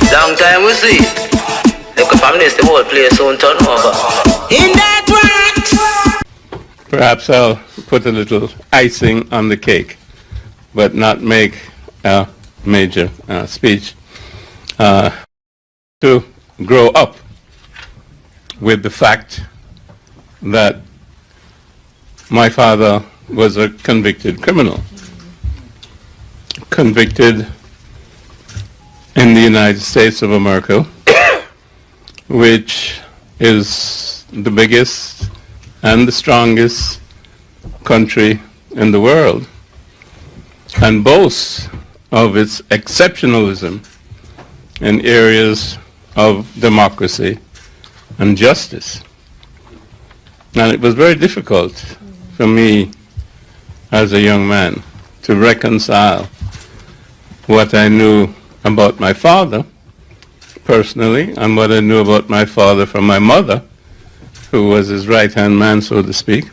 Long time we see. Look up on this, the whole place soon turn over. In that wax! Perhaps I'll put a little icing on the cake, but not make a major speech. To grow up with the fact that my father was a convicted criminal, convicted in the United States of America, which is the biggest and the strongest country in the world, and boasts of its exceptionalism in areas of democracy and justice. And it was very difficult for me as a young man to reconcile what I knew about my father personally and what I knew about my father from my mother, who was his right-hand man, so to speak,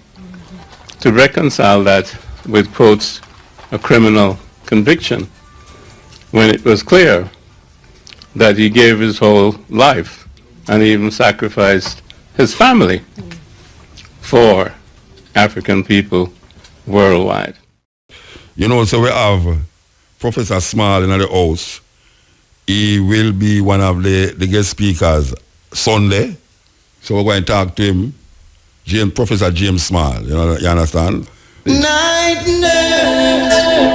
to reconcile that with, quotes, a criminal conviction, when it was clear that he gave his whole life and even sacrificed his family for African people worldwide. You know, so we have Professor Small in the house. He will be one of the guest speakers Sunday. So we're going to talk to him, Professor James Small, you understand? Night nurse.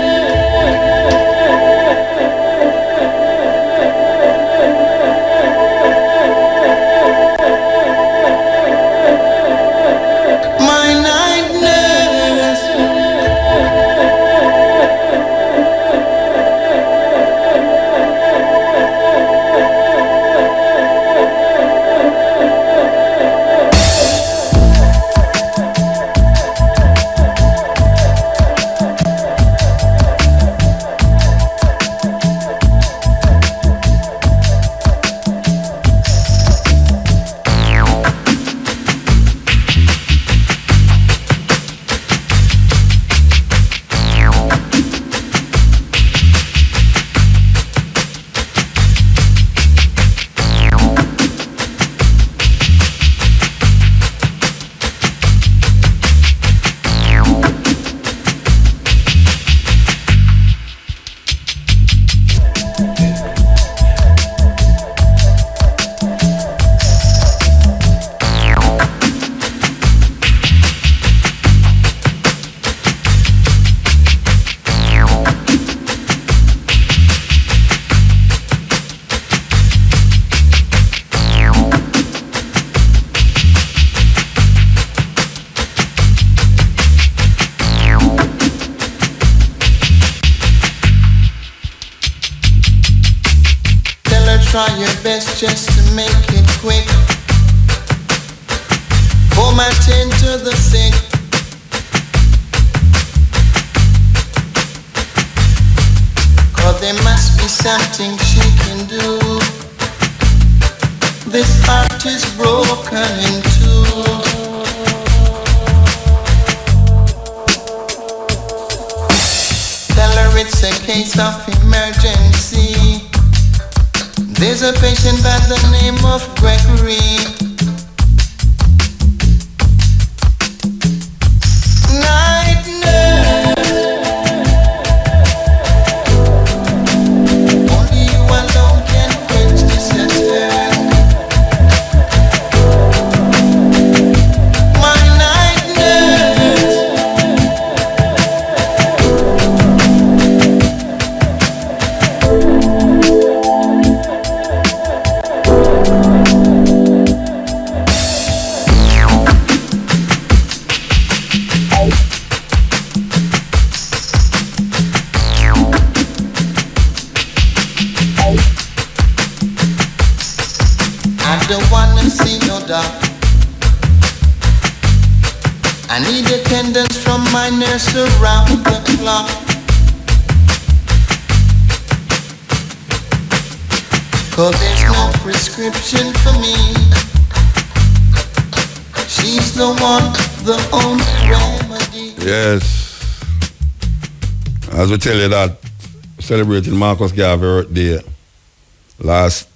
Try your best just to make it quick. Home attend to the sick. Cause there must be something she can do. This heart is broken in two. Tell her it's a case of emergency. There's a patient by the name of Gregory. Night nurse. Only you alone can quench this thirst. My night nurse. I don't wanna see no doctor. I need attendance from my nurse around the clock. Cause there's no prescription for me. She's the one, the only remedy. Yes. As we tell you that, celebrating Marcus Garvey's birthday last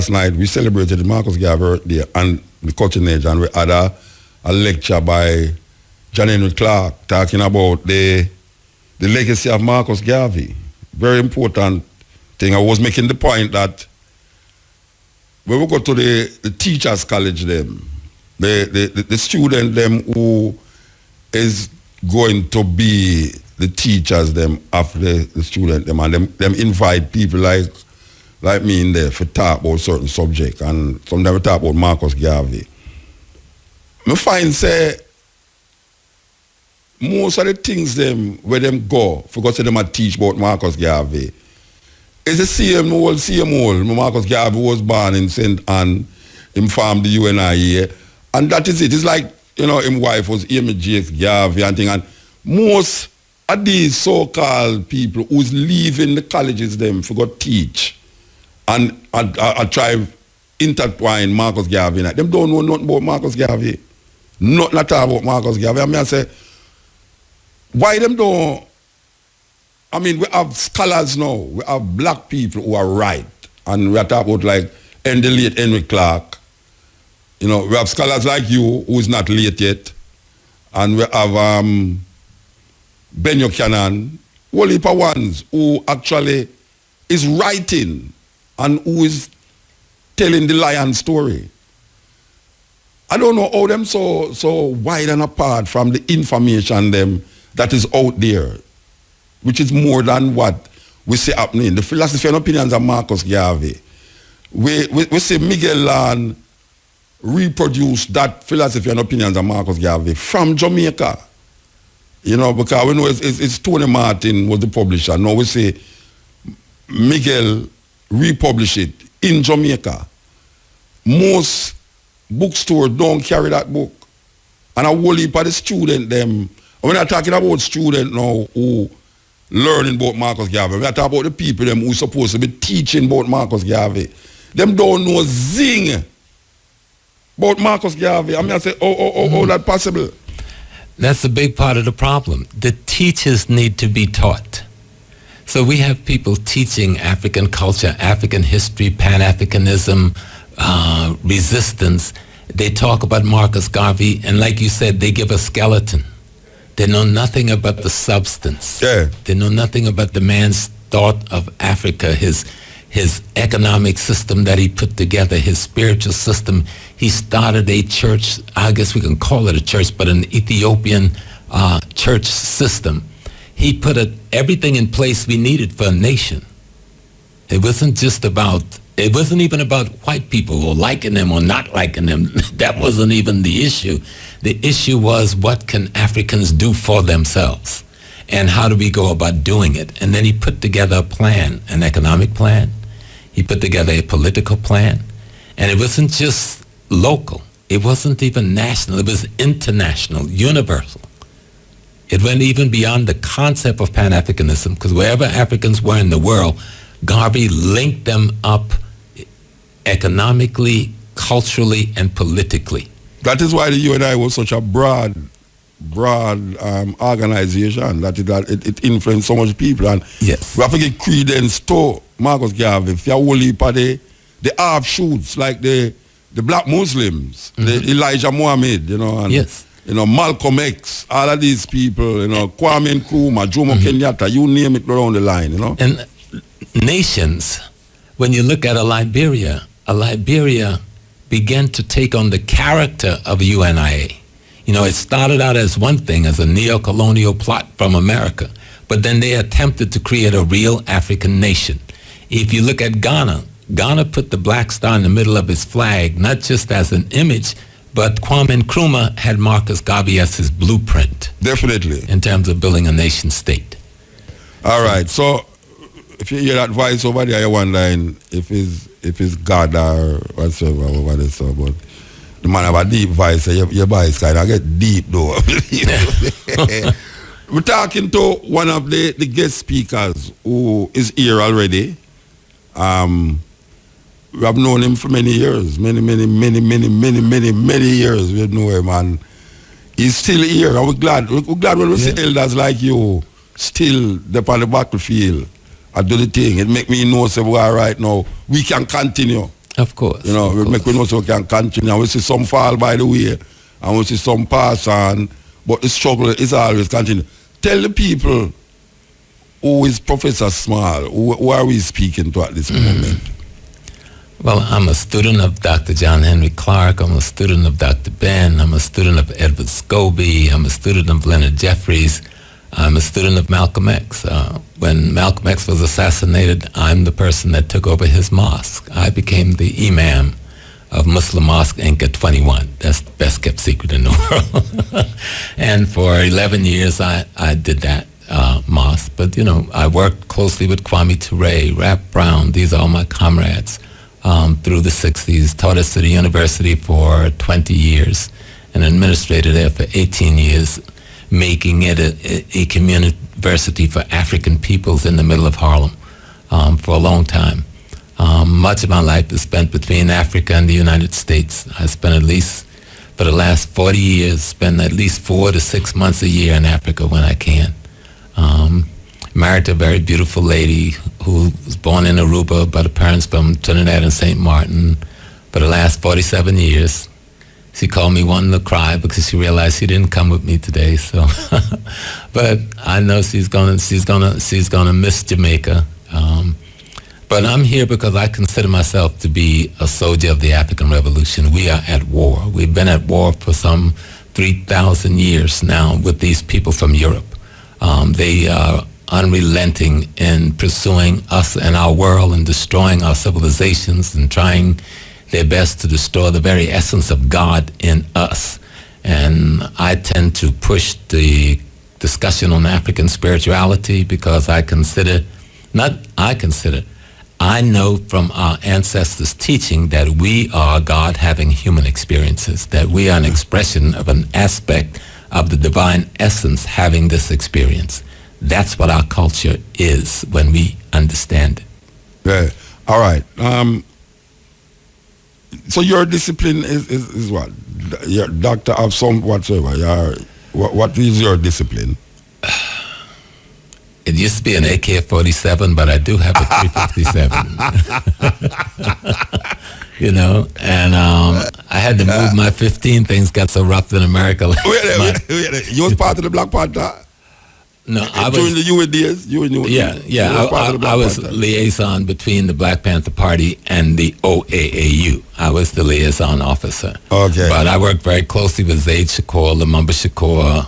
night we celebrated Marcus Garvey birthday and the cutting edge, and we had a lecture by John Henry Clark talking about the legacy of Marcus Garvey. Very important thing. I was making the point that when we go to the teachers' college, them, the student them who is going to be the teachers them after the student them, and them invite people like me in there for talk about certain subject, and sometimes we talk about Marcus Garvey. I find say most of the things them where them go for go to them and teach about Marcus Garvey is the same old. Marcus Garvey was born in St. Anne, him formed the UNIA, and that is it. It's like, you know, his wife was Amy Jakes Garvey and thing, and most of these so-called people who's leaving the colleges them for go teach and I try intertwine Marcus Garvey. Them don't know nothing about Marcus Garvey. Nothing at all about Marcus Garvey. I mean, I say, why them don't? I mean, we have scholars now. We have black people who are right. And we are talking about like the late Henry Clark. You know, we have scholars like you who is not late yet. And we have Ben Buchanan, whole heap of ones who actually is writing and who is telling the lion story. I don't know how them so wide and apart from the information them that is out there, which is more than what we see happening. The philosophy and opinions of Marcus Garvey. We see Miguel Lan reproduce that philosophy and opinions of Marcus Garvey from Jamaica. You know, because we know it's Tony Martin was the publisher. Now we see Miguel republish it in Jamaica. Most bookstores don't carry that book. And a whole heap of the student them, we're not talking about students now who learning about Marcus Garvey. We're talking about the people them who supposed to be teaching about Marcus Garvey. Them don't know zing about Marcus Garvey. I mean, I say, how that possible? That's a big part of the problem. The teachers need to be taught. So we have people teaching African culture, African history, Pan-Africanism, resistance. They talk about Marcus Garvey, and like you said, they give a skeleton. They know nothing about the substance. Yeah. They know nothing about the man's thought of Africa, his economic system that he put together, his spiritual system. He started a church, I guess we can call it a church, but an Ethiopian church system. He put everything in place we needed for a nation. It wasn't even about white people or liking them or not liking them. That wasn't even the issue. The issue was, what can Africans do for themselves? And how do we go about doing it? And then he put together a plan, an economic plan. He put together a political plan. And it wasn't just local. It wasn't even national. It was international, universal. It went even beyond the concept of Pan-Africanism, because wherever Africans were in the world, Garvey linked them up economically, culturally, and politically. That is why the UNI was such a broad organization, that it influenced so much people. And yes, we have to give credence to Marcus Garvey. If you whole heap of the offshoots, like the black Muslims, the Elijah Muhammad, you know, and yes, you know, Malcolm X, all of these people, you know, Kwame Nkrumah, Jomo Kenyatta, you name it around the line, you know. And nations, when you look at a Liberia began to take on the character of UNIA. You know, it started out as one thing, as a neo-colonial plot from America, but then they attempted to create a real African nation. If you look at Ghana put the black star in the middle of his flag, not just as an image, but Kwame Nkrumah had Marcus Garvey as his blueprint. Definitely. In terms of building a nation state. All right, so if you hear that voice over there, you're wondering if it's God or whatsoever, what it's about. The man have a deep voice, so your voice kind of get deep though. We're talking to one of the guest speakers who is here already. We have known him for many years, many years. We know him, and he's still here. And we're glad when we see elders like you still up on the battlefield I do the thing. It make me know, say, well, right now, we can continue. Of course. You know, of it course. make me know so we can continue. And we see some fall by the way, and we see some pass on, but the struggle is always continue. Tell the people who is Professor Small, who are we speaking to at this moment? Well, I'm a student of Dr. John Henry Clark. I'm a student of Dr. Ben. I'm a student of Edward Scobie. I'm a student of Leonard Jeffries. I'm a student of Malcolm X. When Malcolm X was assassinated, I'm the person that took over his mosque. I became the imam of Muslim Mosque Inc. at 21. That's the best kept secret in the world. And for 11 years, I did that mosque. But, you know, I worked closely with Kwame Ture, Rap Brown. These are all my comrades through the 60s. Taught at City University for 20 years and administrated there for 18 years, making it a community university for African peoples in the middle of Harlem for a long time. Much of my life is spent between Africa and the United States. I spent at least, for the last 40 years, spend at least 4 to 6 months a year in Africa when I can. Married to a very beautiful lady who was born in Aruba, but her parents from Trinidad and St. Martin. For the last 47 years, she called me wanting to cry because she realized she didn't come with me today. So, but I know she's gonna miss Jamaica. But I'm here because I consider myself to be a soldier of the African Revolution. We are at war. We've been at war for some 3,000 years now with these people from Europe. They are unrelenting in pursuing us and our world and destroying our civilizations and trying their best to destroy the very essence of God in us. And I tend to push the discussion on African spirituality because I know from our ancestors' teaching that we are God having human experiences, that we are an expression of an aspect of the divine essence having this experience. That's what our culture is when we understand it. Yeah. All right. So your discipline is what? You're doctor of some whatsoever. What is your discipline? It used to be an AK-47, but I do have a 357. You know, and I had to move my 15. Things got so rough in America. Wait. You was part of the Black Panther? No, I was... During the UA days? I was liaison between the Black Panther Party and the OAAU. I was the liaison officer. Okay. But I worked very closely with Zaid Shakur, Lumumba Shakur,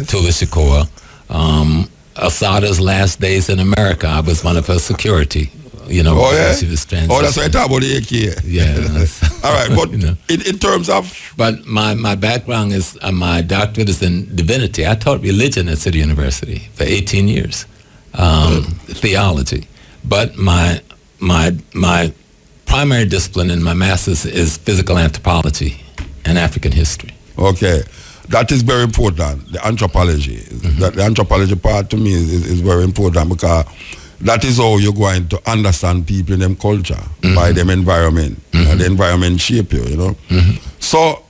Tula Shakur. Asada's last days in America, I was one of her security. You know, she was transitioning. Oh, that's right. Talk about the AK. Yeah. All right, but you know, in terms of... But my background is, my doctorate is in divinity. I taught religion at City University for 18 years, theology. But my primary discipline in my master's is physical anthropology and African history. Okay. That is very important, the anthropology. The anthropology part to me is very important because that is how you're going to understand people in them culture, by them environment. And the environment shape you, you know. So,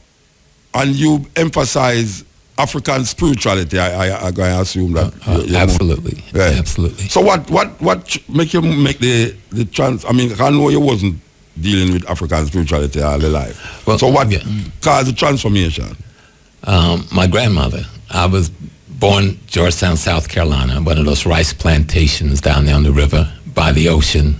and you emphasize African spirituality, I'm going to assume that. Absolutely. Absolutely. So what make you make the trans, I mean, I know you wasn't dealing with African spirituality all your life. Well, so what caused the transformation? My grandmother, I was born Georgetown, South Carolina, one of those rice plantations down there on the river by the ocean.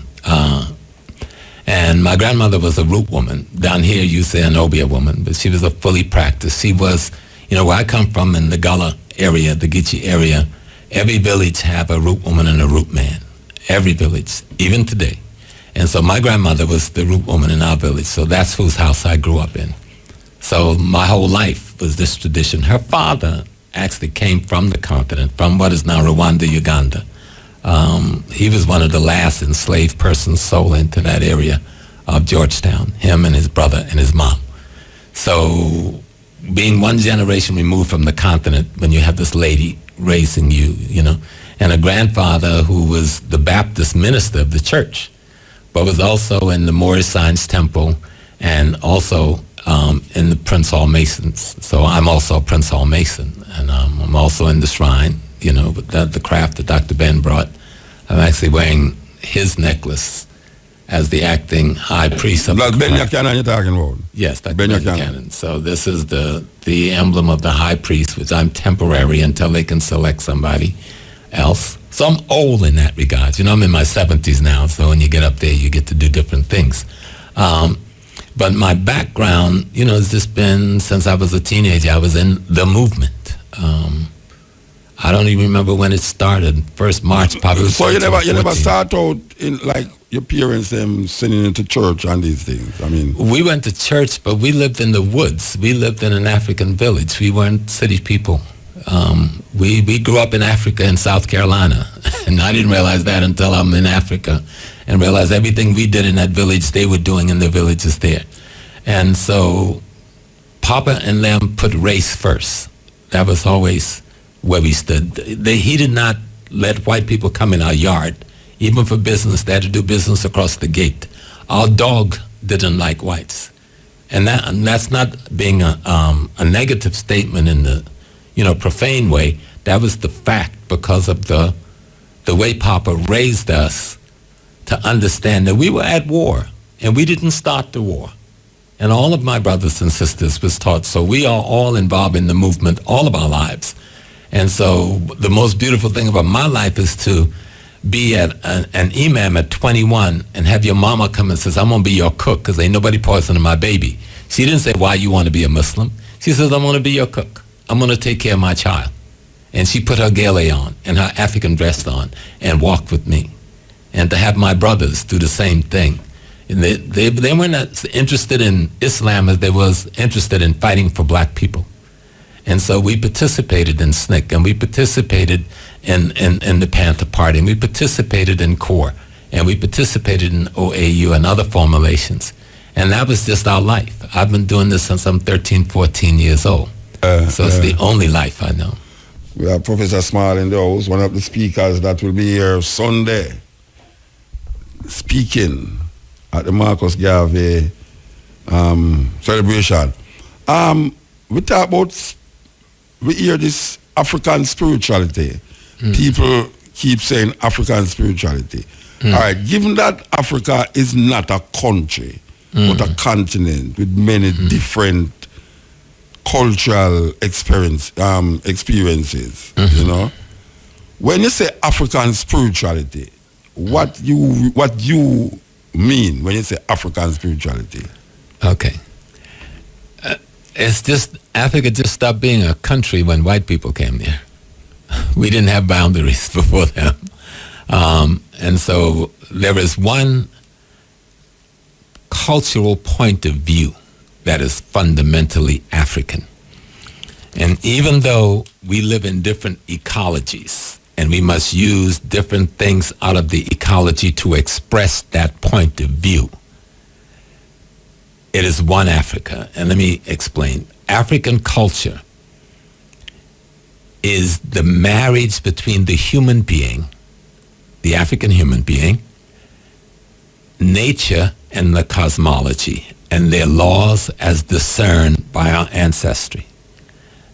And my grandmother was a root woman. Down here you say an Obia woman, but she was a fully practiced. She was, you know, where I come from in the Gullah area, the Geechee area, every village have a root woman and a root man. Every village, even today. And so my grandmother was the root woman in our village, so that's whose house I grew up in. So my whole life was this tradition. Her father actually came from the continent, from what is now Rwanda, Uganda. He was one of the last enslaved persons sold into that area of Georgetown, him and his brother and his mom. So being one generation removed from the continent, when you have this lady raising you, you know, and a grandfather who was the Baptist minister of the church, but was also in the Moorish Science Temple and also in the Prince Hall Masons. So I'm also a Prince Hall Mason, and I'm also in the shrine, you know, the craft that Dr. Ben brought. I'm actually wearing his necklace as the acting high priest of That's the Ben Quran. Buchanan you're talking about. Yes, Dr. Ben Benjamin Buchanan. Cannon. So this is the emblem of the high priest, which I'm temporary until they can select somebody else. So I'm old in that regard. You know, I'm in my 70s now, so when you get up there, you get to do different things. But my background, you know, has just been since I was a teenager. I was in the movement. I don't even remember when it started. First March, probably. So you never 14. start out in like your parents them sending into church and these things. I mean, We went to church, but we lived in the woods. We lived in an African village. We weren't city people. We grew up in Africa in South Carolina, and I didn't realize that until I'm in Africa and realized everything we did in that village, they were doing in the villages there. And so Papa and them put race first. That was always where we stood. He did not let white people come in our yard, even for business. They had to do business across the gate. Our dog didn't like whites. And that's not being a negative statement in the, you know, profane way. That was the fact because of the way Papa raised us to understand that we were at war and we didn't start the war. And all of my brothers and sisters was taught. So we are all involved in the movement all of our lives. And so the most beautiful thing about my life is to be at an imam at 21 and have your mama come and says, I'm going to be your cook because ain't nobody poisoning my baby. She didn't say, why you want to be a Muslim? She says, I'm going to be your cook. I'm going to take care of my child. And she put her gele on and her African dress on and walked with me. And to have my brothers do the same thing. And they weren't as interested in Islam as they was interested in fighting for black people. And so we participated in SNCC, and we participated in the Panther Party, and we participated in CORE, and we participated in OAU and other formulations. And that was just our life. I've been doing this since I'm 13, 14 years old. So it's the only life I know. we have Professor Small in the house, one of the speakers that will be here Sunday, speaking at the Marcus Garvey celebration. We talk about, we hear this African spirituality. People keep saying African spirituality. All right, given that Africa is not a country, but a continent with many different cultural experiences, you know, when you say African spirituality, what you mean when you say African spirituality? Okay. It's just, Africa just stopped being a country when white people came there. We didn't have boundaries before them. And so there is one cultural point of view that is fundamentally African. And even though we live in different ecologies, and we must use different things out of the ecology to express that point of view, it is one Africa. And let me explain. African culture is the marriage between the human being, the African human being, nature and the cosmology, and their laws as discerned by our ancestry.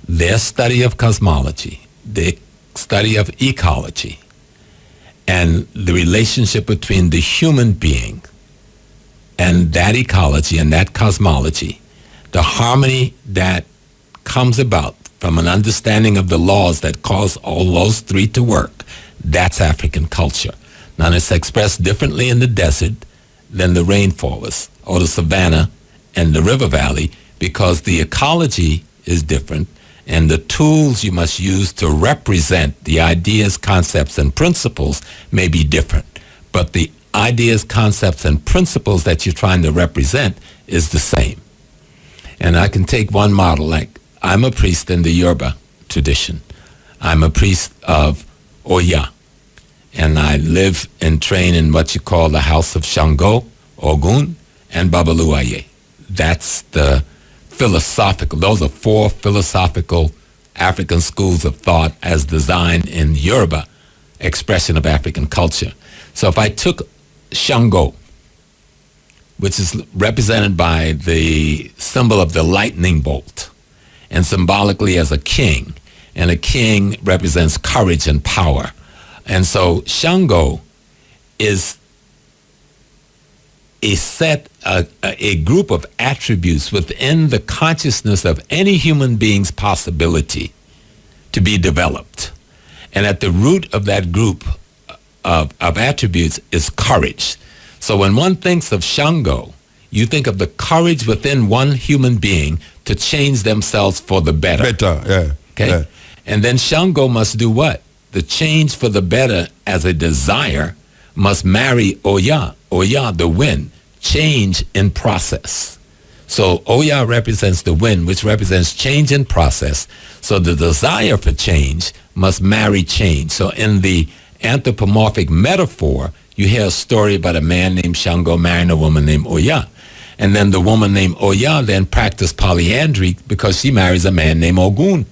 Their study of cosmology, their study of ecology, and the relationship between the human being and that ecology and that cosmology, the harmony that comes about from an understanding of the laws that cause all those three to work, that's African culture. Now, it's expressed differently in the desert than the rainforest or the savanna and the river valley because the ecology is different and the tools you must use to represent the ideas, concepts, and principles may be different. But the ideas, concepts, and principles that you're trying to represent is the same. And I can take one model, like I'm a priest in the Yoruba tradition. I'm a priest of Oya. And I live and train in what you call the House of Shango, Ogun, and Babaluaye. That's the philosophical, those are four philosophical African schools of thought as designed in Yoruba expression of African culture. So if I took Shango, which is represented by the symbol of the lightning bolt, and symbolically as a king, and a king represents courage and power. And so Shango is a group of attributes within the consciousness of any human being's possibility to be developed. And at the root of that group of attributes is courage. So when one thinks of Shango, you think of the courage within one human being to change themselves for the better. Better, yeah. Okay? Yeah. And then Shango must do what? The change for the better as a desire must marry Oya. Oya, the wind. Change in process. So Oya represents the wind, which represents change in process. So the desire for change must marry change. So in the anthropomorphic metaphor, you hear a story about a man named Shango marrying a woman named Oya. And then the woman named Oya then practiced polyandry because she marries a man named Ogun.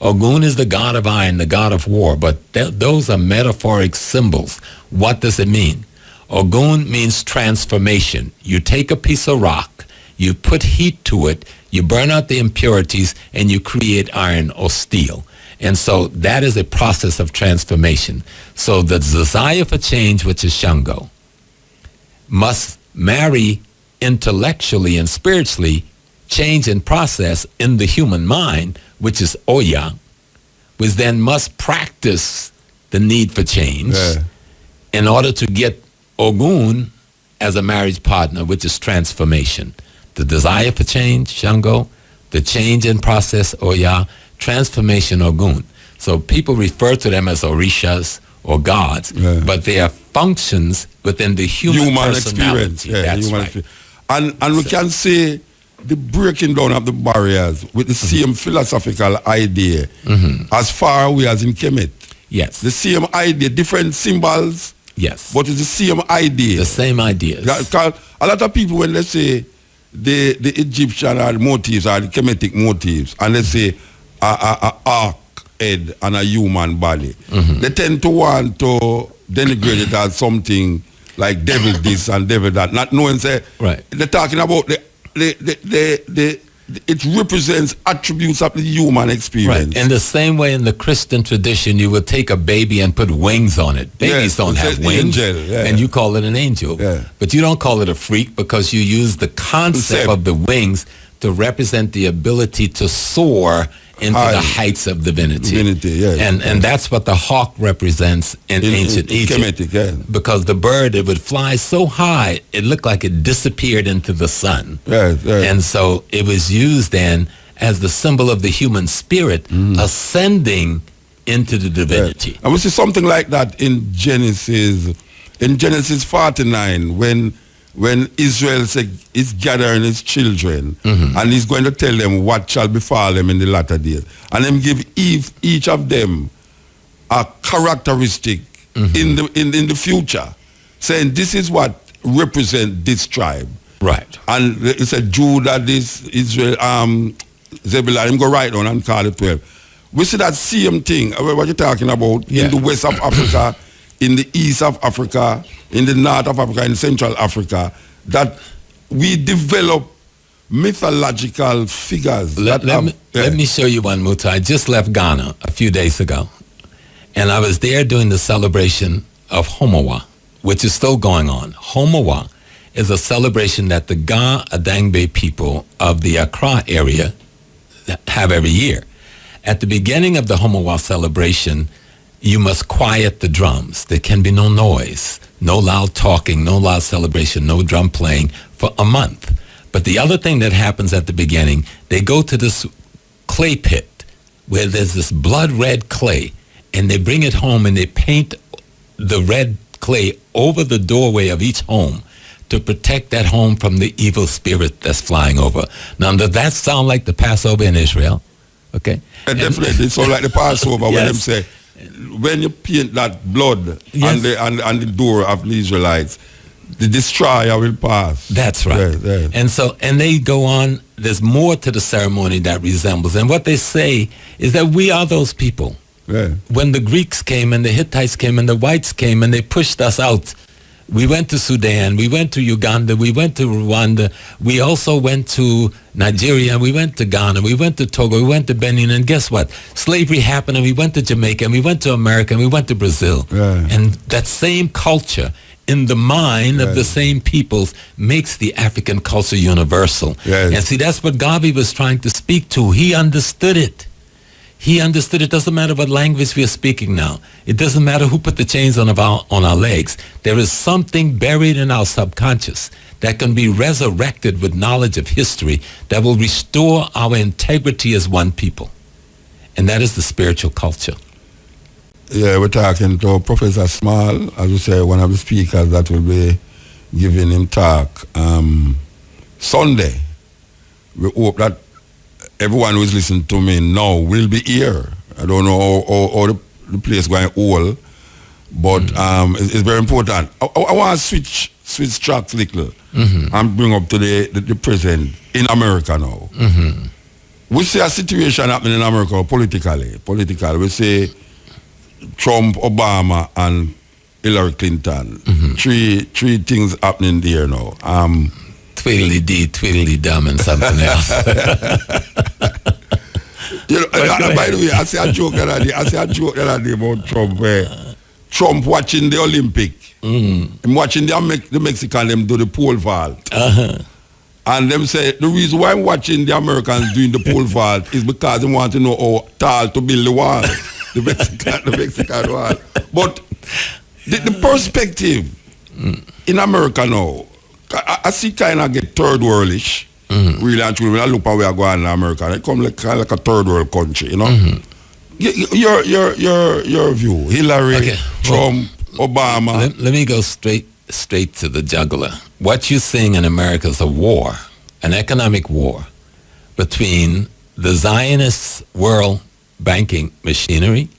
Ogun is the god of iron, the god of war, but those are metaphoric symbols. What does it mean? Ogun means transformation. You take a piece of rock, you put heat to it, you burn out the impurities, and you create iron or steel. And so that is a process of transformation. So the desire for change, which is Shango, must marry intellectually and spiritually change in process in the human mind, which is Oya, which then must practice the need for change in order to get Ogun as a marriage partner, which is transformation. The desire for change, Shango, the change in process, Oya, transformation, Ogun. So people refer to them as Orishas or gods, but they are functions within the human experience. Yeah, that's human right. Experience. And we can say the breaking down of the barriers with the same philosophical idea as far away as in Kemet. Yes. The same idea, different symbols. Yes. But it's the same idea. The same ideas. A lot of people, when they say the Egyptian are motifs are the Kemetic motifs, and they say a ark head and a human body, they tend to want to denigrate it as something like devil this and devil that, not knowing they're talking about it represents attributes of the human experience. Right. In the same way in the Christian tradition, you would take a baby and put wings on it. Babies don't have wings, and you call it an angel. But you don't call it a freak because you use the concept of the wings to represent the ability to soar into the heights of divinity. And that's what the hawk represents in ancient Egypt. Kemetic, because the bird, it would fly so high, it looked like it disappeared into the sun. And so it was used then as the symbol of the human spirit ascending into the divinity. And we see something like that in Genesis 49, when Israel is gathering his children and he's going to tell them what shall befall them in the latter days. And then give each of them a characteristic in the future, saying this is what represent this tribe. Right. And it's a Judah, this Israel, Zebulun, I'm going to write down and call it 12. We see that same thing, what you're talking about, in the west of Africa, in the east of Africa, in the north of Africa, in Central Africa, that we develop mythological figures. Let me show you one, Muta. I just left Ghana a few days ago, and I was there doing the celebration of Homowa, which is still going on. Homowa is a celebration that the Ga Adangbe people of the Accra area have every year. At the beginning of the Homowa celebration, you must quiet the drums. There can be no noise, no loud talking, no loud celebration, no drum playing for a month. But the other thing that happens at the beginning, they go to this clay pit where there's this blood red clay, and they bring it home and they paint the red clay over the doorway of each home to protect that home from the evil spirit that's flying over. Now, does that sound like the Passover in Israel? Okay? Definitely. It sounds like the Passover when them say, when you paint that blood on the door of the Israelites, the destroyer will pass. That's right. And they go on, there's more to the ceremony that resembles. And what they say is that we are those people. When the Greeks came and the Hittites came and the whites came and they pushed us out, We went to Sudan, we went to Uganda, we went to Rwanda, we also went to Nigeria, we went to Ghana, we went to Togo, we went to Benin, and guess what? Slavery happened, and we went to Jamaica, and we went to America, and we went to Brazil. Yeah. And that same culture in the mind of the same peoples makes the African culture universal. Yes. And see, that's what Garvey was trying to speak to. He understood it. He understood it doesn't matter what language we are speaking now. It doesn't matter who put the chains on our legs. There is something buried in our subconscious that can be resurrected with knowledge of history that will restore our integrity as one people. And that is the spiritual culture. Yeah, we're talking to Professor Small, as we say, one of the speakers that will be giving him talk Sunday. We hope that everyone who is listening to me now will be here. I don't know how the place going all, but it's very important. I want to switch tracks a little and bring up to the present in America now. We see a situation happening in America politically. We see Trump, Obama, and Hillary Clinton. Three things happening there now. Tweedledee, tweedledum, and something else. By the way, I say a joke the other day about Trump, where Trump watching the Olympic, him watching the Mexican them do the pole vault. And them say, the reason why I'm watching the Americans doing the pole vault is because they want to know how tall to build the wall, the Mexican wall. But the perspective in America now, I see kind of get third worldish, really and truly. When I look at where I go in America, it come like kind of like a third world country, you know. Your view, Hillary, Trump, Obama. Let me go straight to the jugular. What you're seeing in America is a war, an economic war between the Zionist world banking machinery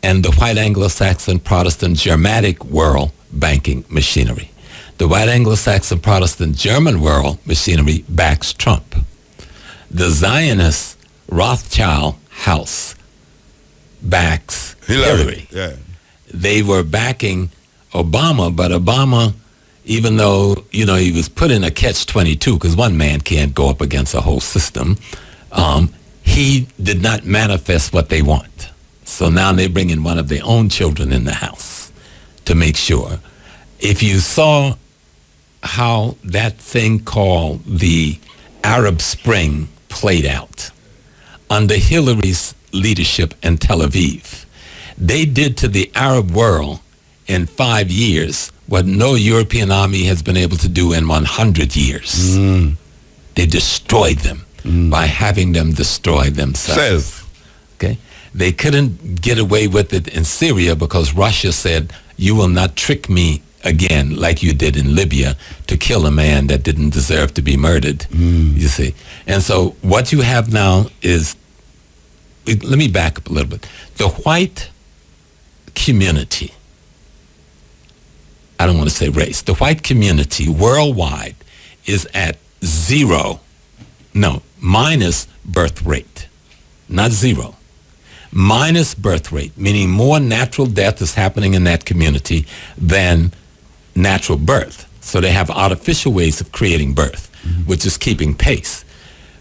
and the white Anglo-Saxon Protestant Germanic world banking machinery. The white Anglo-Saxon Protestant German world machinery backs Trump. The Zionist Rothschild house backs Hillary. Yeah. They were backing Obama, but Obama, even though, he was put in a catch-22 because one man can't go up against a whole system, he did not manifest what they want. So now they bring in one of their own children in the house to make sure. If you saw how that thing called the Arab Spring played out under Hillary's leadership in Tel Aviv, they did to the Arab world in 5 years what no European army has been able to do in 100 years. They destroyed them by having them destroy themselves. Okay? They couldn't get away with it in Syria because Russia said, you will not trick me again like you did in Libya to kill a man that didn't deserve to be murdered, you see. And so what you have now is, let me back up a little bit. The white community, I don't want to say race, the white community worldwide is at minus birth rate, not zero. Minus birth rate, meaning more natural death is happening in that community than natural birth. So they have artificial ways of creating birth, which is keeping pace.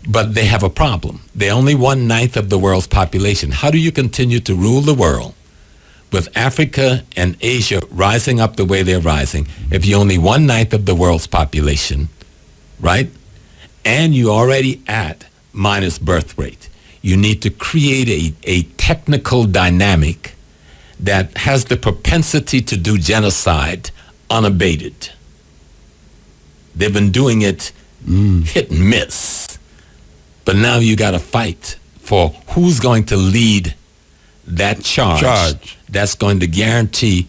But they have a problem. They're only 1/9 of the world's population. How do you continue to rule the world with Africa and Asia rising up the way they're rising if you're only 1/9 of the world's population, right? And you're already at minus birth rate. You need to create a technical dynamic that has the propensity to do genocide unabated. They've been doing it hit and miss. But now you got to fight for who's going to lead that charge that's going to guarantee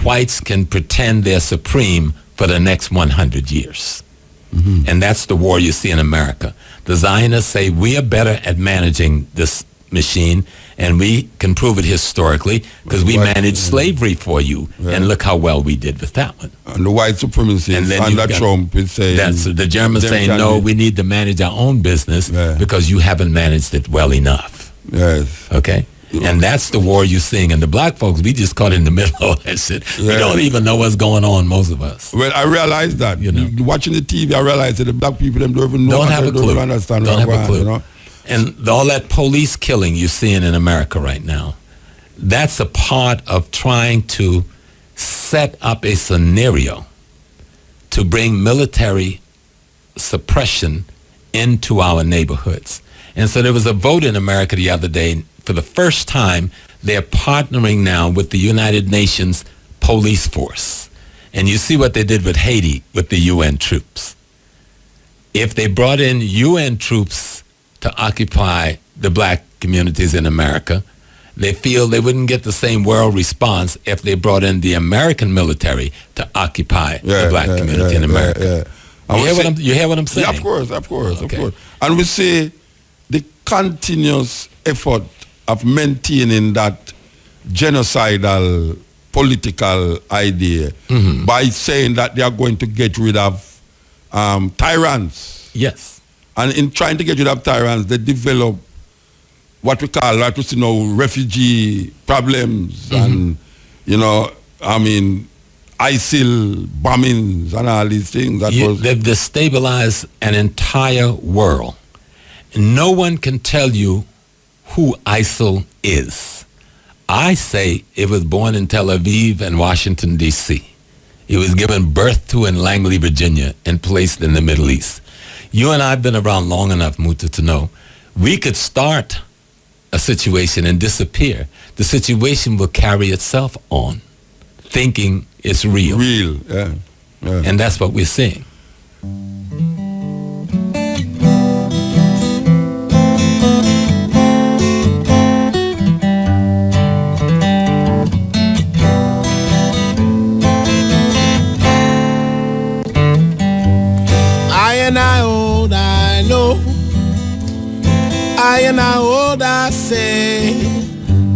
whites can pretend they're supreme for the next 100 years. And that's the war you see in America. The Zionists say we are better at managing this machine, and we can prove it historically because we managed slavery for you, and look how well we did with that one. And the white supremacists under Trump is saying... That's the Germans saying, no, we need to manage our own business because you haven't managed it well enough. Yes. Okay? And that's the war you're seeing. And the black folks, we just caught in the middle of that shit. Yeah. We don't even know what's going on, most of us. Well, I realized that. You know. Watching the TV, I realized that the black people them don't even know. Don't have a clue. Don't understand. Don't have a clue. You know? And all that police killing you're seeing in America right now, that's a part of trying to set up a scenario to bring military suppression into our neighborhoods. And so there was a vote in America the other day. For the first time, they're partnering now with the United Nations police force. And you see what they did with Haiti with the UN troops. If they brought in UN troops to occupy the black communities in America, they feel they wouldn't get the same world response if they brought in the American military to occupy the black community in America. You hear what I'm saying? Yeah, of course. Okay. And we say the continuous effort of maintaining that genocidal political idea by saying that they are going to get rid of tyrants. Yes. And in trying to get rid of tyrants, they develop what we call, like we see now, refugee problems and, ISIL bombings and all these things. They've destabilized an entire world. No one can tell you who ISIL is. I say it was born in Tel Aviv and Washington, D.C. It was given birth to in Langley, Virginia, and placed in the Middle East. You and I have been around long enough, Muta, to know we could start a situation and disappear. The situation will carry itself on, thinking it's real. Yeah. And that's what we're seeing. I and I hold, I say,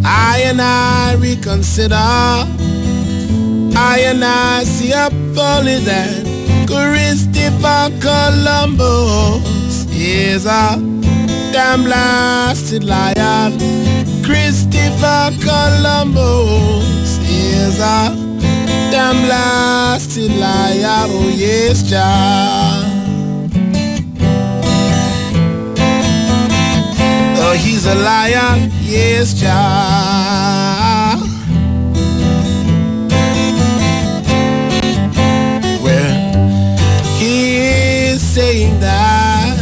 I and I reconsider. I and I see up only that Christopher Columbus is a damn blasted liar. Christopher Columbus is a damn blasted liar. Oh yes, Jah. Oh, he's a liar, yes, Jah. Well, he is saying that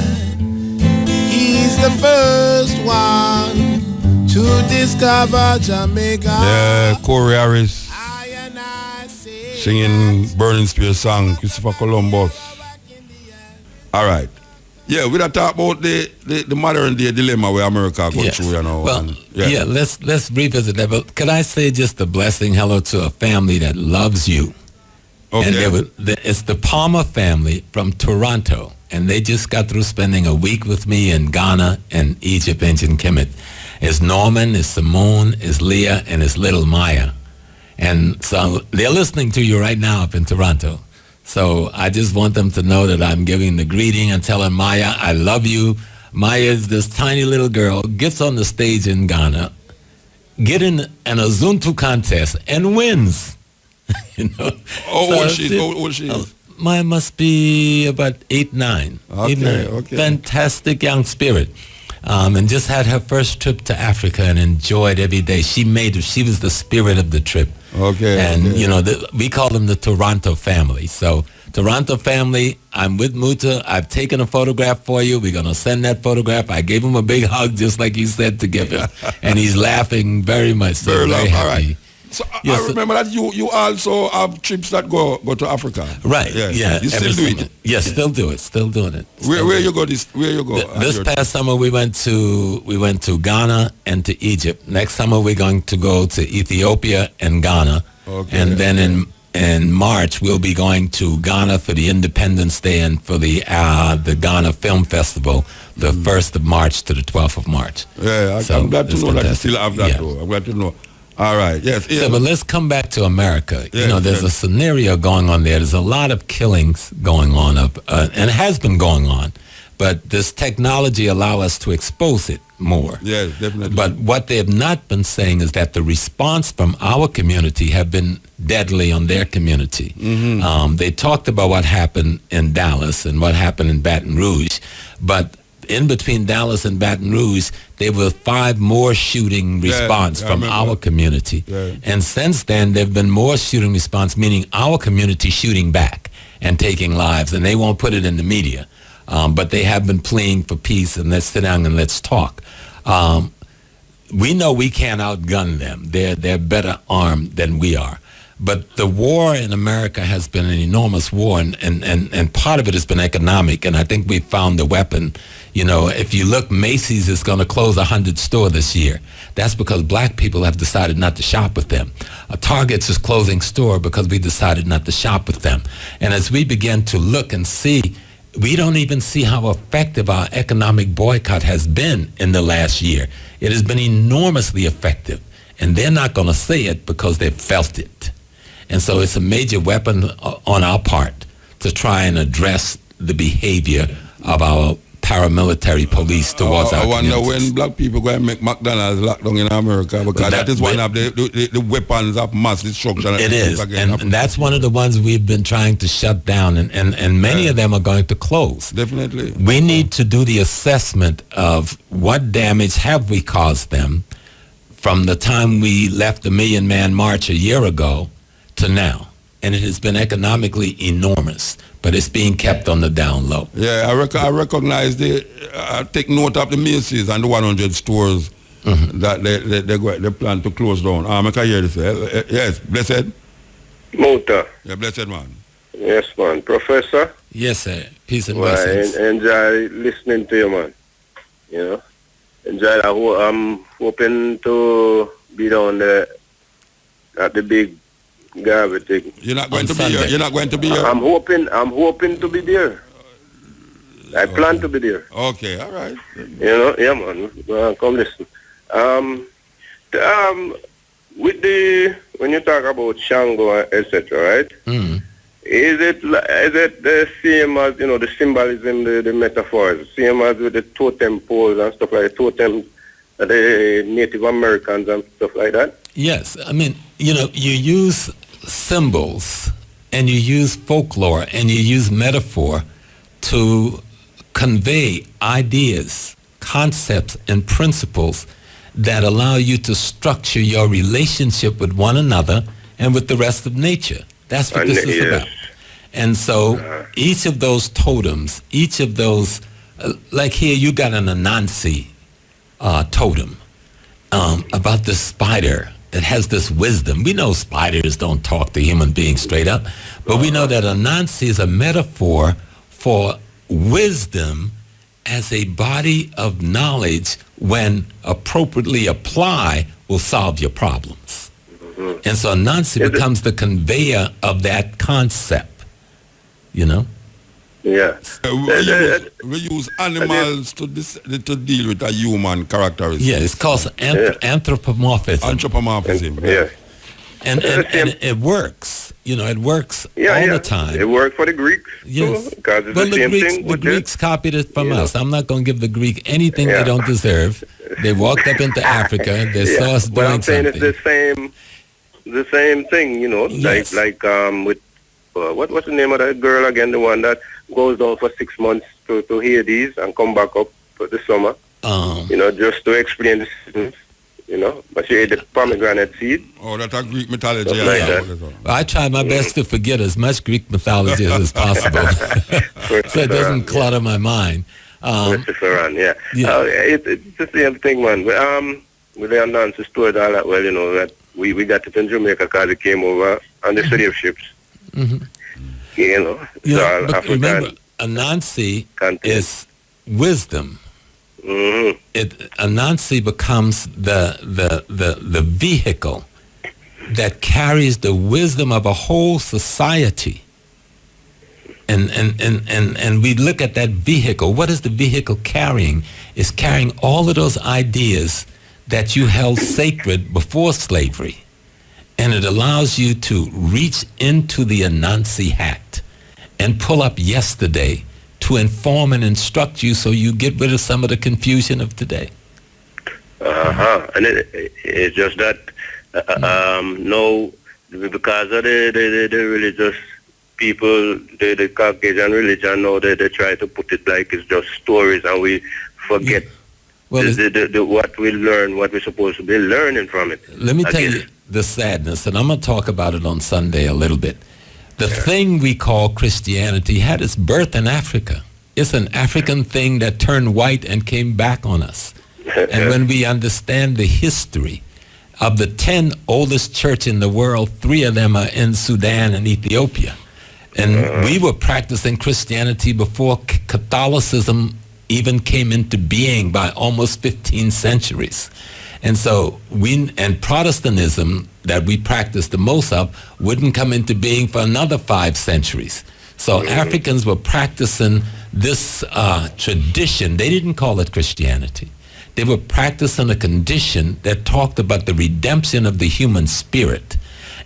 he's the first one to discover Jamaica. Yeah, Corey Harris singing Burning Spear song, Christopher Columbus. All right. Yeah, we don't talk about the modern day dilemma where America go through, you know. Well, let's revisit that. But could I say just a blessing hello to a family that loves you? Okay. And it's the Palmer family from Toronto, and they just got through spending a week with me in Ghana and Egypt, ancient Kemet. It's Norman, it's Simone, it's Leah, and it's little Maya. And so they're listening to you right now up in Toronto. So I just want them to know that I'm giving the greeting and telling Maya, I love you. Maya is this tiny little girl, gets on the stage in Ghana, get in an Azuntu contest and wins. You know? How old she is? Maya must be about 8, 9. Okay, 8, 9. okay. Fantastic young spirit. And just had her first trip to Africa and enjoyed every day. She was the spirit of the trip. Okay. And, okay. you know, we call them the Toronto family. So, Toronto family, I'm with Muta. I've taken a photograph for you. We're going to send that photograph. I gave him a big hug, just like you said to give him. And he's laughing very much. So very happy. All right. So yes, I remember that you also have trips that go to Africa. Right. Yes. Yeah. You still do it? Yes, still do it. Still doing it. Where you go? This past summer we went to Ghana and to Egypt. Next summer we're going to go to Ethiopia and Ghana. Okay. And then in March we'll be going to Ghana for the Independence Day and for the Ghana Film Festival, the 1st of March to the 12th of March. Yeah, I'm glad to know that you still have that. Yeah. I'm glad to know. All right, yes. Yeah. So, but let's come back to America. Yes, there's a scenario going on there. There's a lot of killings going on, and it has been going on. But this technology allow us to expose it more. Yes, definitely. But what they have not been saying is that the response from our community have been deadly on their community. They talked about what happened in Dallas and what happened in Baton Rouge, but in between Dallas and Baton Rouge, there were 5 more shooting response from our community. Yeah. And since then, there have been more shooting response, meaning our community shooting back and taking lives, and they won't put it in the media. But they have been pleading for peace, and let's sit down and let's talk. We know we can't outgun them. They're better armed than we are. But the war in America has been an enormous war, and part of it has been economic, and I think we found the weapon. You know, if you look, Macy's is going to close 100 stores this year. That's because black people have decided not to shop with them. Target's is closing store because we decided not to shop with them. And as we begin to look and see, we don't even see how effective our economic boycott has been in the last year. It has been enormously effective, and they're not going to say it because they've felt it. And so it's a major weapon on our part to try and address the behavior of our paramilitary police towards our communities. I wonder when black people go and make McDonald's lock down in America, because that is one of the weapons of mass destruction. It is, and that's one of the ones we've been trying to shut down, and many of them are going to close. Definitely. We need to do the assessment of what damage have we caused them from the time we left the Million Man March a year ago to now. And it has been economically enormous, but it's being kept on the down low. Yeah, I recognize I take note of the Macy's and the 100 stores that they plan to close down. I can hear this. Yes, blessed. Mota. Yeah, blessed man. Yes, man. Professor? Yes, sir. Peace and Well, blessings. enjoy listening to you, man. You know? Enjoy. I'm hoping to be down there at the big garbage thing. You're not going On to Sunday. be here. You're not going to be here. I'm hoping to be there. I plan to be there. Okay, all right. You know, yeah, man. Come listen. With when you talk about Shango, etc., right? Is it the same as, you know, the symbolism, the metaphors, same as with the totem poles and stuff like that, totem, the Native Americans and stuff like that? Yes, I mean, you know, you use symbols and you use folklore and you use metaphor to convey ideas, concepts, and principles that allow you to structure your relationship with one another and with the rest of nature. That's what this is about. And so each of those totems, each of those, like here you got an Anansi totem about this spider that has this wisdom. We know spiders don't talk to human beings straight up, but we know that Anansi is a metaphor for wisdom as a body of knowledge when appropriately applied will solve your problems. And so Anansi becomes the conveyor of that concept, you know? Yeah. We use animals to deal with a human characteristic. Yeah, it's called anthropomorphism. Anthropomorphism. Yeah. And it works. You know, it works all the time. It worked for the Greeks. Yes. Because it's Well, the same thing the with Greeks copied it from Yeah. us. I'm not going to give the Greek anything they don't deserve. They walked up into Africa. They saw us But doing I'm saying something. it's the same thing, you know, Yes. like with what's the name of that girl again? The one that goes down for 6 months to Hades and come back up for the summer. You know, just to explain the seasons. You know, but she ate the pomegranate seed. Oh, that's a Greek mythology. Stuff like that. Well, I try my best to forget as much Greek mythology as possible, so it doesn't clutter my mind. Christopher Ann, yeah. Yeah. It's the same thing, man. With the Anansi story and all that, well, you know, that we got it in Jamaica because it came over on the slave ships. You know, Yeah, so but African remember, Anansi continent. is wisdom. Anansi becomes the vehicle that carries the wisdom of a whole society. And we look at that vehicle. What is the vehicle carrying? It's carrying all of those ideas that you held sacred before slavery. And it allows you to reach into the Anansi hat and pull up yesterday to inform and instruct you so you get rid of some of the confusion of today. And it's just that now, because of the religious people, the Caucasian religion, now they try to put it like it's just stories, and we forget what we learn, what we're supposed to be learning from it. Let me tell you the sadness, and I'm going to talk about it on Sunday a little bit. The thing we call Christianity had its birth in Africa. It's an African thing that turned white and came back on us. And when we understand the history of the 10 oldest church in the world, 3 of them are in Sudan and Ethiopia. And we were practicing Christianity before Catholicism even came into being by almost 15 centuries. And so Protestantism that we practice the most of wouldn't come into being for another 5 centuries. So Africans were practicing this tradition. They didn't call it Christianity. They were practicing a condition that talked about the redemption of the human spirit.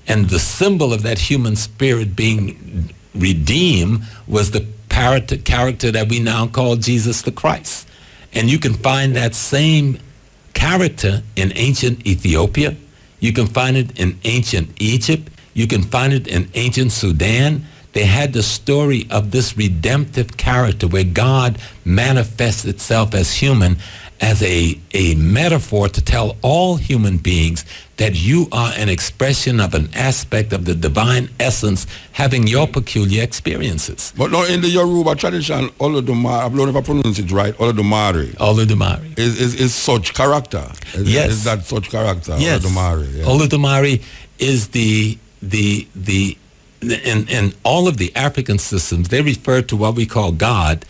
And the symbol of that human spirit being redeemed was the character that we now call Jesus the Christ. And you can find that same character in ancient Ethiopia. You can find it in ancient Egypt. You can find it in ancient Sudan. They had the story of this redemptive character where God manifests itself as human, as a metaphor to tell all human beings that you are an expression of an aspect of the divine essence having your peculiar experiences. But now in the Yoruba tradition, Olodumare, I don't know if I pronounce it right, Olodumare is such character. Yes. Is that such character? Yes. Olodumare. Yeah. Olodumare is the in all of the African systems, they refer to what we call God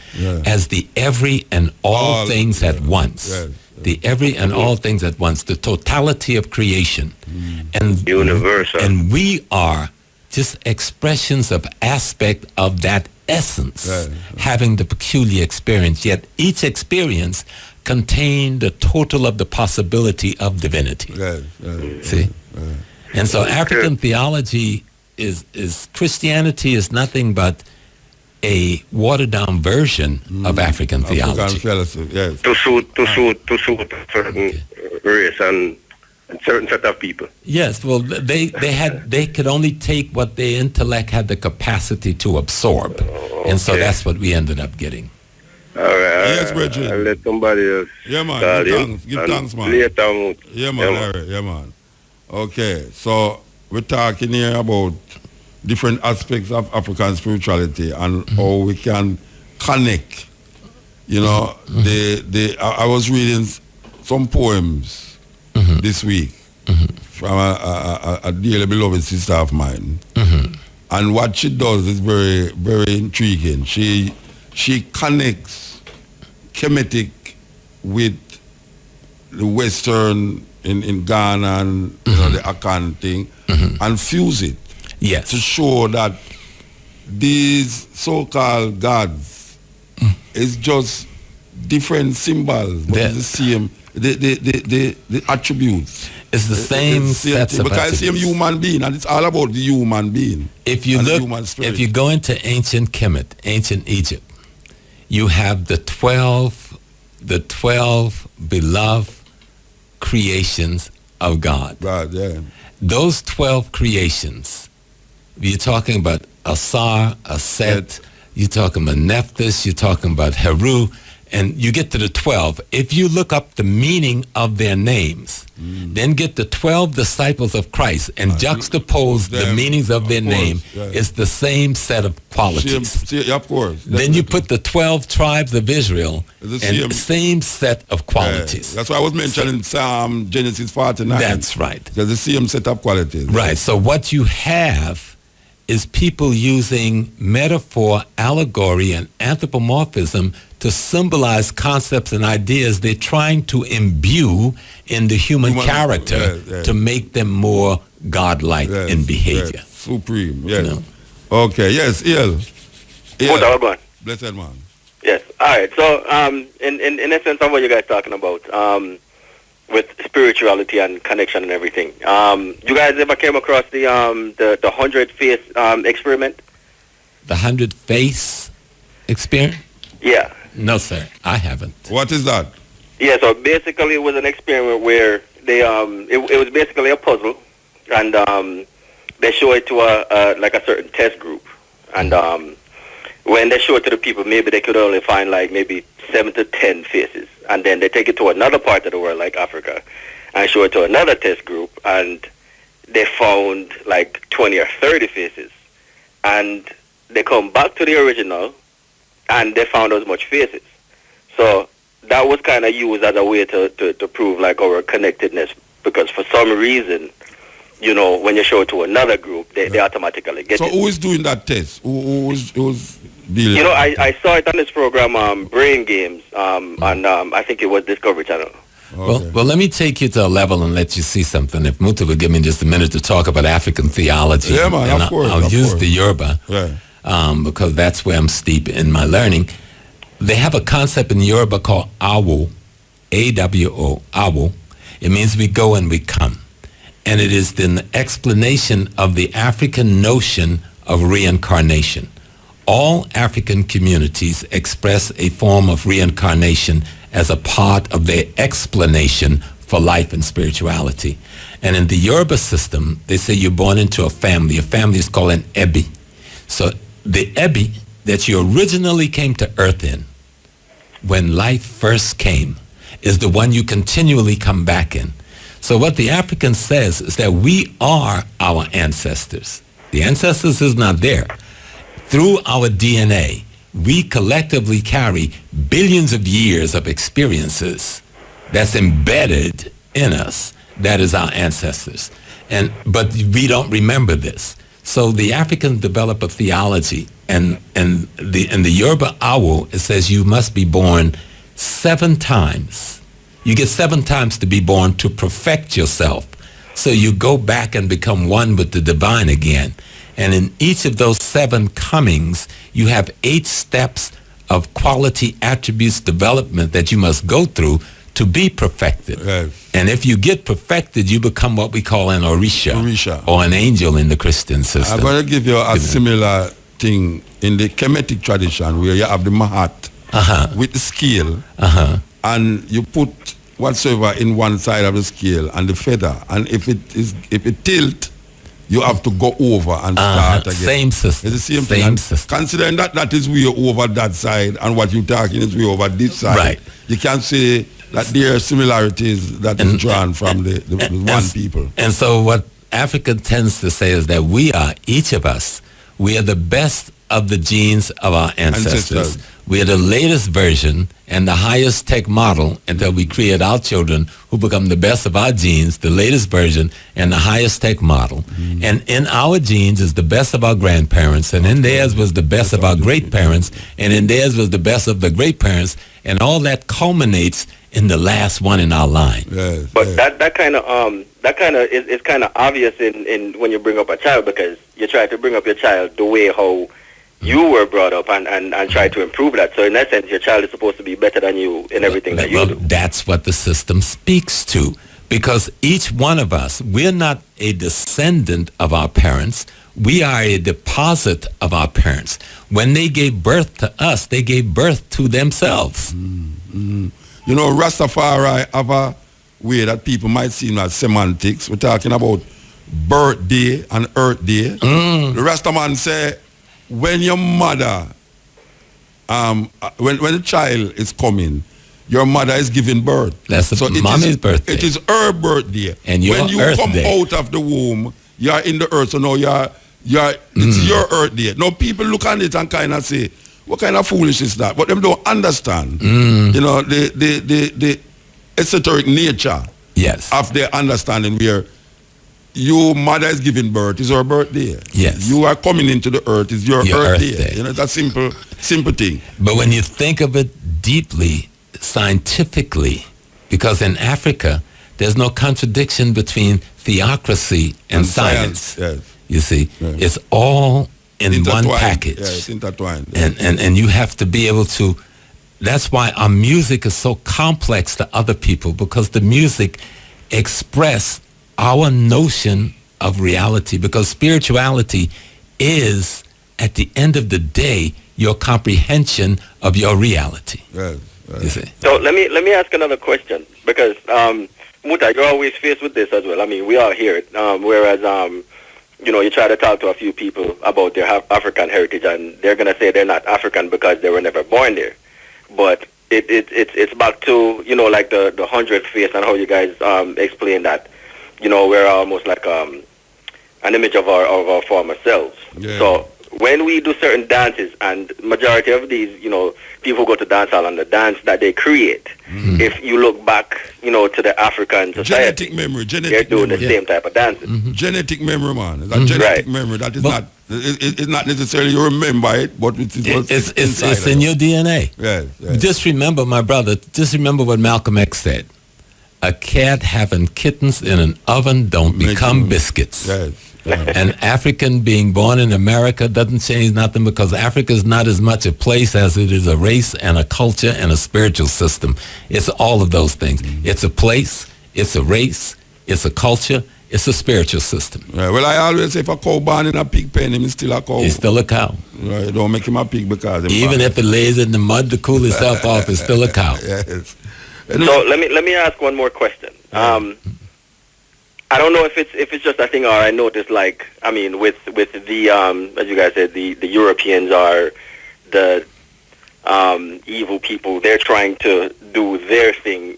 as the every and all things at once. The every and all things at once, the totality of creation. And universal. And we are just expressions of aspect of that essence, having the peculiar experience, yet each experience contained the total of the possibility of divinity. See? And so African theology is Christianity is nothing but a watered down version of African theology. Yes. To suit a certain race and certain set of people. Yes, well, they could only take what their intellect had the capacity to absorb, and so that's what we ended up getting. All right. Yes, Bridget. I'll let somebody else. Yeah, man. Give thanks, man. Later, yeah, man. Yeah, man. Okay, so we're talking here about different aspects of African spirituality and how we can connect. You know, I was reading some poems this week from a dearly beloved sister of mine. And what she does is very, very intriguing. She connects Kemetic with the Western in Ghana and you know, the Akan thing and fuse it. Yes. To show that these so-called gods is just different symbols, but it's the same. The attributes. It's the same sets of because it's the same human being, and it's all about the human being. If you look, if you go into ancient Kemet, ancient Egypt, you have the 12 beloved creations of God. God, yeah. Those 12 creations. You're talking about Asar, Aset, you're talking about Nephthys, you're talking about Heru, and you get to the 12. If you look up the meaning of their names, then get the 12 disciples of Christ and juxtapose the meanings of their name, it's the same set of qualities. Of course. Then you put the 12 tribes of Israel and the same set of qualities. That's why I was mentioning Psalm Genesis 49. That's right. There's the same set of qualities. Right. So what you have is people using metaphor, allegory, and anthropomorphism to symbolize concepts and ideas they're trying to imbue in the human character to make them more godlike in behavior. Supreme, yes. You know? Okay, yes, El. Blessed man. Yes, all right. So, in essence of what you guys talking about, with spirituality and connection and everything. You guys ever came across the 100 face experiment? The 100 face experiment? Yeah. No, sir, I haven't. What is that? Yeah, so basically it was an experiment where they it was basically a puzzle, and they show it to a certain test group, and when they show it to the people, maybe they could only find like maybe 7 to 10 faces, and then they take it to another part of the world like Africa and show it to another test group, and they found like 20 or 30 faces, and they come back to the original and they found as much faces. So that was kind of used as a way to prove like our connectedness, because for some reason, you know, when you show it to another group, they automatically get it. So who is doing that test? Who's dealing? You know, I saw it on this program, Brain Games, on I think it was Discovery Channel. Okay. Well, let me take you to a level and let you see something. If Muta would give me just a minute to talk about African theology. Yeah, man, and of course. I'll use course. the Yoruba, because that's where I'm steep in my learning. They have a concept in Yoruba called awo, A-W-O, awo. It means we go and we come. And it is an explanation of the African notion of reincarnation. All African communities express a form of reincarnation as a part of their explanation for life and spirituality. And in the Yoruba system, they say you're born into a family. A family is called an ebi. So the ebi that you originally came to earth in, when life first came, is the one you continually come back in. So what the African says is that we are our ancestors. The ancestors is not there. Through our DNA, we collectively carry billions of years of experiences that's embedded in us. That is our ancestors. But we don't remember this. So the Africans develop a theology, and in the Yoruba Awo, it says you must be born 7 times. You get 7 times to be born to perfect yourself. So you go back and become one with the divine again. And in each of those 7 comings, you have 8 steps of quality attributes development that you must go through to be perfected. Yes. And if you get perfected, you become what we call an Orisha. Or an angel in the Christian system. I'm going to give you a similar thing in the Kemetic tradition, where you have the Mahat with the scale, and you put whatsoever in one side of the scale and the feather, and if it tilt, you have to go over and start again. Same system. It's the same thing. System. Considering that is way over that side, and what you're talking is way over this side. Right. You can say that there are similarities that is drawn from the one people. And so what Africa tends to say is that we are, each of us, we are the best of the genes of our ancestors. We are the latest version and the highest tech model until we create our children who become the best of our genes, the latest version and the highest tech model. And in our genes is the best of our grandparents, and in theirs was the best of our great parents, and in theirs was the best of the great parents, and all that culminates in the last one in our line. Yes, but that kind of is kind of obvious in when you bring up a child, because you try to bring up your child the way how you were brought up and try to improve that. So in that sense, your child is supposed to be better than you in everything that you do. That's what the system speaks to, because each one of us, we're not a descendant of our parents. We are a deposit of our parents. When they gave birth to us, they gave birth to themselves. You know, Rastafari have a way that people might see as semantics. We're talking about birthday and earth day. The Rastaman say, when your mother, when the child is coming, your mother is giving birth. That's mommy's birthday. It is her birthday. And your when you Earth come Day. out of the womb, you are in the earth. So now it's your earth day. Now people look at it and kind of say, what kind of foolish is that? But them don't understand. You know, the esoteric nature of their understanding, where your mother is giving birth, is her birthday. Yes. You are coming into the earth, is your earth day. You know, it's a simple thing. But when you think of it deeply, scientifically, because in Africa, there's no contradiction between theocracy and science. Yes. You see, it's all in one package. Yeah, it's intertwined. And you have to be able to, that's why our music is so complex to other people, because the music express our notion of reality, because spirituality is at the end of the day, your comprehension of your reality. Yes. You see? So let me ask another question, because Muta, you're always faced with this as well. I mean, we all hear it. Whereas you try to talk to a few people about their African heritage, and they're gonna say they're not African because they were never born there. But it's back to like the 100th face and how you guys explain that. We're almost like an image of our former selves. Yeah. So when we do certain dances, and majority of these, people go to dance hall and the dance that they create, if you look back, to the African society, they're doing the same type of dances. Genetic memory, man. It's a genetic memory that is it's not necessarily you remember it, but it's in your DNA. Yes. Just remember, my brother, what Malcolm X said. A cat having kittens in an oven don't become biscuits. Yes. An African being born in America doesn't change nothing, because Africa is not as much a place as it is a race and a culture and a spiritual system. It's all of those things. It's a place, it's a race, it's a culture, it's a spiritual system. Right. Well, I always say if a cow born in a pig pen, he's still a cow. He's still a cow. Right. Don't make him a pig because even if it lays in the mud to cool itself off, it's still a cow. Yes. So let me ask one more question. I don't know if it's just a thing, or I noticed, like, I mean, with the as you guys said, the Europeans are the evil people. They're trying to do their thing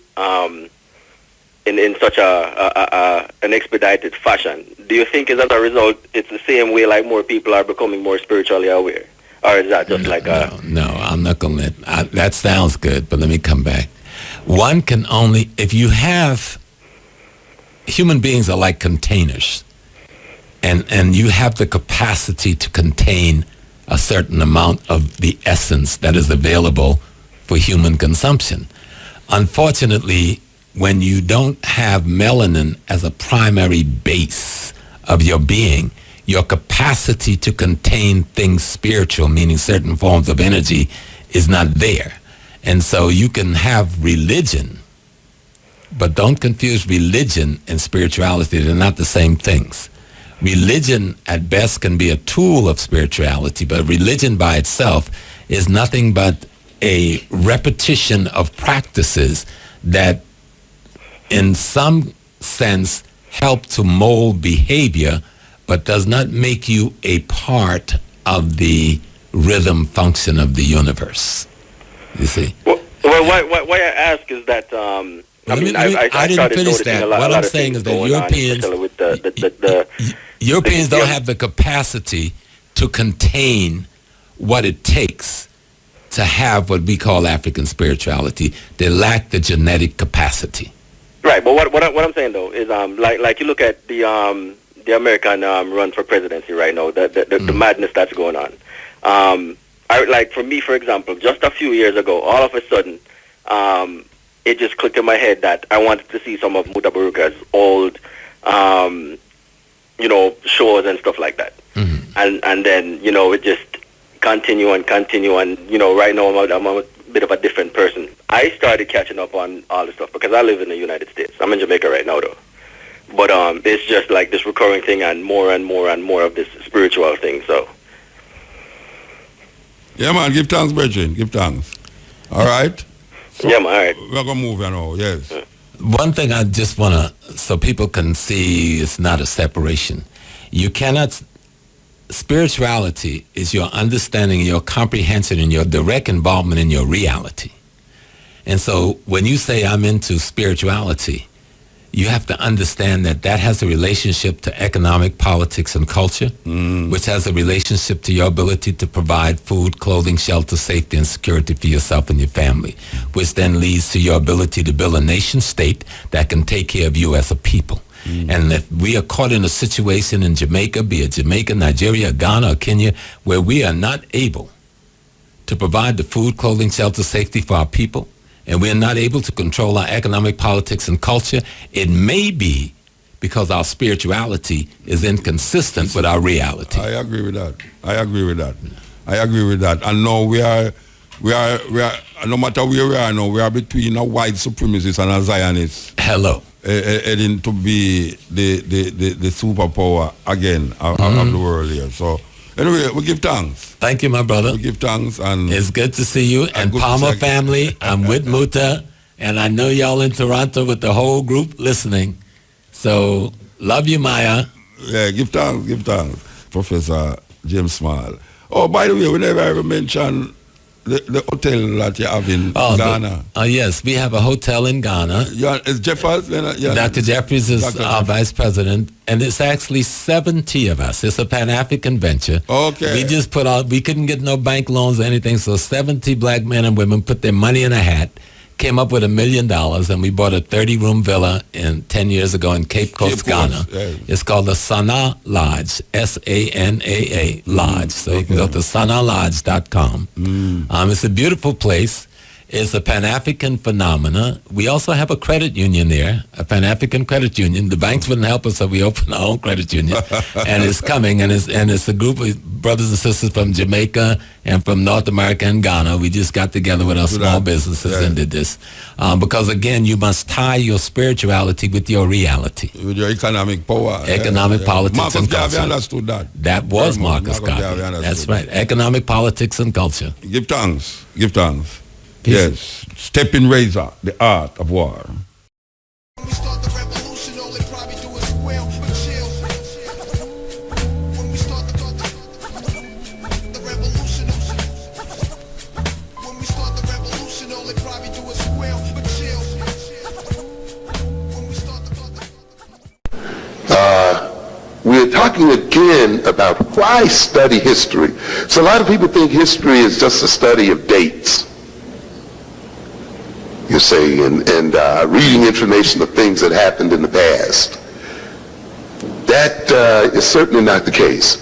in such an expedited fashion. Do you think, as a result, it's the same way, like more people are becoming more spiritually aware, or is that just No, I'm not gonna that sounds good, but let me come back. One can only, if you have. Human beings are like containers, and you have the capacity to contain a certain amount of the essence that is available for human consumption. Unfortunately, when you don't have melanin as a primary base of your being, your capacity to contain things spiritual, meaning certain forms of energy, is not there. And so you can have religion, but don't confuse religion and spirituality. They're not the same things. Religion, at best, can be a tool of spirituality, but religion by itself is nothing but a repetition of practices that, in some sense, help to mold behavior, but does not make you a part of the rhythm function of the universe. You see? Well, why I ask is that... I didn't finish that. What I'm saying is that Europeans don't have the capacity to contain what it takes to have what we call African spirituality. They lack the genetic capacity. Right, but what I'm saying though is like you look at the American run for presidency right now, the madness that's going on. Like for me, for example, just a few years ago, all of a sudden. It just clicked in my head that I wanted to see some of Mutabaruka's old, shows and stuff like that. And then, it just continue and, right now I'm a bit of a different person. I started catching up on all the stuff because I live in the United States. I'm in Jamaica right now, though. But it's just like this recurring thing and more of this spiritual thing, so. Yeah, man, give thanks, brethren. Give thanks. All right? So yeah, man, all right. We're going to move now, yes. One thing I just want to, so people can see it's not a separation. You cannot, spirituality is your understanding, your comprehension, and your direct involvement in your reality. And so when you say I'm into spirituality, you have to understand that that has a relationship to economic, politics, and culture, which has a relationship to your ability to provide food, clothing, shelter, safety, and security for yourself and your family, which then leads to your ability to build a nation state that can take care of you as a people. And if we are caught in a situation in Jamaica, be it Jamaica, Nigeria, Ghana, or Kenya, where we are not able to provide the food, clothing, shelter, safety for our people, and we're not able to control our economic, politics, and culture, it may be because our spirituality is inconsistent with our reality. I agree with that. And now we are, no matter where we are now, we are between a white supremacist and a Zionist. Hello. Heading to be the superpower again of the world here. So Anyway, we give thanks. Thank you, my brother. We give thanks. And it's good to see you. And Palmer family, I'm with Muta. And I know y'all in Toronto with the whole group listening. So, love you, Maya. Yeah, give thanks. Professor James Small. Oh, by the way, we never ever mentioned the hotel that you have in Ghana. Yes, we have a hotel in Ghana. Yeah, is Jeffers? Yeah. Dr. Jeffries is our vice president, and it's actually 70 of us. It's a Pan-African venture. Okay. We just we couldn't get no bank loans or anything, so 70 black men and women put their money in a hat, came up with $1 million, and we bought a 30-room villa 10 years ago in Cape Coast, Ghana. Yeah. It's called the Sanaa Lodge, S-A-N-A-A Lodge. So you can go to sanaalodge.com. It's a beautiful place. It's a Pan-African phenomena. We also have a credit union there, a Pan-African credit union. The banks wouldn't help us, so we opened our own credit union. And it's coming, and it's a group of brothers and sisters from Jamaica and from North America and Ghana. We just got together with our small businesses and did this. Because, again, you must tie your spirituality with your reality. With your economic power. Economic politics Marcus and culture. Garvey understood that. That was Marcus Garvey. That's right. Economic politics and culture. Give thanks. Give thanks. Peace. Yes. Stepping Razor, the art of war. When we start the revolution, all they probably do is squeal, but chill. When we start the revolution, when we start the revolution, all they probably do is squeal, but chill. When we start we're talking again about why study history. So a lot of people think history is just a study of dates. You say, and reading information of things that happened in the past. That is certainly not the case.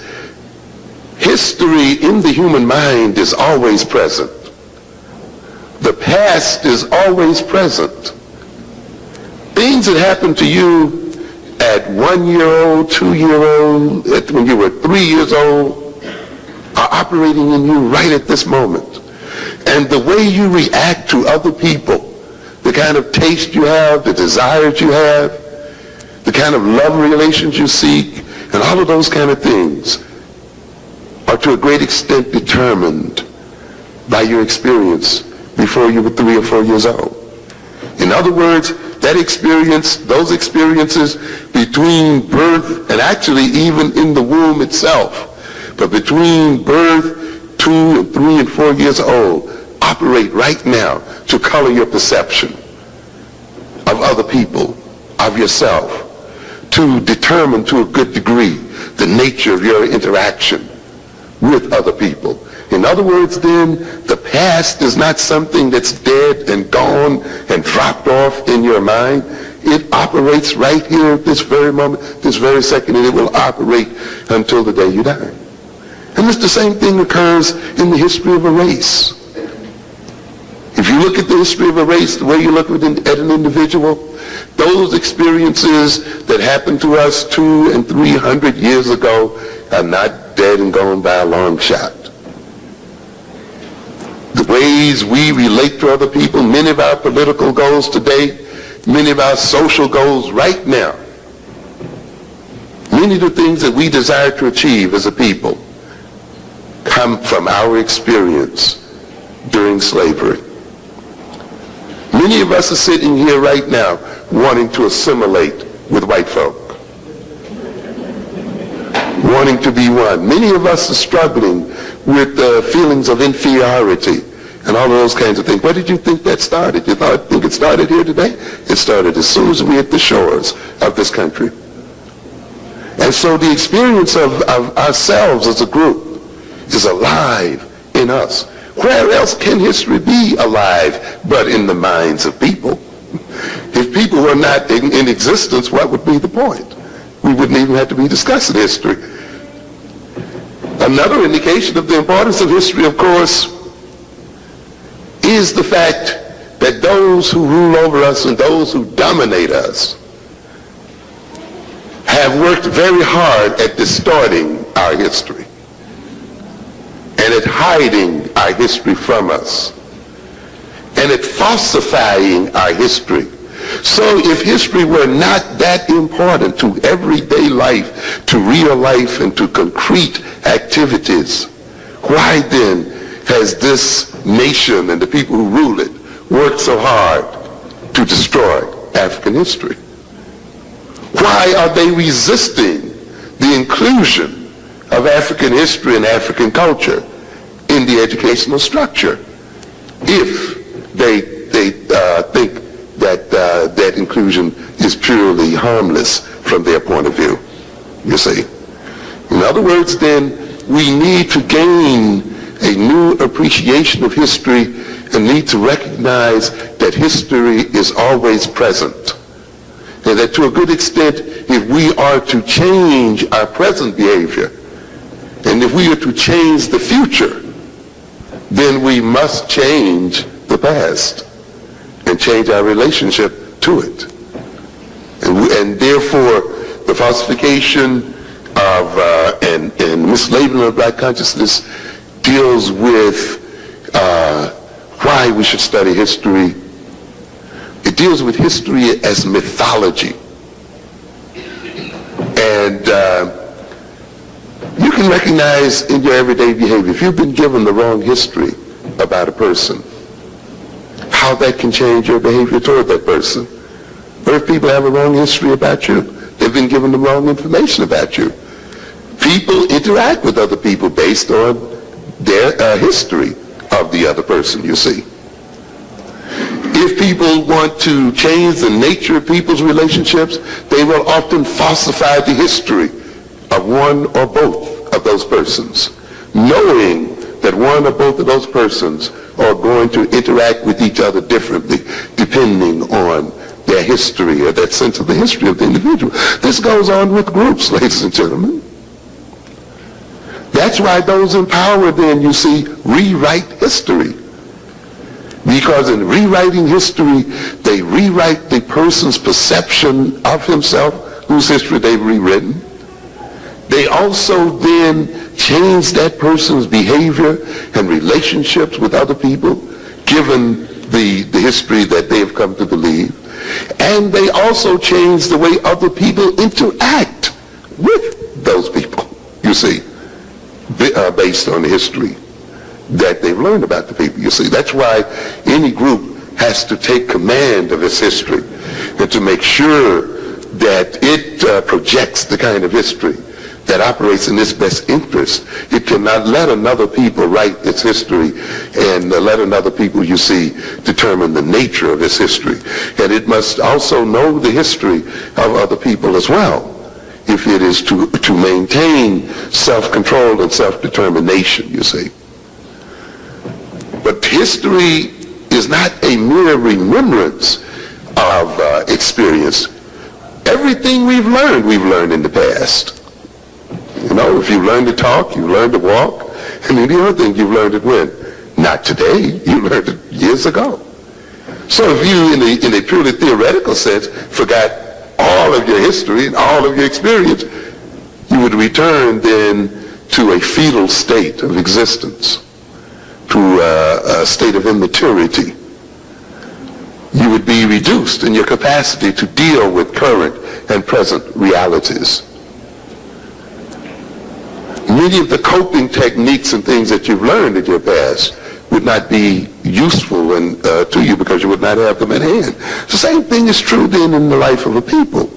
History in the human mind is always present. The past is always present. Things that happened to you at 1 year old, 2 year old, when you were 3 years old, are operating in you right at this moment. And the way you react to other people, the kind of taste you have, the desires you have, the kind of love relations you seek, and all of those kind of things are to a great extent determined by your experience before you were 3 or 4 years old. In other words, that experience, those experiences between birth and actually even in the womb itself, but between birth, 2 and 3 and 4 years old, operate right now to color your perception of other people, of yourself, to determine to a good degree the nature of your interaction with other people. In other words, then, the past is not something that's dead and gone and dropped off in your mind. It operates right here at this very moment, this very second, and it will operate until the day you die. And the same thing occurs in the history of a race. If you look at the history of a race, the way you look at an individual, those experiences that happened to us 200 and 300 years ago are not dead and gone by a long shot. The ways we relate to other people, many of our political goals today, many of our social goals right now, many of the things that we desire to achieve as a people come from our experience during slavery. Many of us are sitting here right now wanting to assimilate with white folk, wanting to be one. Many of us are struggling with feelings of inferiority and all of those kinds of things. Where did you think that started? You think it started here today? It started as soon as we hit the shores of this country. And so the experience of ourselves as a group is alive in us. Where else can history be alive but in the minds of people? If people were not in existence, what would be the point? We wouldn't even have to be discussing history. Another indication of the importance of history, of course, is the fact that those who rule over us and those who dominate us have worked very hard at distorting our history and at hiding our history from us and at falsifying our history. So if history were not that important to everyday life, to real life, and to concrete activities. Why then has this nation and the people who rule it worked so hard to destroy African history? Why are they resisting the inclusion of African history and African culture in the educational structure if they think that that inclusion is purely harmless from their point of view, you see? In other words, then, we need to gain a new appreciation of history and need to recognize that history is always present. And that to a good extent, if we are to change our present behavior, and if we are to change the future, then we must change the past and change our relationship to it. And therefore, the falsification of and mislabeling of black consciousness deals with why we should study history. It deals with history as mythology. And you can recognize in your everyday behavior, if you've been given the wrong history about a person, how that can change your behavior toward that person. Or if people have a wrong history about you, they've been given the wrong information about you. People interact with other people based on their history of the other person, you see. If people want to change the nature of people's relationships, they will often falsify the history of one or both of those persons, knowing that one or both of those persons are going to interact with each other differently depending on their history or that sense of the history of the individual. This goes on with groups, ladies and gentlemen. That's why those in power then, you see, rewrite history. Because in rewriting history, they rewrite the person's perception of himself, whose history they've rewritten. They also then change that person's behavior and relationships with other people, given the history that they have come to believe. And they also change the way other people interact with those people, you see, based on the history that they've learned about the people, you see. That's why any group has to take command of its history and to make sure that it projects the kind of history that operates in its best interest. It cannot let another people write its history and let another people, you see, determine the nature of its history. And it must also know the history of other people as well, if it is to maintain self-control and self-determination, you see. But history is not a mere remembrance of experience. Everything we've learned in the past. You know, if you learn to talk, you learn to walk. And then the other thing, you've learned it when? Not today. You learned it years ago. So if you, in a purely theoretical sense, forgot all of your history and all of your experience, you would return then to a fetal state of existence, to a state of immaturity. You would be reduced in your capacity to deal with current and present realities. Many of the coping techniques and things that you've learned in your past would not be useful to you because you would not have them at hand. The same thing is true then in the life of a people.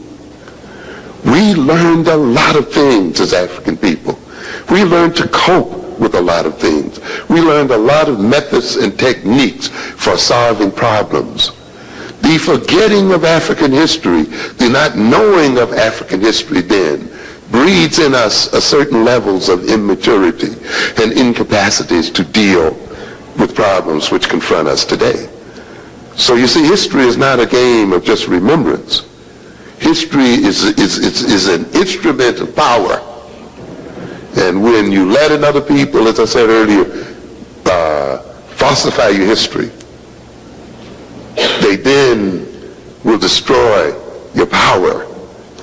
We learned a lot of things as African people. We learned to cope with a lot of things. We learned a lot of methods and techniques for solving problems. The forgetting of African history, the not knowing of African history then, breeds in us a certain levels of immaturity and incapacities to deal with problems which confront us today. So you see, history is not a game of just remembrance. History is an instrument of power. And when you let another people, as I said earlier, falsify your history, they then will destroy your power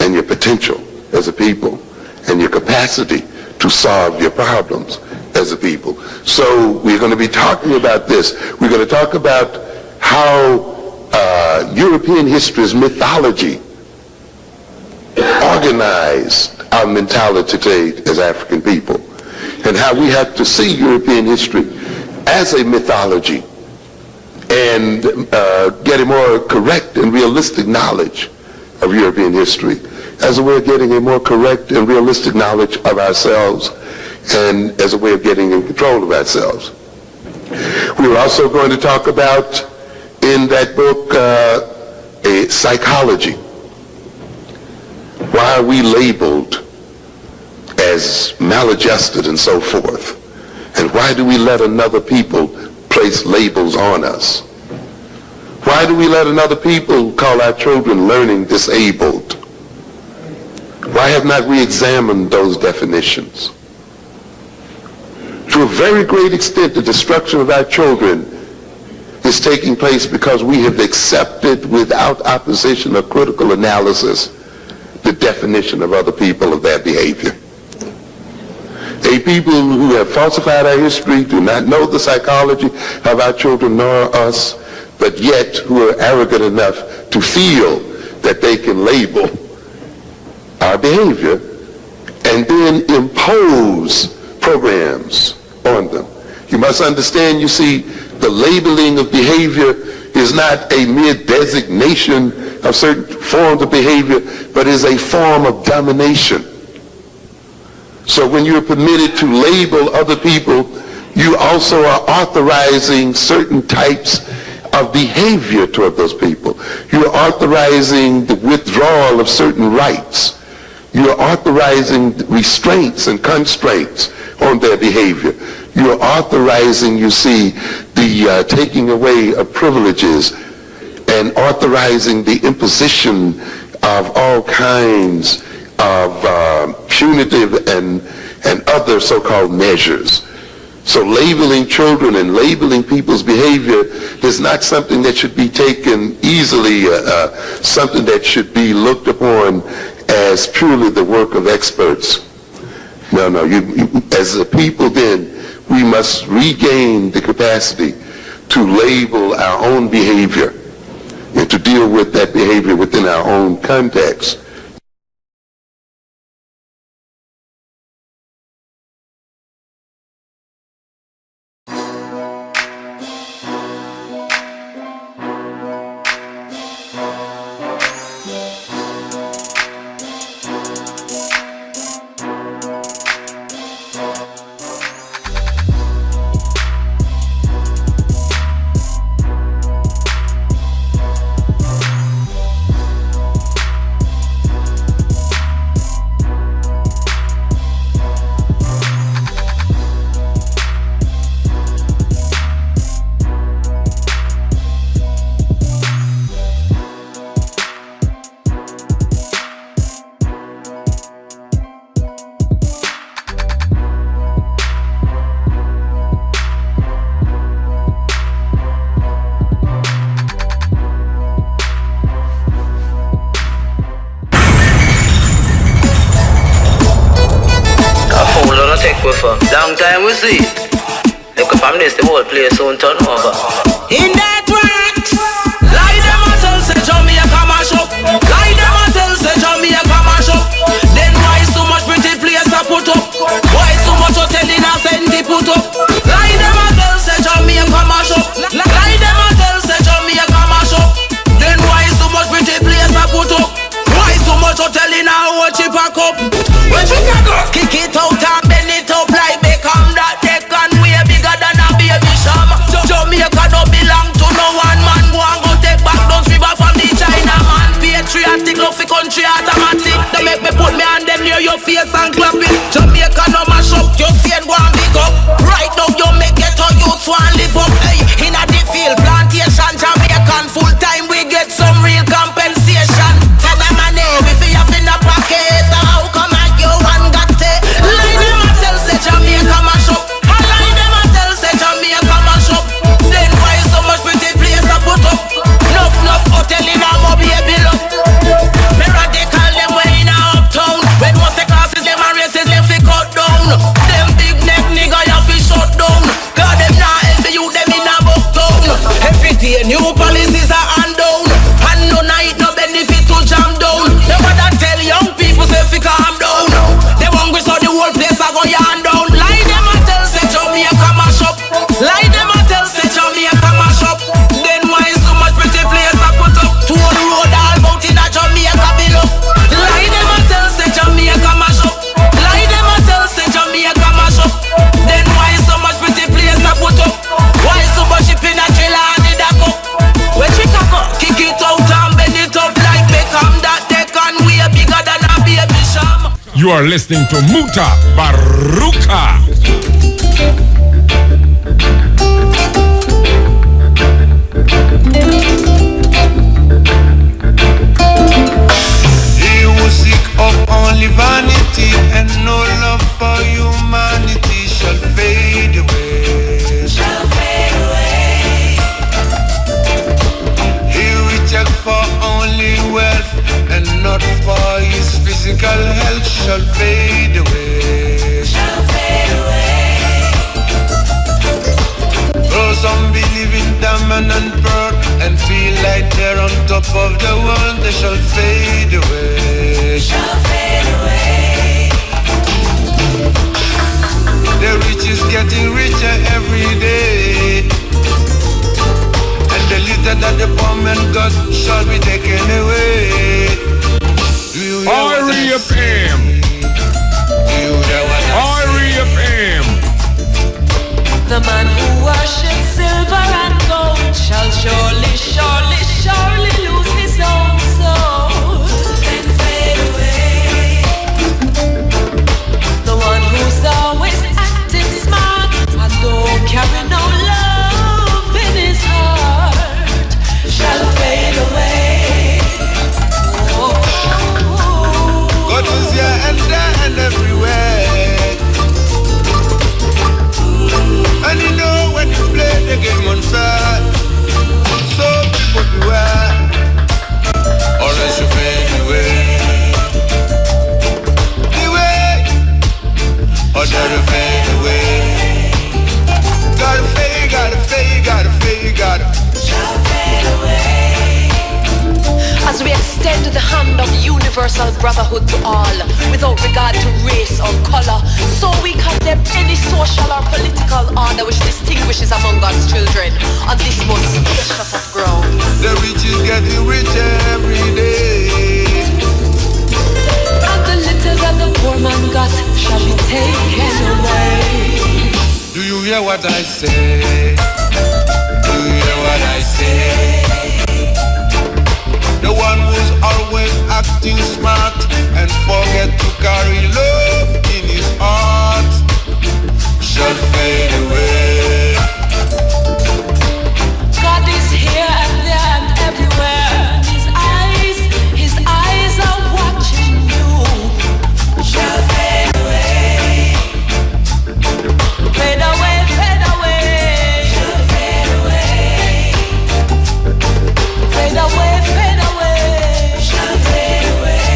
and your potential as a people and your capacity to solve your problems as a people. So we're going to be talking about this. We're going to talk about how European history's mythology organized our mentality today as African people. and how we have to see European history as a mythology and get a more correct and realistic knowledge of European history as a way of getting a more correct and realistic knowledge of ourselves and as a way of getting in control of ourselves. We're also going to talk about in that book a psychology. Why are we labeled as maladjusted and so forth? And why do we let another people place labels on us? Why do we let another people call our children learning disabled? Why have not we examined those definitions? To a very great extent, the destruction of our children is taking place because we have accepted without opposition or critical analysis the definition of other people of their behavior. A people who have falsified our history, do not know the psychology of our children nor us, but yet who are arrogant enough to feel that they can label our behavior and then impose programs on them. You must understand, you see, the labeling of behavior is not a mere designation of certain forms of behavior, but is a form of domination. So when you're permitted to label other people, you also are authorizing certain types of behavior toward those people. You're authorizing the withdrawal of certain rights. You're authorizing restraints and constraints on their behavior. You're authorizing, you see, the taking away of privileges and authorizing the imposition of all kinds of punitive and other so-called measures. So labeling children and labeling people's behavior is not something that should be taken easily, something that should be looked upon as purely the work of experts. No, as a people then, we must regain the capacity to label our own behavior and to deal with that behavior within our own context. Long time we see. Look up on this, the whole place soon turn over. In that wax, lie them a tell say Jamaica mash up. Lie them a tell say Jamaica mash up. Then why so much pretty place a put up? Why so much hotel in a Fendi put up? Lie them a tell say Jamaica mash up. Lie them a tell say Jamaica mash up. Then why so much pretty place a put up? Why so much hotel in a whole chip a cup? When we go kick it out and bend it up like Beckham, that deck and way bigger than a baby sham. Jamaica don't belong to are listening to Muta Baruka. He who seek of only vanity and no love for humanity shall fade away. Shall fade away. He who check for only wealth and not for his physical health shall fade away. Shall fade away. Though some believe in diamond and pearl and feel like they're on top of the world, they shall fade away. Shall fade away. The rich is getting richer every day, and the little that the poor man got shall be taken away. Do you hear what I say? Do you hear what I say? The man who worships silver and gold shall surely, surely, surely lose his own soul and fade away. The one who's always acting smart and don't carry no love in his heart shall fade away. God is here and there and everywhere. And you know when you play the game unfair, so people beware, or else you fade away. Beware, or you fade away. Gotta fade, gotta fade, gotta fade, gotta fade away. As we extend the hand of universal brotherhood to all, without regard to race or color, so we condemn any social or political order which distinguishes among God's children on this most precious of ground. The rich is getting richer every day, and the little that the poor man got shall be taken away. Do you hear what I say? Do you hear what I say? The one who's always acting smart and forget to carry love in his heart shall fade away. God is here and there and everywhere. His eyes are watching you. Shall fade away. Fade away, fade away. Shall fade away. Fade away, fade away. Shall fade away.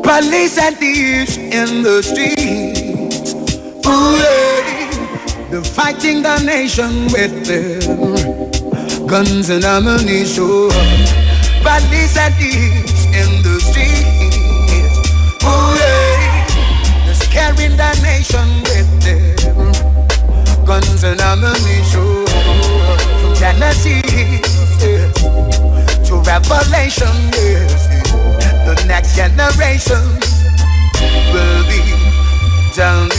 Police and thieves in the streets, ooh, they're fighting the nation with their guns and ammunition. Police and thieves in the streets, ooh, they're scaring the nation with their guns and ammunition. From Genesis to Revelation, yes. nations will be done.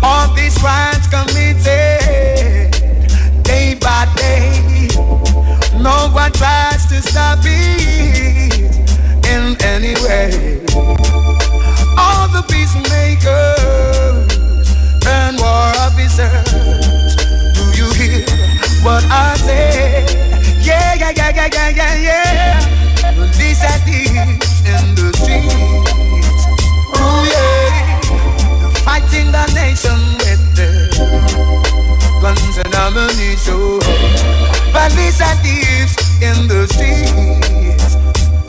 All these crimes committed day by day, no one tries to stop it in any way. All the peacemakers and war officers, do you hear what I say? Yeah, yeah, yeah, yeah, yeah, yeah, yeah. Police at thieves in the streets. Oh yeah, fighting the nation with their guns and ammunition. Police at thieves in the streets.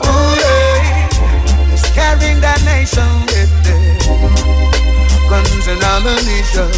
Oh yeah, it's carrying the nation with their guns and ammunition.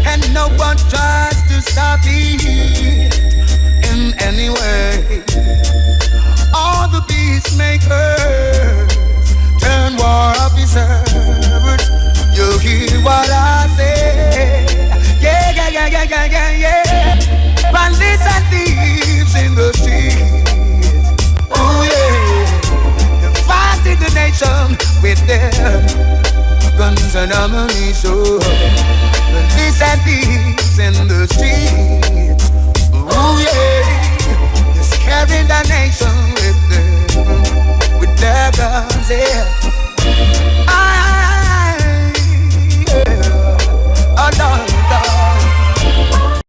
And no one tries to stop it in any way. All the peacemakers turn war officers. You hear what I say? Yeah, yeah, yeah, yeah, yeah, yeah, yeah. Bandits and thieves in the streets. Oh yeah, they're fighting the nation with their guns and ammunition. Police and thieves in the streets. Oh yeah, just carrying the nation with their guns. Yeah. Oh Lord, Lord.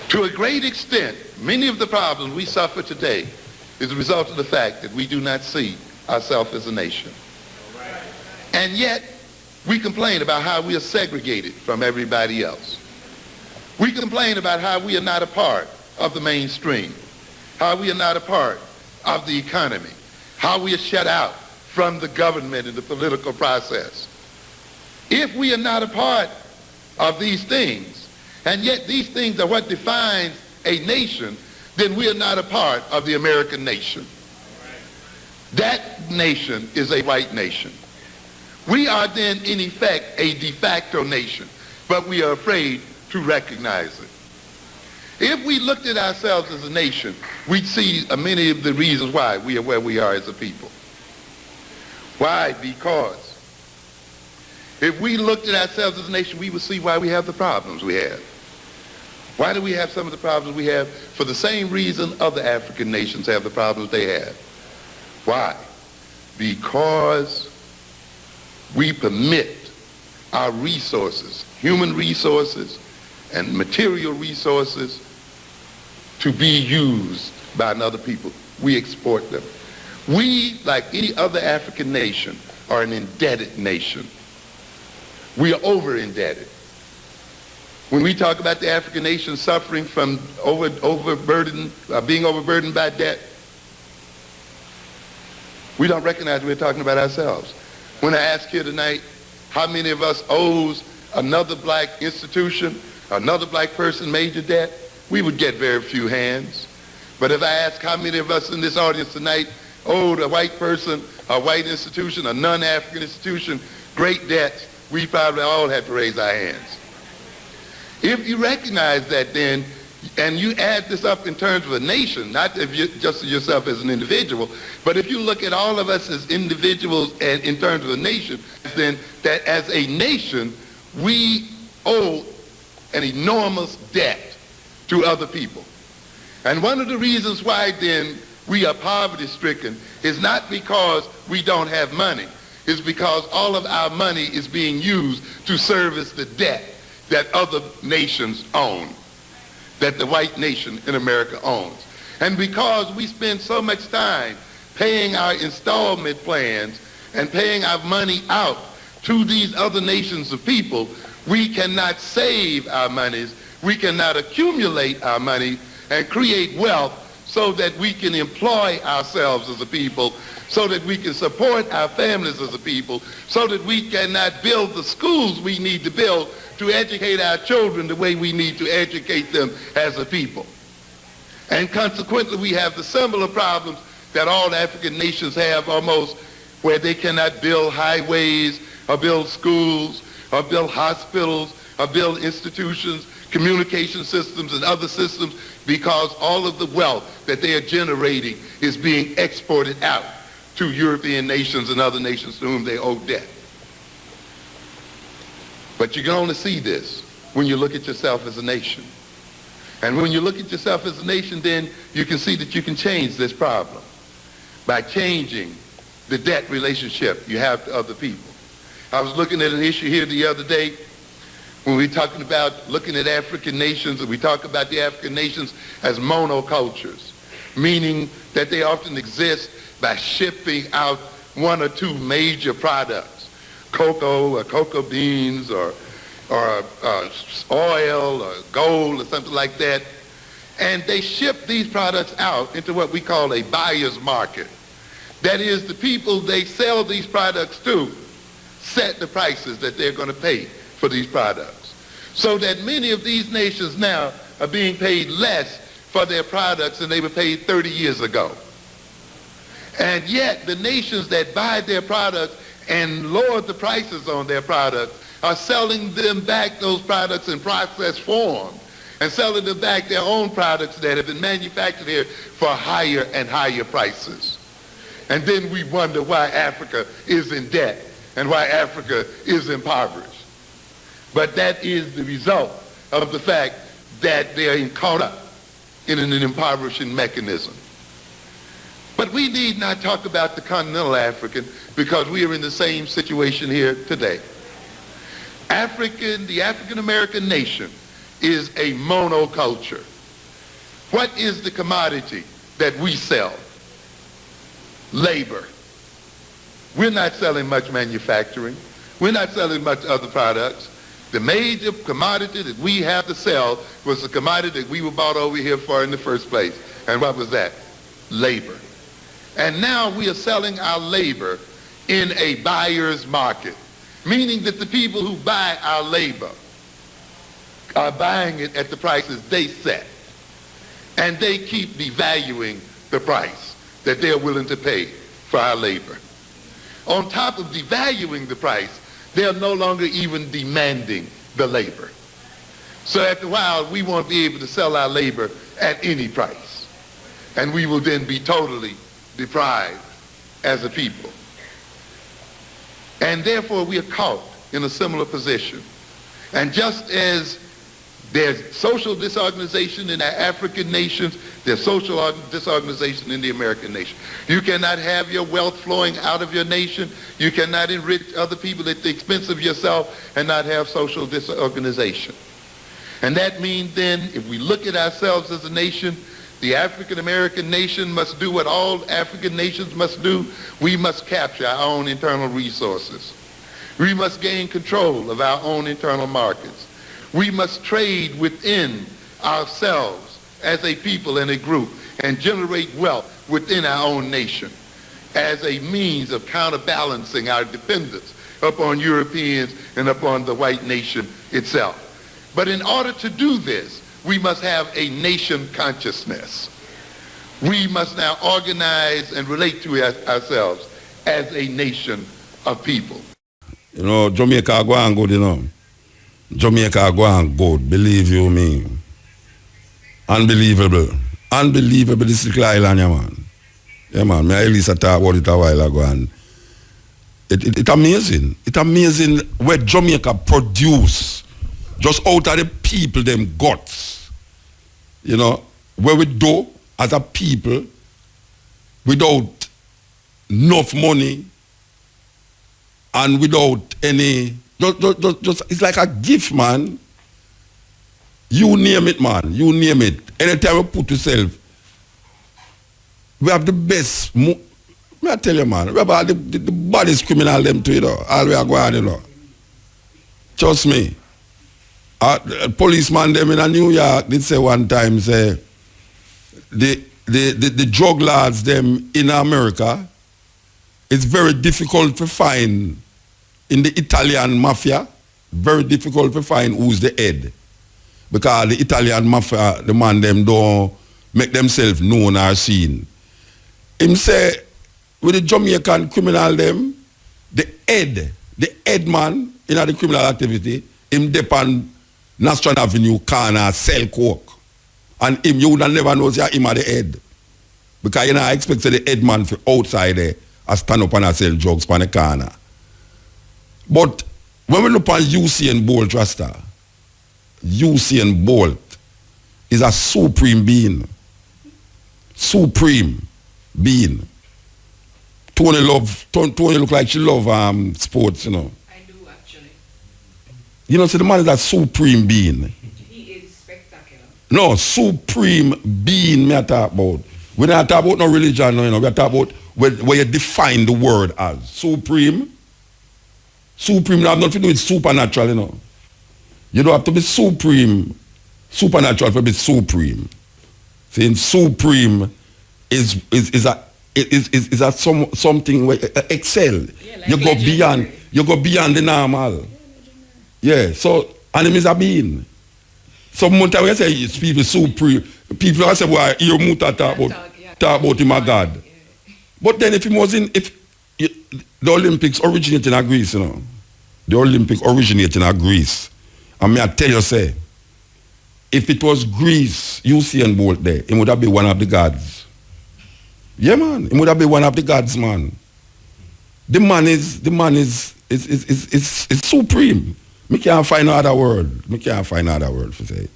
To a great extent, many of the problems we suffer today is a result of the fact that we do not see ourselves as a nation. And yet, we complain about how we are segregated from everybody else. We complain about how we are not a part of the mainstream, how we are not a part of the economy, how we are shut out from the government and the political process. If we are not a part of these things, and yet these things are what defines a nation, then we are not a part of the American nation. That nation is a white nation. We are then, in effect, a de facto nation, but we are afraid to recognize it. If we looked at ourselves as a nation, we'd see many of the reasons why we are where we are as a people. Why? Because if we looked at ourselves as a nation, we would see why we have the problems we have. Why do we have some of the problems we have? For the same reason other African nations have the problems they have. Why? Because we permit our resources, human resources and material resources, to be used by another people. We export them. We, like any other African nation, are an indebted nation. We are over-indebted. When we talk about the African nation suffering from being overburdened by debt, we don't recognize we're talking about ourselves. When I ask here tonight, how many of us owes another black institution, another black person major debt, we would get very few hands. But if I ask how many of us in this audience tonight owed a white person, a white institution, a non-African institution, great debts, we probably all have to raise our hands. If you recognize that then, and you add this up in terms of a nation, not just yourself as an individual, but if you look at all of us as individuals and in terms of a nation, then that as a nation, we owe an enormous debt to other people. And one of the reasons why then we are poverty-stricken is not because we don't have money. It's because all of our money is being used to service the debt. that other nations own, that the white nation in America owns. And because we spend so much time paying our installment plans and paying our money out to these other nations of people, we cannot save our monies, we cannot accumulate our money and create wealth so that we can employ ourselves as a people, so that we can support our families as a people, so that we cannot build the schools we need to build to educate our children the way we need to educate them as a people. And consequently, we have the similar problems that all African nations have almost, where they cannot build highways or build schools or build hospitals or build institutions, communication systems and other systems, because all of the wealth that they are generating is being exported out to European nations and other nations to whom they owe debt. But you can only see this when you look at yourself as a nation. And when you look at yourself as a nation, then you can see that you can change this problem by changing the debt relationship you have to other people. I was looking at an issue here the other day when we were talking about looking at African nations, and we talk about the African nations as monocultures, meaning that they often exist by shipping out one or two major products, cocoa or cocoa beans or oil or gold or something like that. And they ship these products out into what we call a buyer's market. That is, the people they sell these products to set the prices that they're going to pay for these products. So that many of these nations now are being paid less for their products than they were paid 30 years ago. And yet the nations that buy their products and lower the prices on their products are selling them back those products in processed form and selling them back their own products that have been manufactured here for higher and higher prices. And then we wonder why Africa is in debt and why Africa is impoverished. But that is the result of the fact that they are caught up in an impoverishing mechanism. But we need not talk about the continental African because we are in the same situation here today. The African American nation is a monoculture. What is the commodity that we sell? Labor. We're not selling much manufacturing. We're not selling much other products. The major commodity that we have to sell was the commodity that we were bought over here for in the first place. And what was that? Labor. And now we are selling our labor in a buyer's market, meaning that the people who buy our labor are buying it at the prices they set. And they keep devaluing the price that they're willing to pay for our labor. On top of devaluing the price, they're no longer even demanding the labor. So after a while, we won't be able to sell our labor at any price. And we will then be totally deprived as a people. And therefore, we are caught in a similar position. And just as there's social disorganization in the African nations, there's social disorganization in the American nation. You cannot have your wealth flowing out of your nation. You cannot enrich other people at the expense of yourself and not have social disorganization. And that means then, if we look at ourselves as a nation, the African American nation must do what all African nations must do. We must capture our own internal resources. We must gain control of our own internal markets. We must trade within ourselves as a people and a group and generate wealth within our own nation as a means of counterbalancing our dependence upon Europeans and upon the white nation itself. But in order to do this, we must have a nation consciousness. We must now organize and relate to ourselves as a nation of people. You know, Jamaica go on good, you know. Jamaica go on good, believe you me. Unbelievable. Unbelievable, this little island, yeah, man. Yeah, man, me at least talked about it a while ago, and it's amazing. It's amazing what Jamaica produce just out of the people, them guts. You know, where we do as a people without enough money and without any, just it's like a gift, man. You name it, man. You name it. Anytime you put yourself, we have the best. May I tell you, man, we have all the baddest criminal them too, you know. All we are going, you know. Trust me. Policeman them in New York did say one time, say, the drug lords them in America, it's very difficult to find in the Italian mafia, very difficult to find who's the head. Because the Italian mafia, the man them don't make themselves known or seen. Him say, with the Jamaican criminal them, the head man in the criminal activity, him depend National Avenue corner sell coke. And him, you would never know him at the head. Because you know, I expect the head man for outside there, I stand up and I sell drugs on the corner. But when we look at Usain Bolt, Rasta, Usain Bolt is a supreme being. Supreme being. Tony look like she love sports, you know. I do actually. You know, so the man is a supreme being. He is spectacular. No, supreme being me I talk about. We don't talk about no religion, no, you know. We talk about where you define the word as. Supreme. Supreme have nothing to do with supernatural, you know. You don't have to be supreme, supernatural to be supreme. Saying supreme is something where excel. Yeah, like you go beyond the normal. Yeah, so enemies are being. Some time we say it's people supreme. People are say, "Why your muta talk about him a God?" Yeah. But then if the Olympics originated in Greece, you know, the Olympics originated in Greece. And may I tell you, say, if it was Greece, Usain Bolt there, he would have been one of the gods. Yeah, man, he would have been one of the gods, man. The man is supreme. Me can't find no other word. Me can't find another word for say.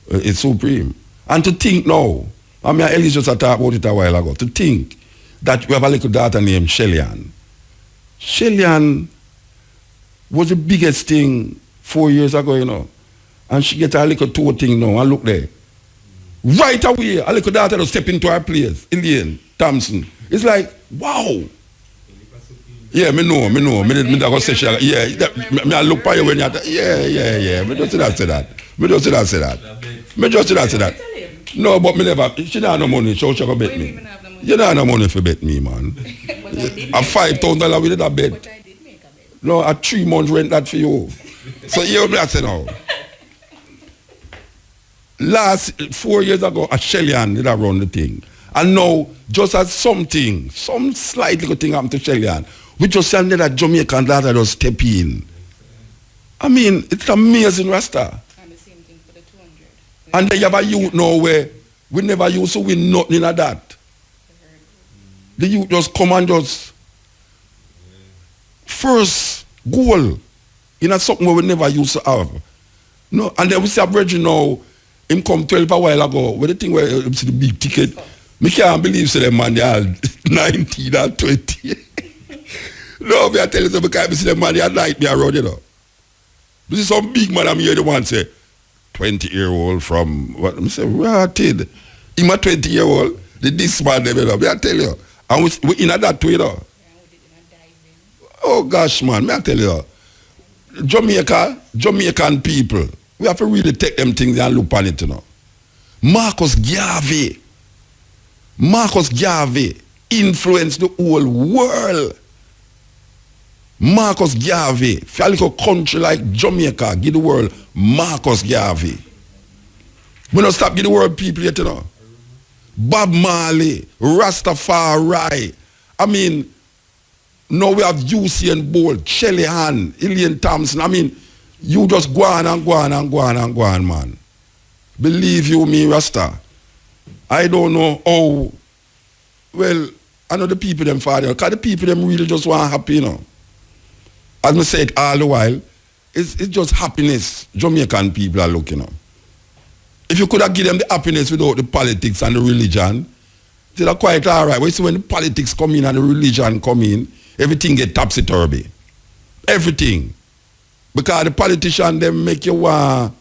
It's supreme. And to think now, I mean, Ellis just talked about it a while ago. To think that we have a little daughter named Shelly-Ann. Shelly-Ann was the biggest thing 4 years ago, you know. And she get a little toe thing now, and look there. Right away, a little daughter will step into her place, Ilian Thompson. It's like, wow. Yeah, me know. Me go say she, yeah, me I look for you when you, yeah. Me just say that. No, but me never, she don't have no money, so she go bet me. You don't have no money for bet me, man. A $5,000 we did a bet. No, a 3 months rent that for you. So you know say now. Last 4 years ago, a Shelly-Ann did run the thing. And now, just as some slight little thing happened to Shelly-Ann, we just see that Jamaican daughter just step in. I mean, it's amazing, Rasta. And the same thing for the 200. And then you have a youth now where we never used to win nothing like that. The youth just come and just first goal in something where we never used to have. No, and then we see a brethren now, him come 12 a while ago, with the thing where you see the big ticket. Me can't believe so them man they are 19 and 20. No, me I tell you so because I see them man they are night me around, you know. This is some big man I'm here the one say 20-year-old from what I say, rotted. Him a 20-year-old, this man them, you know, me I tell you. And we in that way, you know. Oh gosh, man, me I tell you. Jamaican people, we have to really take them things and look on it, you know. Marcus Garvey influenced the whole world. Marcus Garvey, if you look at a country like Jamaica, give the world Marcus Garvey. We don't stop give the world people yet, you know. Bob Marley, Rastafari. I mean, now we have Usain Bolt, Shelly-Ann, Ilian Thompson. I mean, you just go on, man. Believe you me, Rasta. I don't know how, well, I know the people them father, because the people them really just want happy, you know. As I said all the while, it's just happiness Jamaican people are looking at. If you could have given them the happiness without the politics and the religion, they're quite all right. But you see when the politics come in and the religion come in, everything get topsy-turvy. Everything. Because the politicians, they make you want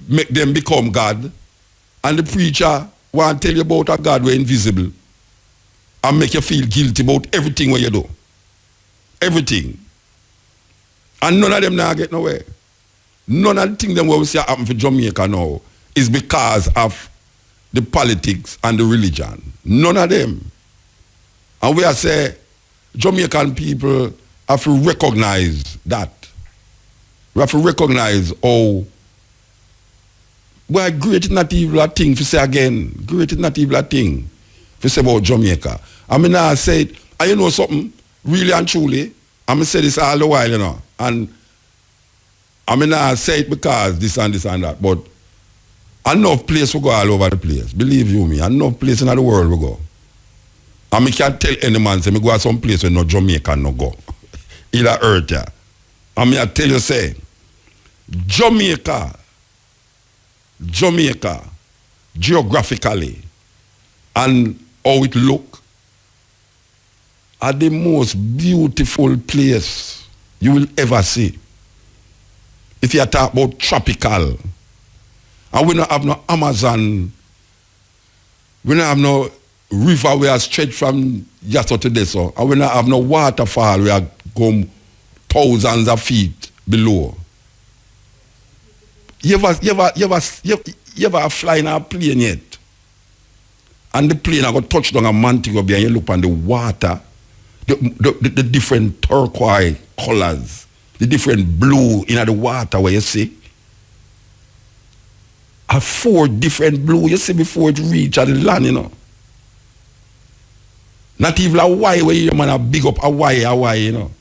make them become God, and the preacher want to tell you about a God who is invisible and make you feel guilty about everything what you do. Everything. And none of them now get nowhere. None of the things that we see happen for Jamaica now is because of the politics and the religion. None of them. And we are say Jamaican people have to recognize that. We have to recognize how well, great is not evil a thing to say again. Great is not evil a thing to say about Jamaica. I mean, I said, and you know something, really and truly, I'm going to say this all the while, you know, and I mean, I say it because this and that, but enough place will go all over the place. Believe you me, enough place in the world will go. And I can't tell any man, say, me go to some place where no Jamaican no go. It'll hurt ya. And I tell you, say, Jamaica, geographically, and how it look, are the most beautiful place you will ever see. If you talk about tropical, and we don't have no Amazon, we don't have no river where stretch from Yasso to Deso, and we don't have no waterfall where go thousands of feet below. You ever fly in a plane yet? And the plane I got touch down a Montego Bay and you look on the water, the different turquoise colors, the different blue in the water where you see. A 4 different blue you see before it reach the land, you know. Not even Hawaii where you man a big up Hawaii, you know.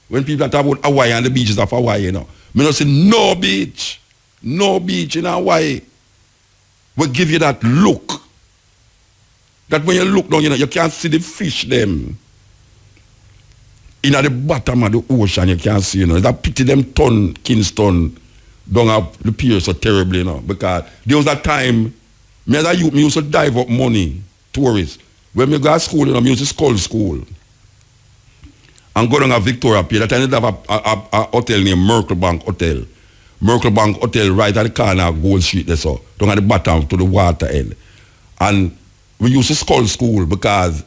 When people talk about Hawaii and the beaches of Hawaii, you know. Me not say no beach in Hawaii will give you that look. That when you look down, you know, you can't see the fish them. In at the bottom of the ocean, you can't see, you know. That pity them ton, Kingston, don't have the pier so terribly, you know. Because there was a time, me as a youth, me used to dive up money, tourists. When me go to school, you know, me used to Skull School. And go down a Victoria Pier. That time they have a hotel named Merkel Bank Hotel. Merkel Bank Hotel right at the corner of Gold Street there, so down at the bottom to the water end. And we used to Skull School because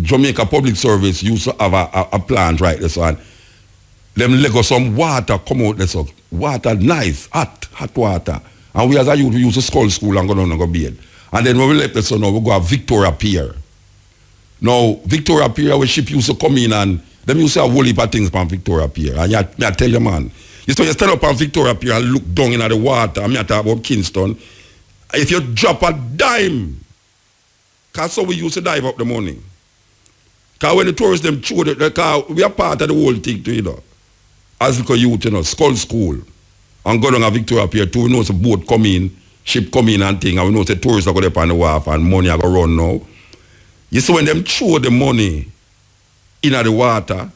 Jamaica Public Service used to have a plant right there, so and them Lego some water come out there, so water nice, hot water. And we as a youth, we used to Skull School and go down and go bed. And then when we left the so now we go to Victoria Pier. Now, Victoria Pier, where ship used to come in and them used to have a whole heap of things from Victoria Pier. And I tell you, man, you stand up on Victoria Pier and look down into the water, I talk about Kingston. If you drop a dime, because so we used to dive up the money. Because when the tourists them through the we are part of the whole thing too, you know. As a youth, you know, Skull School. And go down to Victoria Pier too, we know the boat come in, ship come in and thing, and we know the tourists are going up on the wharf and money are going to run now. You see when them throw the money in the water,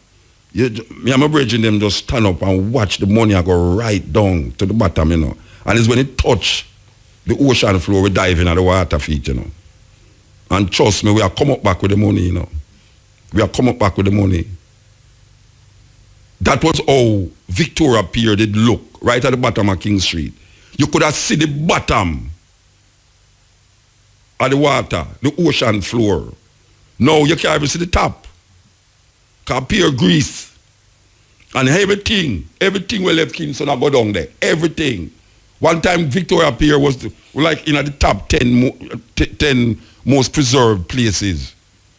me and my brethren them just stand up and watch the money go right down to the bottom, you know. And it's when it touch the ocean floor, we dive in at the water feet, you know. And trust me, we are come up back with the money, you know. We are come up back with the money. That was how Victoria Pier did look, right at the bottom of King Street. You could have seen the bottom of the water, the ocean floor. Now you can't even see the top. Because pier grease. And everything we left Kingston, I go down there. Everything. One time Victoria Pier was like in the top 10 most preserved places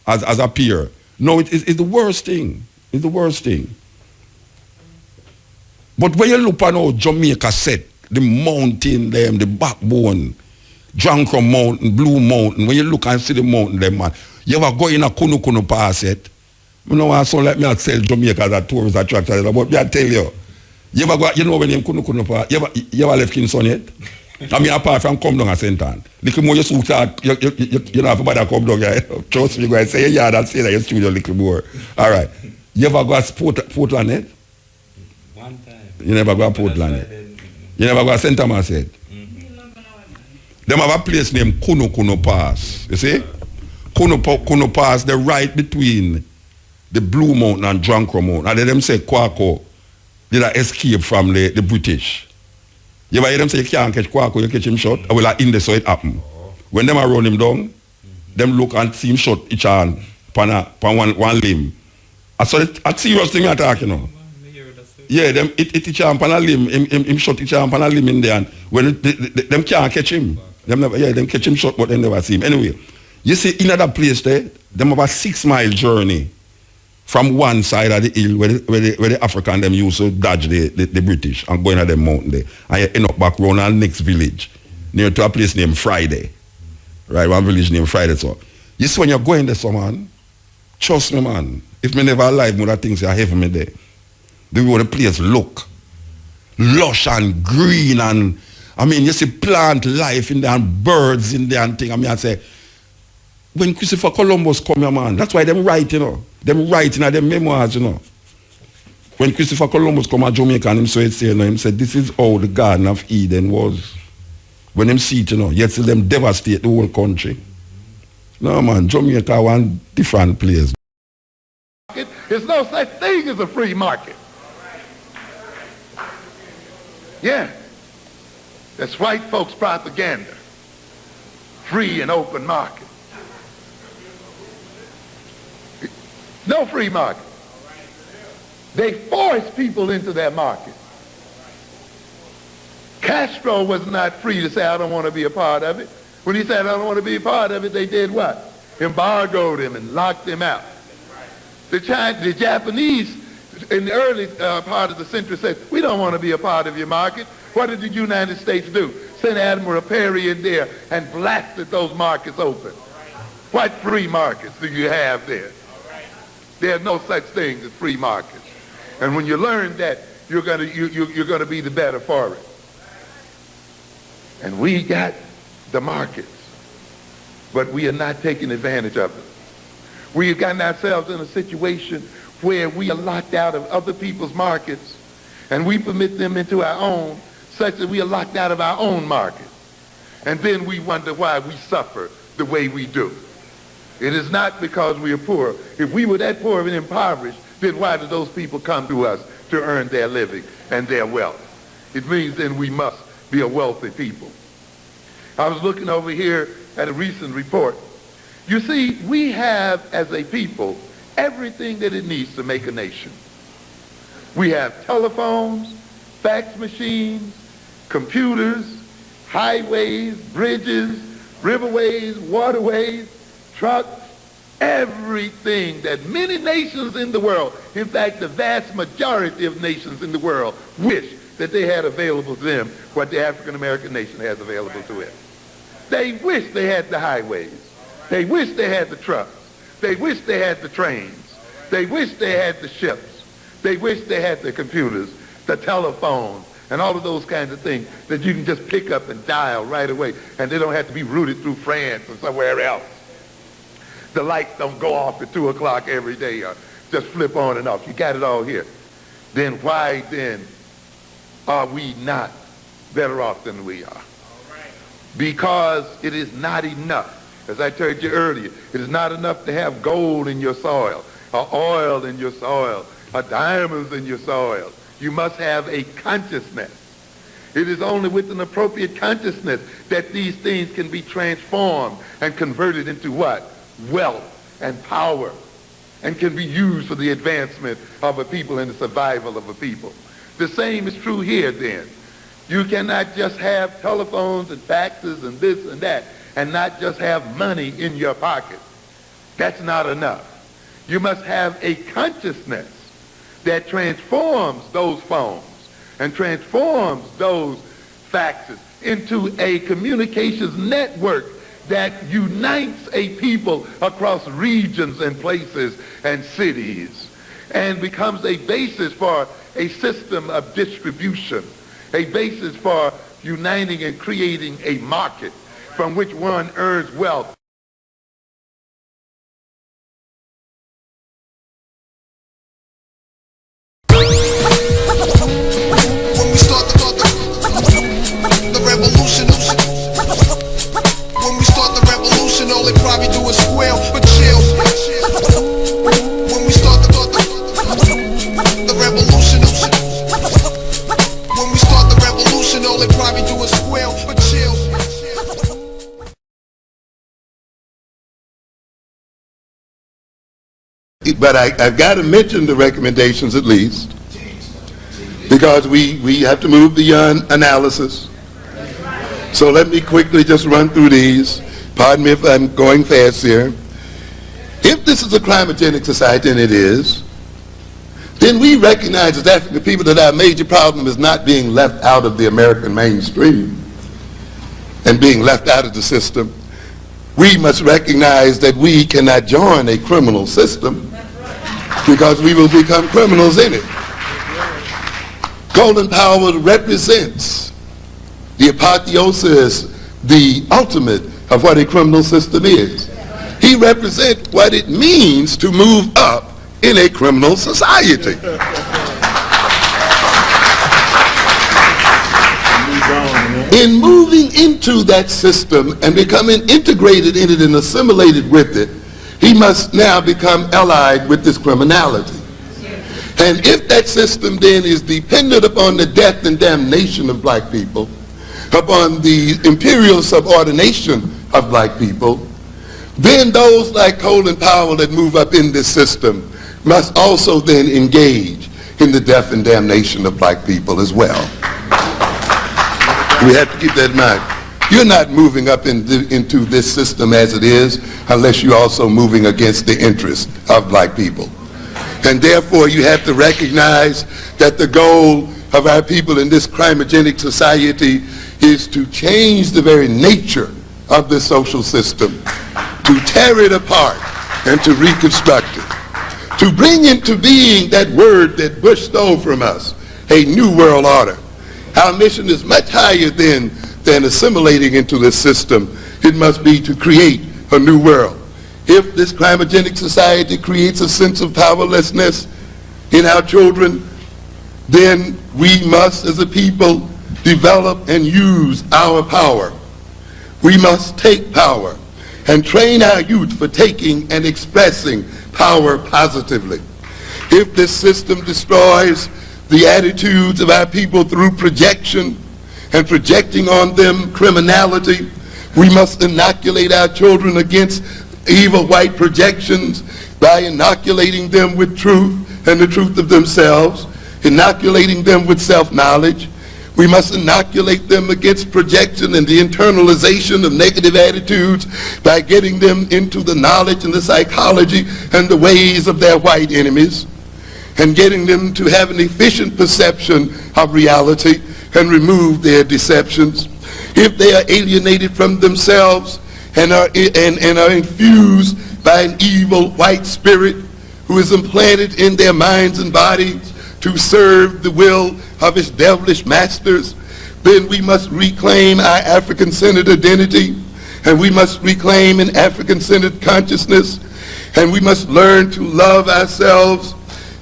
as a pier. No, it's the worst thing. It's the worst thing. But when you look at how Jamaica set, the mountain them, the backbone, Jankro Mountain, Blue Mountain, when you look and see the mountain them, man, you ever go in a Kunu Pass yet? You know, I sound like me I sell Jamaica as a tourist attraction, but I tell you, you ever go, you know when you Kunu Pass, you ever left Kingston yet? I mean, apart from come down a St. Little more you suit out, you don't have to bother come down here. Trust me, go and say, yeah, that's it, you studio a little more. All right. You ever go to Portland yet? One time. You never go to Portland yet? You never go to St. Thomas yet? Them have a place named Kunu Pass. You see? Kunu Pass, they're right between the Blue Mountain and Jankro Mountain. And they them say Kwako did escape from the British. You hear them say you can't catch Kwaku, you catch him shot. Well, in the so it happen. When them are run him down, them look and see him shot each hand pan one limb. So that's serious thing I talk, you know. Yeah, them it each hand pan a limb, him shot each hand pan a limb in there, and when them can't catch him. Them catch him shot, but they never see him. Anyway, you see in another place there, them have a 6-mile journey from one side of the hill where the African them used to dodge the British and go into the mountain there. And you end up back around our next village, near to a place named Friday. Right, one village named Friday. So you see when you're going there, so man, trust me, man, if me never alive, more things are heavy me there. The way the place look lush and green, and I mean you see plant life in there and birds in there and thing. I mean I say, when Christopher Columbus come here, man, that's why them write, you know. Them writing at them memoirs, you know. When Christopher Columbus come to Jamaica and him so it say, you know, him said, this is how the Garden of Eden was. When them see it, you know, yet till them devastate the whole country. No, man, Jamaica one different place. There's no such thing as a free market. Yeah. That's white folks' propaganda. Free and open market. No free market. They force people into their market. Castro was not free to say, I don't want to be a part of it. When he said, I don't want to be a part of it, they did what? Embargoed him and locked him out. The Japanese, in the early part of the century, said, we don't want to be a part of your market. What did the United States do? Sent Admiral Perry in there and blasted those markets open. What free markets do you have there? There's no such thing as free markets. And when you learn that, you're gonna be the better for it. And we got the markets, but we are not taking advantage of it. We've gotten ourselves in a situation where we are locked out of other people's markets, and we permit them into our own, such that we are locked out of our own market. And then we wonder why we suffer the way we do. It is not because we are poor. If we were that poor and impoverished, then why do those people come to us to earn their living and their wealth? It means then we must be a wealthy people. I was looking over here at a recent report. You see, we have, as a people, everything that it needs to make a nation. We have telephones, fax machines, computers, highways, bridges, riverways, waterways, trucks, everything that many nations in the world, in fact, the vast majority of nations in the world, wish that they had available to them what the African American nation has available to it. They wish they had the highways. They wish they had the trucks. They wish they had the trains. They wish they had the ships. They wish they had the computers, the telephones, and all of those kinds of things that you can just pick up and dial right away, and they don't have to be routed through France or somewhere else. The lights don't go off at 2 o'clock every day or just flip on and off. You got it all here. Then why then are we not better off than we are? Because it is not enough. As I told you earlier, it is not enough to have gold in your soil, or oil in your soil, or diamonds in your soil. You must have a consciousness. It is only with an appropriate consciousness that these things can be transformed and converted into what? Wealth and power, and can be used for the advancement of a people and the survival of a people. The same is true here then. You cannot just have telephones and faxes and this and that and not just have money in your pocket. That's not enough. You must have a consciousness that transforms those phones and transforms those faxes into a communications network that unites a people across regions and places and cities and becomes a basis for a system of distribution, a basis for uniting and creating a market from which one earns wealth. When we start the revolution, all they probably do is squeal, but chill. When we start the revolution, all they probably I've got to mention the recommendations at least, because we have to move beyond analysis. So let me quickly just run through these. Pardon me if I'm going fast here. If this is a climogenic society, and it is, then we recognize as African people that our major problem is not being left out of the American mainstream and being left out of the system. We must recognize that we cannot join a criminal system because we will become criminals in it. Colin Powell represents the apotheosis, the ultimate of what a criminal system is. He represents what it means to move up in a criminal society. In moving into that system and becoming integrated in it and assimilated with it, he must now become allied with this criminality. And if that system then is dependent upon the death and damnation of black people, upon the imperial subordination of black people, then those like Colin Powell that move up in this system must also then engage in the death and damnation of black people as well. We have to keep that in mind. You're not moving up into this system as it is unless you're also moving against the interest of black people. And therefore you have to recognize that the goal of our people in this crimogenic society is to change the very nature of the social system, to tear it apart and to reconstruct it, to bring into being that word that Bush stole from us, a new world order. Our mission is much higher than assimilating into this system. It must be to create a new world. If this crimogenic society creates a sense of powerlessness in our children, then we must, as a people, develop and use our power. We must take power and train our youth for taking and expressing power positively. If this system destroys the attitudes of our people through projection and projecting on them criminality, we must inoculate our children against evil white projections by inoculating them with truth and the truth of themselves, inoculating them with self-knowledge. We must inoculate them against projection and the internalization of negative attitudes by getting them into the knowledge and the psychology and the ways of their white enemies, and getting them to have an efficient perception of reality and remove their deceptions. If they are alienated from themselves and are infused by an evil white spirit who is implanted in their minds and bodies to serve the will of its devilish masters, then we must reclaim our African-centered identity, and we must reclaim an African-centered consciousness, and we must learn to love ourselves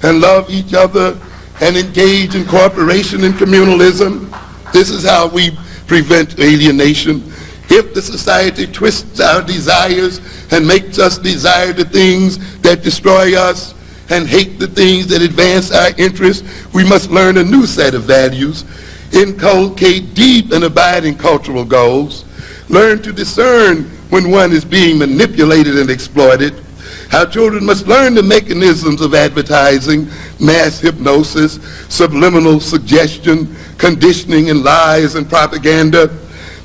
and love each other and engage in cooperation and communalism. This is how we prevent alienation. If the society twists our desires and makes us desire the things that destroy us and hate the things that advance our interests, we must learn a new set of values, inculcate deep and abiding cultural goals, learn to discern when one is being manipulated and exploited. Our children must learn the mechanisms of advertising, mass hypnosis, subliminal suggestion, conditioning and lies and propaganda.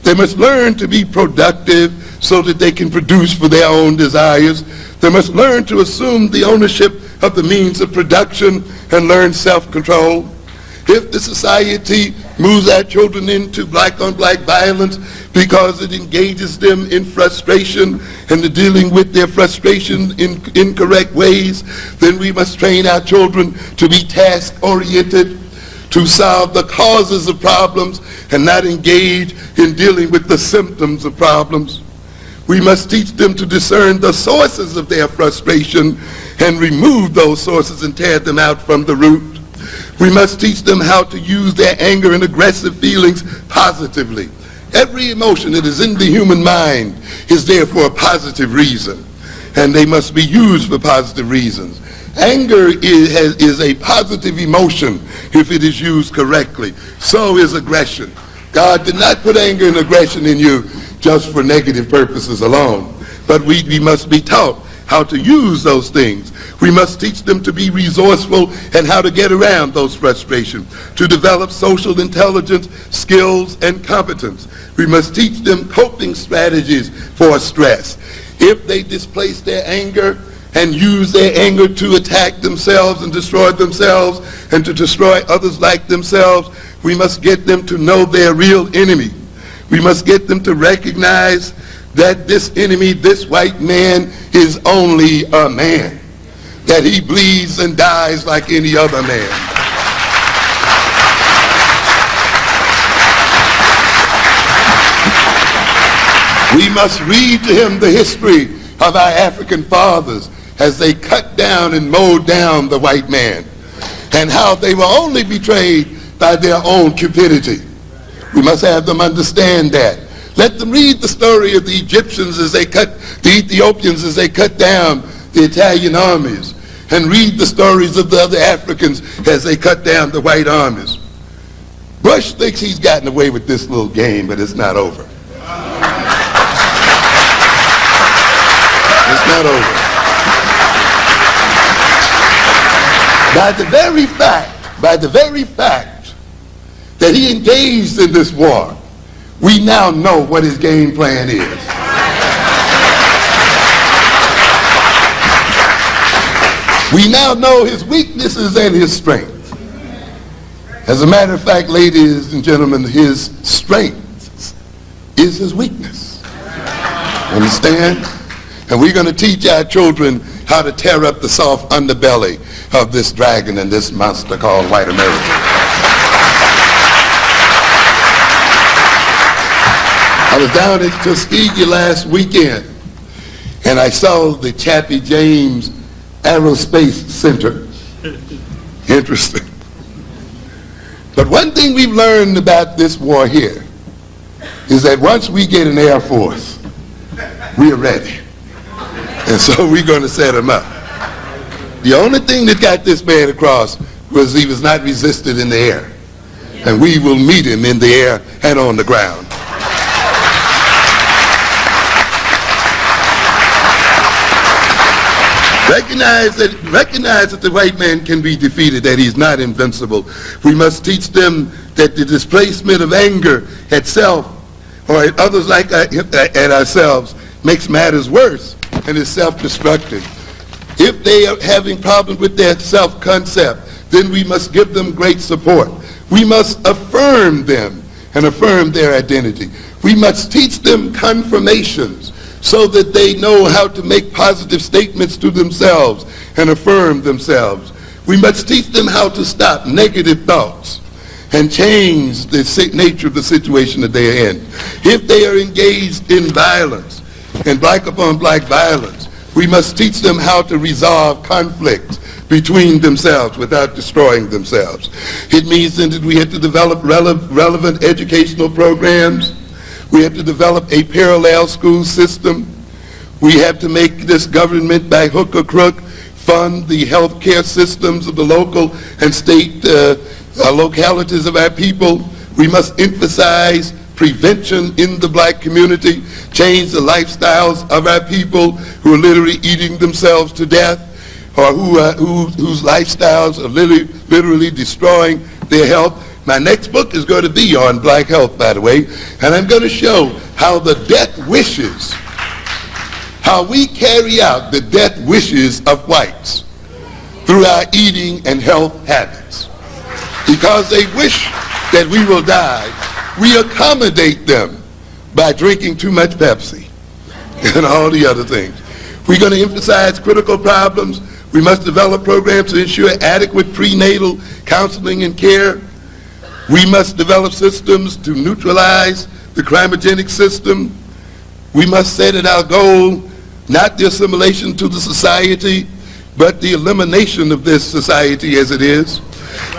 They must learn to be productive so that they can produce for their own desires. They must learn to assume the ownership of the means of production and learn self-control. If the society moves our children into black-on-black violence because it engages them in frustration and the dealing with their frustration in incorrect ways, then we must train our children to be task-oriented, to solve the causes of problems and not engage in dealing with the symptoms of problems. We must teach them to discern the sources of their frustration and remove those sources and tear them out from the root. We must teach them how to use their anger and aggressive feelings positively. Every emotion that is in the human mind is there for a positive reason, and they must be used for positive reasons. Anger is a positive emotion if it is used correctly. So is aggression. God did not put anger and aggression in you just for negative purposes alone, but we must be taught how to use those things. We must teach them to be resourceful and how to get around those frustrations, to develop social intelligence, skills, and competence. We must teach them coping strategies for stress. If they displace their anger and use their anger to attack themselves and destroy themselves and to destroy others like themselves, we must get them to know their real enemy. We must get them to recognize that this enemy, this white man, is only a man, that he bleeds and dies like any other man. We must read to him the history of our African fathers as they cut down and mowed down the white man, and how they were only betrayed by their own cupidity. We must have them understand that. Let them read the story of the Egyptians as they cut, the Ethiopians as they cut down the Italian armies, and read the stories of the other Africans as they cut down the white armies. Bush thinks he's gotten away with this little game, but it's not over. It's not over. By the very fact that he engaged in this war, we now know what his game plan is. We now know his weaknesses and his strengths. As a matter of fact, ladies and gentlemen, his strength is his weakness. Understand? And we're going to teach our children how to tear up the soft underbelly of this dragon and this monster called white America. I was down at Tuskegee last weekend, and I saw the Chappie James Aerospace Center. Interesting. But one thing we've learned about this war here is that once we get an Air Force, we're ready. And so we're going to set him up. The only thing that got this man across was he was not resisted in the air. And we will meet him in the air and on the ground. Recognize that the white man can be defeated, that he's not invincible. We must teach them that the displacement of anger at self or at others like at ourselves makes matters worse and is self-destructive. If they are having problems with their self-concept, then we must give them great support. We must affirm them and affirm their identity. We must teach them confirmations so that they know how to make positive statements to themselves and affirm themselves. We must teach them how to stop negative thoughts and change the nature of the situation that they are in. If they are engaged in violence and black upon black violence, we must teach them how to resolve conflicts between themselves without destroying themselves. It means then that we have to develop relevant educational programs. We have to develop a parallel school system. We have to make this government, by hook or crook, fund the health care systems of the local and state localities of our people. We must emphasize prevention in the black community, change the lifestyles of our people who are literally eating themselves to death, or whose lifestyles are literally destroying their health. My next book is going to be on black health, by the way, and I'm going to show how the death wishes, how we carry out the death wishes of whites through our eating and health habits. Because they wish that we will die, we accommodate them by drinking too much Pepsi and all the other things. We're going to emphasize critical problems. We must develop programs to ensure adequate prenatal counseling and care. We must develop systems to neutralize the crimogenic system. We must set it our goal, not the assimilation to the society, but the elimination of this society as it is.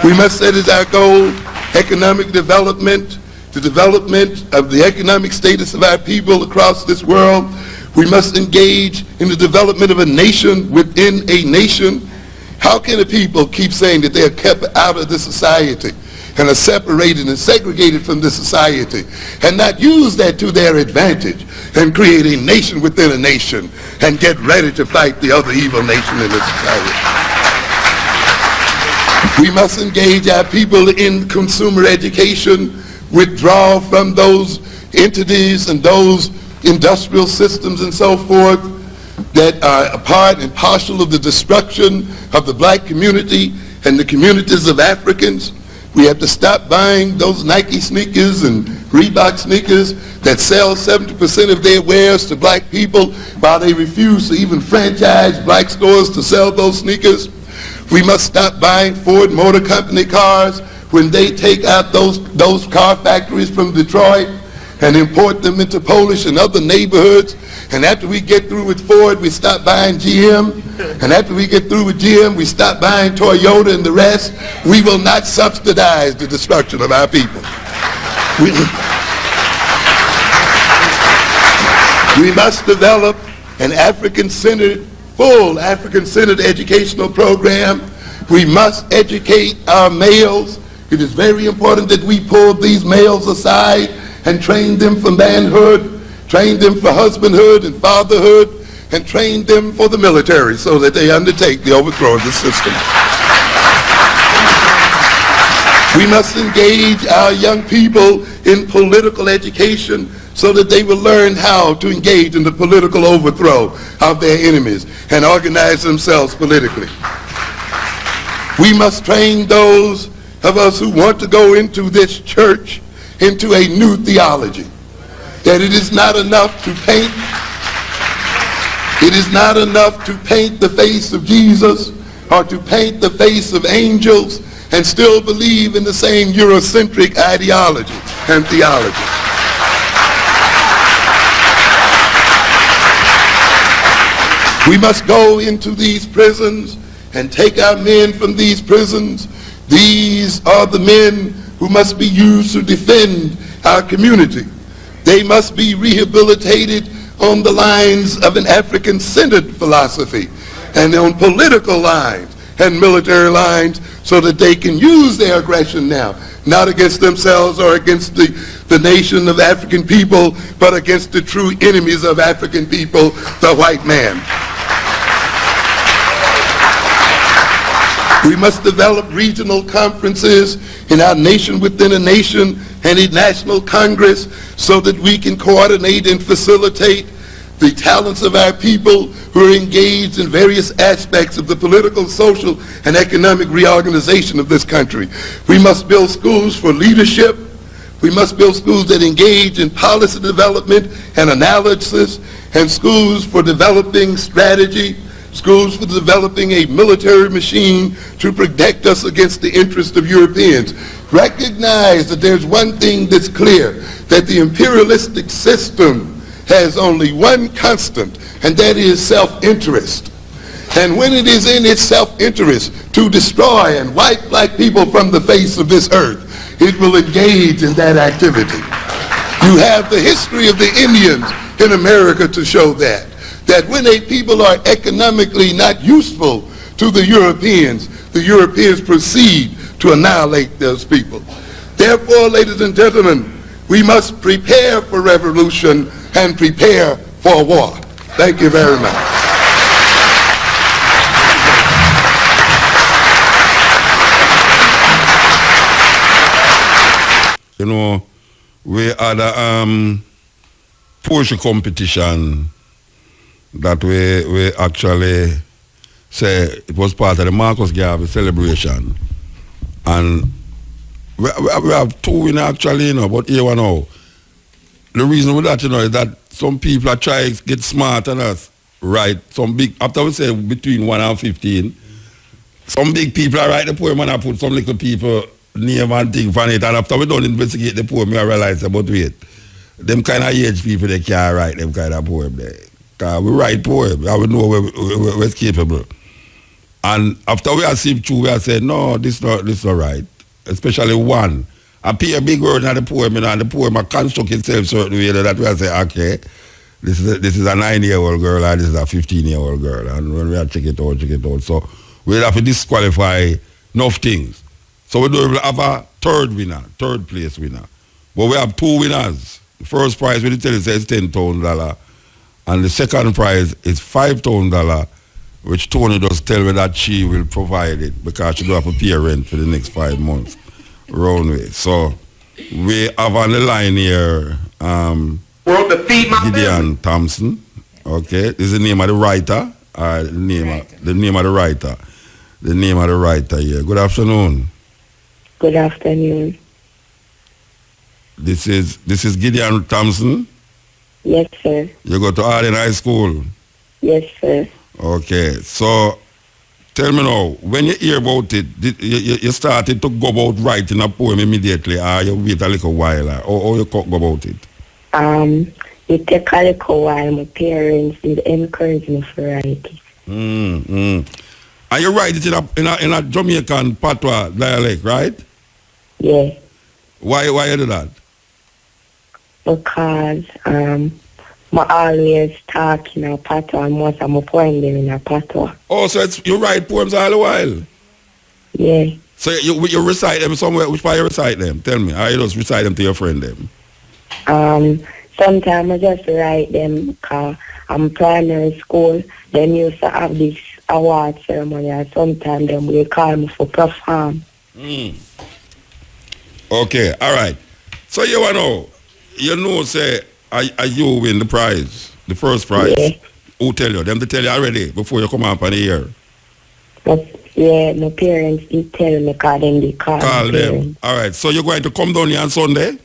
We must set as our goal economic development, the development of the economic status of our people across this world. We must engage in the development of a nation within a nation. How can a people keep saying that they are kept out of the society and are separated and segregated from the society, and not use that to their advantage and create a nation within a nation and get ready to fight the other evil nation in the society. We must engage our people in consumer education, withdraw from those entities and those industrial systems and so forth that are a part and parcel of the destruction of the black community and the communities of Africans. We have to stop buying those Nike sneakers and Reebok sneakers that sell 70% of their wares to black people while they refuse to even franchise black stores to sell those sneakers. We must stop buying Ford Motor Company cars when they take out those car factories from Detroit and import them into Polish and other neighborhoods. And after we get through with Ford, we stop buying GM. And after we get through with GM, we stop buying Toyota and the rest. We will not subsidize the destruction of our people. We must develop an African-centered, full African-centered educational program. We must educate our males. It is very important that we pull these males aside and train them for manhood, train them for husbandhood and fatherhood, and train them for the military so that they undertake the overthrow of the system. We must engage our young people in political education so that they will learn how to engage in the political overthrow of their enemies and organize themselves politically. We must train those of us who want to go into this church into a new theology, that it is not enough to paint the face of Jesus or to paint the face of angels and still believe in the same Eurocentric ideology and theology. We must go into these prisons and take our men from these prisons. These are the men who must be used to defend our community. They must be rehabilitated on the lines of an African-centered philosophy and on political lines and military lines so that they can use their aggression now, not against themselves or against the nation of African people, but against the true enemies of African people, the white man. We must develop regional conferences in our nation within a nation and a national congress so that we can coordinate and facilitate the talents of our people who are engaged in various aspects of the political, social, and economic reorganization of this country. We must build schools for leadership. We must build schools that engage in policy development and analysis, and schools for developing strategy, schools for developing a military machine to protect us against the interests of Europeans. Recognize that there's one thing that's clear, that the imperialistic system has only one constant, and that is self-interest. And when it is in its self-interest to destroy and wipe black people from the face of this earth, it will engage in that activity. You have the history of the Indians in America to show that when a people are economically not useful to the Europeans proceed to annihilate those people. Therefore, ladies and gentlemen, we must prepare for revolution and prepare for war. Thank you very much. You know, we had a poetry competition that we actually say it was part of the Marcus Garvey celebration. And we have two winners actually, you know, but here one now. The reason for that, you know, is that some people are trying to get smarter than us, right? Some big, after we say between 1 and 15, some big people are write the poem and I put some little people name and thing for it. And after we don't investigate the poem, I realize about wait, them kind of age people, they can't write them kind of poem there. Because we write poem, and we know we're capable. And after we have seen two, we have said, no, this not right. Especially one. Appear big word in the poem, and the poem construct itself certain way that we have say, okay, this is a 9-year-old girl and this is a 15-year-old girl. And when we have check it out. So we have to disqualify enough things. So we don't have a third place winner. But we have 2 winners. The first prize we tell you is $10,000. And the second prize is $5,000, which Tony does tell me that she will provide it because she don't have to pay rent for the next 5 months. Roundway. So we have on the line here Gideon Thompson. Okay. This is the name of the writer. The name of the writer. The name of the writer here. Good afternoon. Good afternoon. This is Gideon Thompson. Yes, sir. You go to Arden High School. Yes, sir. Okay. So tell me now, when you hear about it, you started to go about writing a poem immediately, or you wait a little while, or you go about it? It took a little while. My parents did encourage me to write it. And you write it in a Jamaican patois dialect, right? Yeah. Why you do that? Because I always talk in a patois, and most of my poems them in a patois. Oh, so you write poems all the while? Yeah. So you recite them somewhere? Which part you recite them? Tell me. Or you just recite them to your friend them? Sometimes I just write them because I'm primary school. They used to have this award ceremony, and sometimes they will call me for perform. Okay, all right. So you want to know, say, are you win the prize, the first prize? Yeah. Who tell you? Them to tell you already before you come up on the air? Yeah, my parents did tell me because them they call them. All right, so you're going to come down here on Sunday?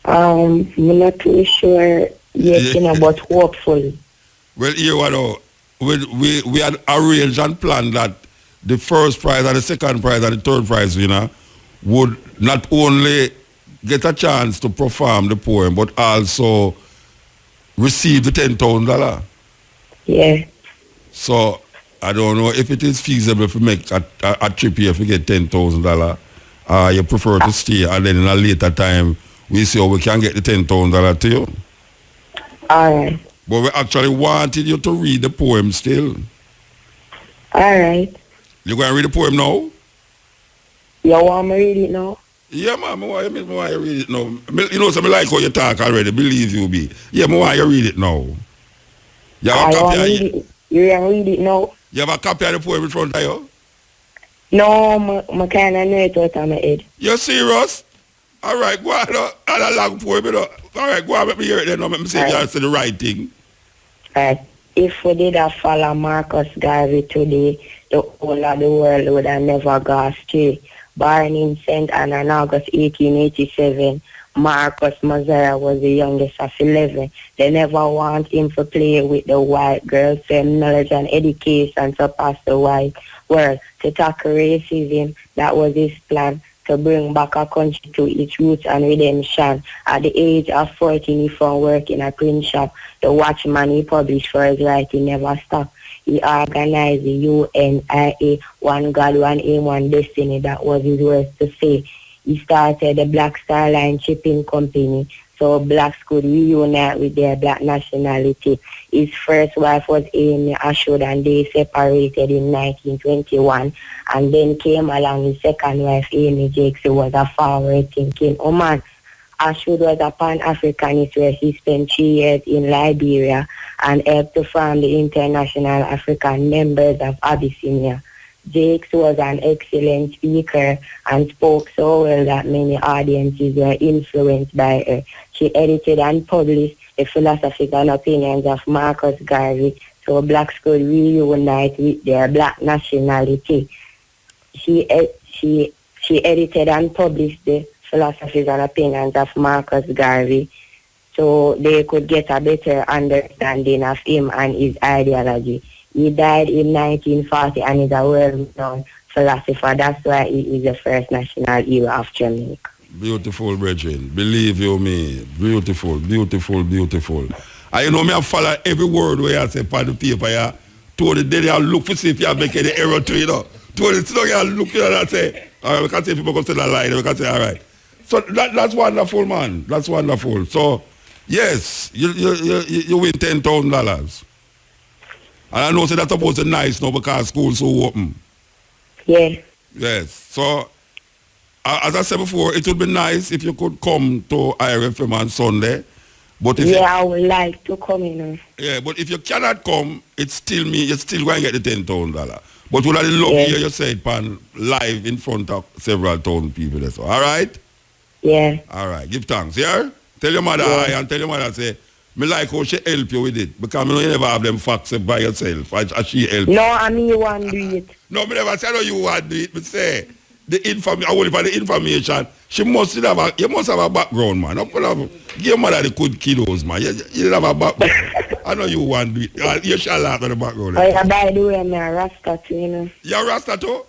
I'm not too sure yet, but hopefully. Well, you know, we had arranged and planned that the first prize and the second prize and the third prize winner would not only get a chance to perform the poem, but also receive the $10,000. Yeah. So I don't know if it is feasible to make a trip here if you get $10,000. You prefer to stay, and then in a later time we see how we can get the $10,000 to you. All right. But we actually wanted you to read the poem still. All right. You going to read the poem now? You want me to read it now? Yeah, man. I want you read it now. You know, so I like how you talk already. Believe you be. Yeah, I want you read it now. You have a copy of it? You want to read it now? You have a copy of the poem in front of you? No, I kind of know it out of my head. You serious? All right, go on. I long poem, you know. All right, go on, let me hear it then. Let me see if you answer the right thing. All right. If we did have follow Marcus Garvey today, the whole of the world would have never gone astray. Born in St. Anna in August 1887, Marcus Mazara was the youngest of 11. They never want him to play with the white girls, same knowledge and education surpass the white world. To tackle racism, that was his plan, to bring back a country to its roots and redemption. At the age of 14, he found work in a print shop. The Watchman he published for his writing never stopped. He organized the UNIA, One God, One Aim, One Destiny. That was his words to say. He started the Black Star Line Shipping Company so blacks could reunite with their black nationality. His first wife was Amy Ashwood, and they separated in 1921. And then came along his second wife, Amy Jakes, who was a forward-thinking woman. Ashwood was a Pan-Africanist where he spent 3 years in Liberia and helped to form the International African Members of Abyssinia. Jakes was an excellent speaker and spoke so well that many audiences were influenced by her. She edited and published the philosophies and opinions of Marcus Garvey so blacks could reunite with their black nationality. She edited and published the philosophies and opinions of Marcus Garvey so they could get a better understanding of him and his ideology. He died in 1940 and is a world-renowned philosopher. That's why he is the first national hero of Jamaica. Beautiful, brethren. Believe you me. Beautiful, beautiful, beautiful. I know me I follow every word where I say on the paper. Yeah. To the day I look to see if you make any error to it. To the day I look at and say, all right, we can say people can say that lie. We can say, all right. So that's wonderful, man. That's wonderful. So, yes, you win $10,000. And I know so that's supposed to be nice now because school's so open. Yeah. Yes. So, as I said before, it would be nice if you could come to IRFM on Sunday. But if I would like to come in. yeah, but if you cannot come, it's still me. You're still going to get the $10,000. But we'll love to hear you say it pan live in front of several thousand people. That's all right? Yeah. All right. Give thanks, yeah? Tell your mother hi and tell your mother say, me like how she help you with it. Because you never have them facts by yourself. As she help you. No, I mean you want to do it. No, me never say no you want to do it. But say, only for the information, you must have a background, man. Give your mother the good kiddos, man. You have a background. I know you want to do it. You shall laugh at the background. Oh, yeah, by the way, I'm a Rasta too, you know. You're a Rasta too?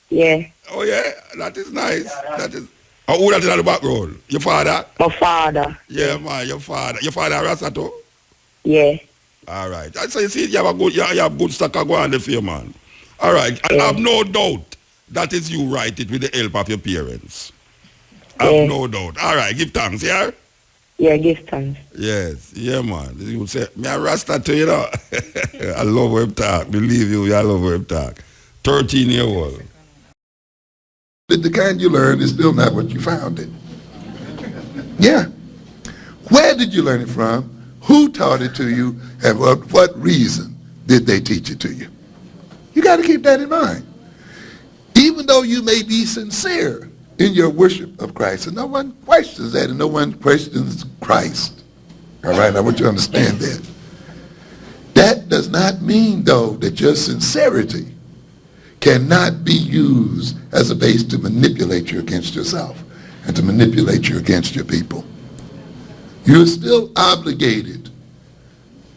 Yeah. Oh, yeah? That is nice. That is... who that is at the background? Your father? My father. Yeah, man, your father. Your father a Rasta too? Yeah. All right. So you see, you have good stock of go on the fear, man. All right. I have no doubt that is you write it with the help of your parents. I have no doubt. All right. Give thanks, yeah? Yeah, give thanks. Yes. Yeah, man. You would say, me a Rasta too, you know. I love him talk. Believe you, I love him talk. 13-year-old. The kind you learn is still not what you found it. Yeah. Where did you learn it from? Who taught it to you? And what reason did they teach it to you? You got to keep that in mind. Even though you may be sincere in your worship of Christ, and no one questions that, and no one questions Christ. All right, I want you to understand that. That does not mean, though, that your sincerity cannot be used as a base to manipulate you against yourself and to manipulate you against your people. You're still obligated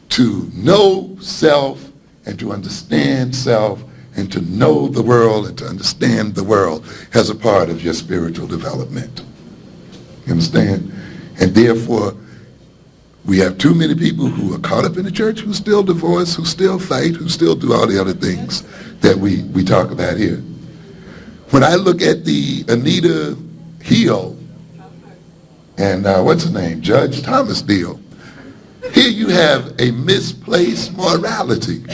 to know self and to understand self and to know the world and to understand the world as a part of your spiritual development. You understand? And therefore, we have too many people who are caught up in the church who still divorce, who still fight, who still do all the other things that we talk about here. When I look at the Anita Hill and what's her name, Judge Thomas deal, here you have a misplaced morality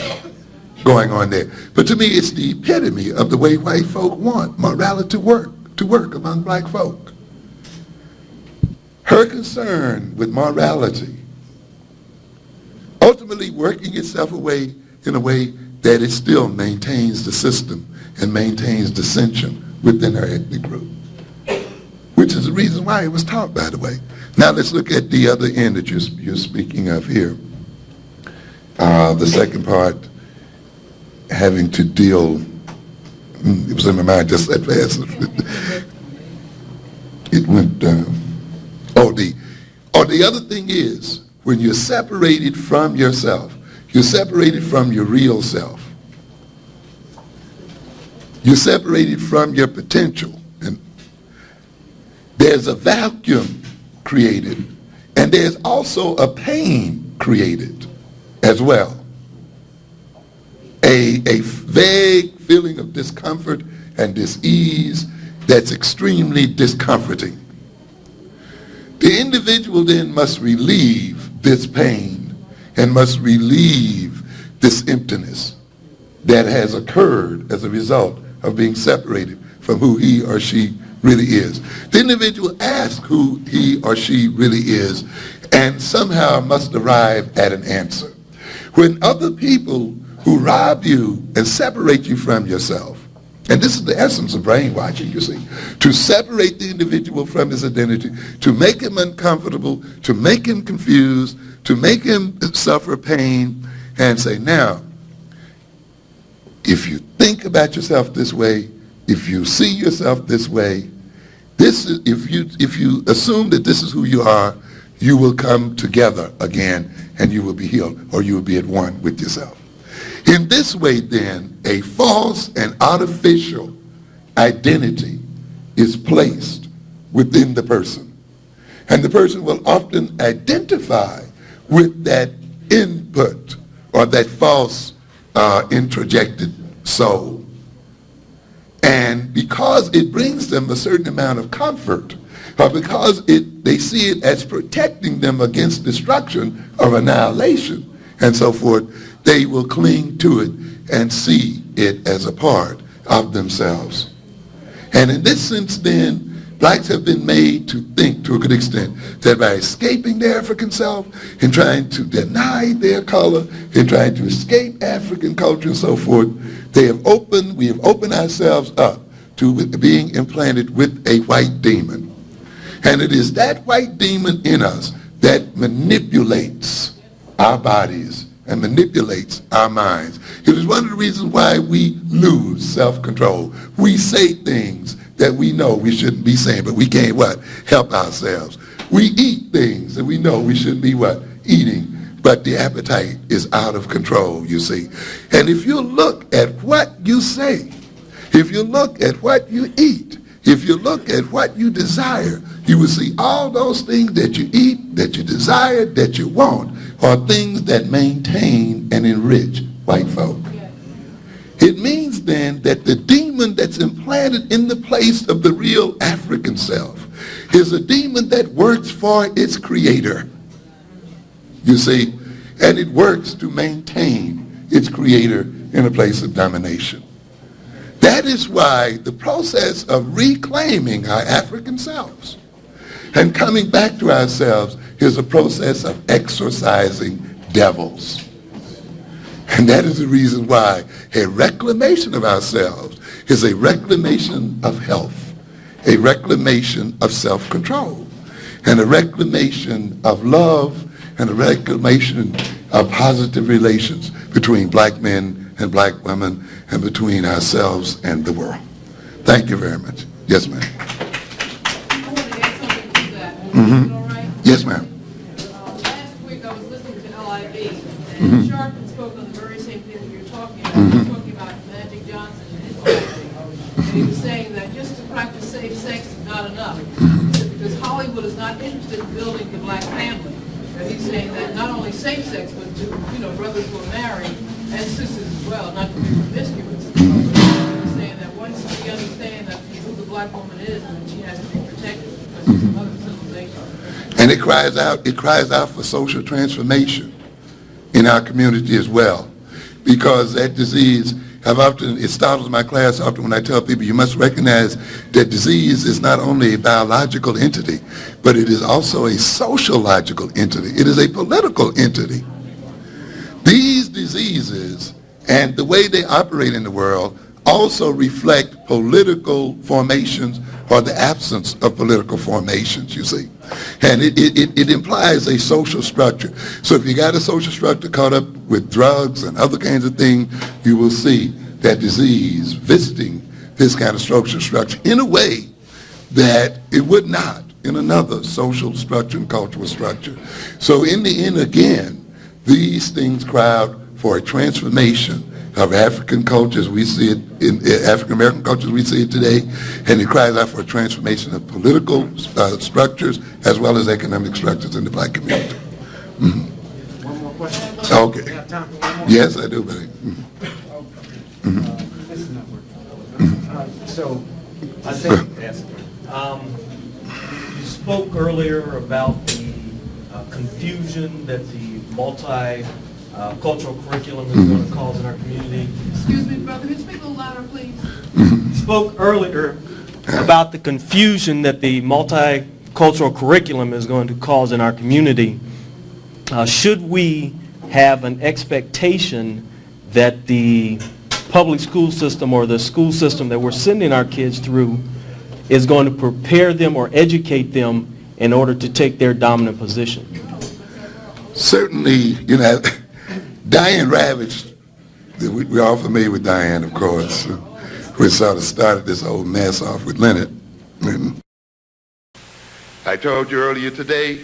going on there. But to me, it's the epitome of the way white folk want morality to work among black folk. Her concern with morality ultimately working itself away in a way that it still maintains the system and maintains dissension within her ethnic group, which is the reason why it was taught, by the way. Now let's look at the other end that you're speaking of here. The second part having to deal, it was in my mind just that fast. It went, the other thing is, when you're separated from yourself, you're separated from your real self. You're separated from your potential. And there's a vacuum created, and there's also a pain created as well. A vague feeling of discomfort and dis-ease that's extremely discomforting. The individual then must relieve this pain and must relieve this emptiness that has occurred as a result of being separated from who he or she really is. The individual asks who he or she really is and somehow must arrive at an answer. When other people who rob you and separate you from yourself, and this is the essence of brainwashing, you see, to separate the individual from his identity, to make him uncomfortable, to make him confused, to make him suffer pain, and say, now, if you think about yourself this way, if you see yourself this way, this is, if you assume that this is who you are, you will come together again and you will be healed, or you will be at one with yourself. In this way, then, a false and artificial identity is placed within the person. And the person will often identify with that input or that false introjected soul. And because it brings them a certain amount of comfort, or because they see it as protecting them against destruction or annihilation and so forth, they will cling to it and see it as a part of themselves. And in this sense then, blacks have been made to think to a good extent that by escaping their African self and trying to deny their color and trying to escape African culture and so forth, we have opened ourselves up to being implanted with a white demon. And it is that white demon in us that manipulates our bodies and manipulates our minds. It is one of the reasons why we lose self-control. We say things that we know we shouldn't be saying, but we can't help ourselves. We eat things that we know we shouldn't be eating, but the appetite is out of control, you see. And if you look at what you say, if you look at what you eat, if you look at what you desire, you will see all those things that you eat, that you desire, that you want, are things that maintain and enrich white folk. It means then that the demon that's implanted in the place of the real African self is a demon that works for its creator. You see, and it works to maintain its creator in a place of domination. That is why the process of reclaiming our African selves and coming back to ourselves is a process of exorcising devils. And that is the reason why a reclamation of ourselves is a reclamation of health, a reclamation of self-control, and a reclamation of love, and a reclamation of positive relations between black men and black women and between ourselves and the world. Thank you very much. Yes, ma'am. I want to add something to that. Is it all right? Yes, ma'am. Last week I was listening to LIV, and Sharpton spoke on the very same thing that you're talking about. He was talking about Magic Johnson and his whole thing. And he was saying that just to practice safe sex is not enough. Because Hollywood is not interested in building the black family. And he's saying that not only safe sex, but to, brothers who are married and sisters as well, not to be promiscuous. He's saying that once we understand that who the black woman is, then she has to be protected because it's another civilization. And it cries out for social transformation in our community as well. Because that disease, it startles my class often when I tell people you must recognize that disease is not only a biological entity, but it is also a sociological entity. It is a political entity. These diseases and the way they operate in the world also reflect political formations or the absence of political formations, you see. And it implies a social structure. So if you got a social structure caught up with drugs and other kinds of things, you will see that disease visiting this kind of social structure in a way that it would not in another social structure and cultural structure. So in the end, again, these things cry out for a transformation of African cultures. We see it in African American cultures, we see it today, and it cries out for a transformation of political structures as well as economic structures in the black community. One more question. Okay. You have time for one more? Yes, I do, buddy. This is not working. So, I think, yes. You spoke earlier about the confusion that the multi-cultural curriculum is going to cause in our community. Excuse me, brother, can you speak a little louder, please? You spoke earlier about the confusion that the multicultural curriculum is going to cause in our community. Should we have an expectation that the public school system or the school system that we're sending our kids through is going to prepare them or educate them in order to take their dominant position? Certainly, Diane Ravitch, we're all familiar with Diane, of course, which sort of started this whole mess off with Leonard. I told you earlier today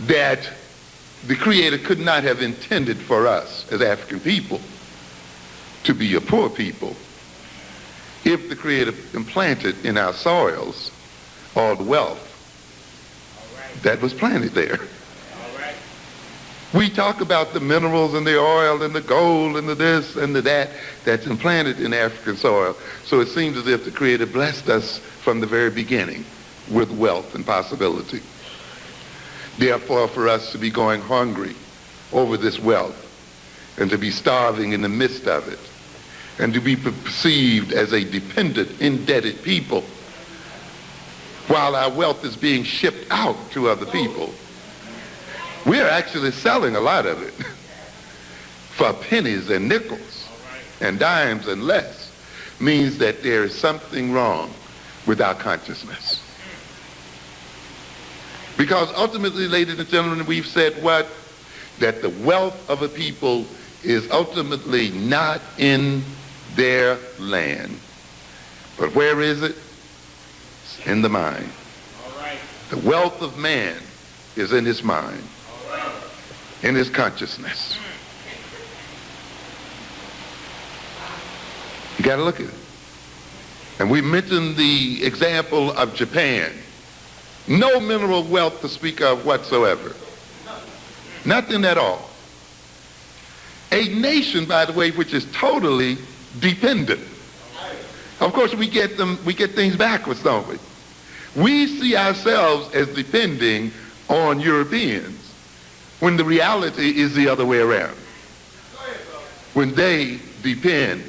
that the Creator could not have intended for us as African people to be a poor people if the Creator implanted in our soils all the wealth that was planted there. We talk about the minerals and the oil and the gold and the this and the that that's implanted in African soil. So it seems as if the Creator blessed us from the very beginning with wealth and possibility. Therefore, for us to be going hungry over this wealth and to be starving in the midst of it and to be perceived as a dependent, indebted people, while our wealth is being shipped out to other people. We're actually selling a lot of it for pennies and nickels and dimes and less. Means that there is something wrong with our consciousness. Because ultimately, ladies and gentlemen, we've said what? That the wealth of a people is ultimately not in their land. But where is it? It's in the mind. The wealth of man is in his mind, in his consciousness. You got to look at it. And we mentioned the example of Japan. No mineral wealth to speak of whatsoever. Nothing at all. A nation, by the way, which is totally dependent. Of course, we get things backwards, don't we? We see ourselves as depending on Europeans when the reality is the other way around. When they depend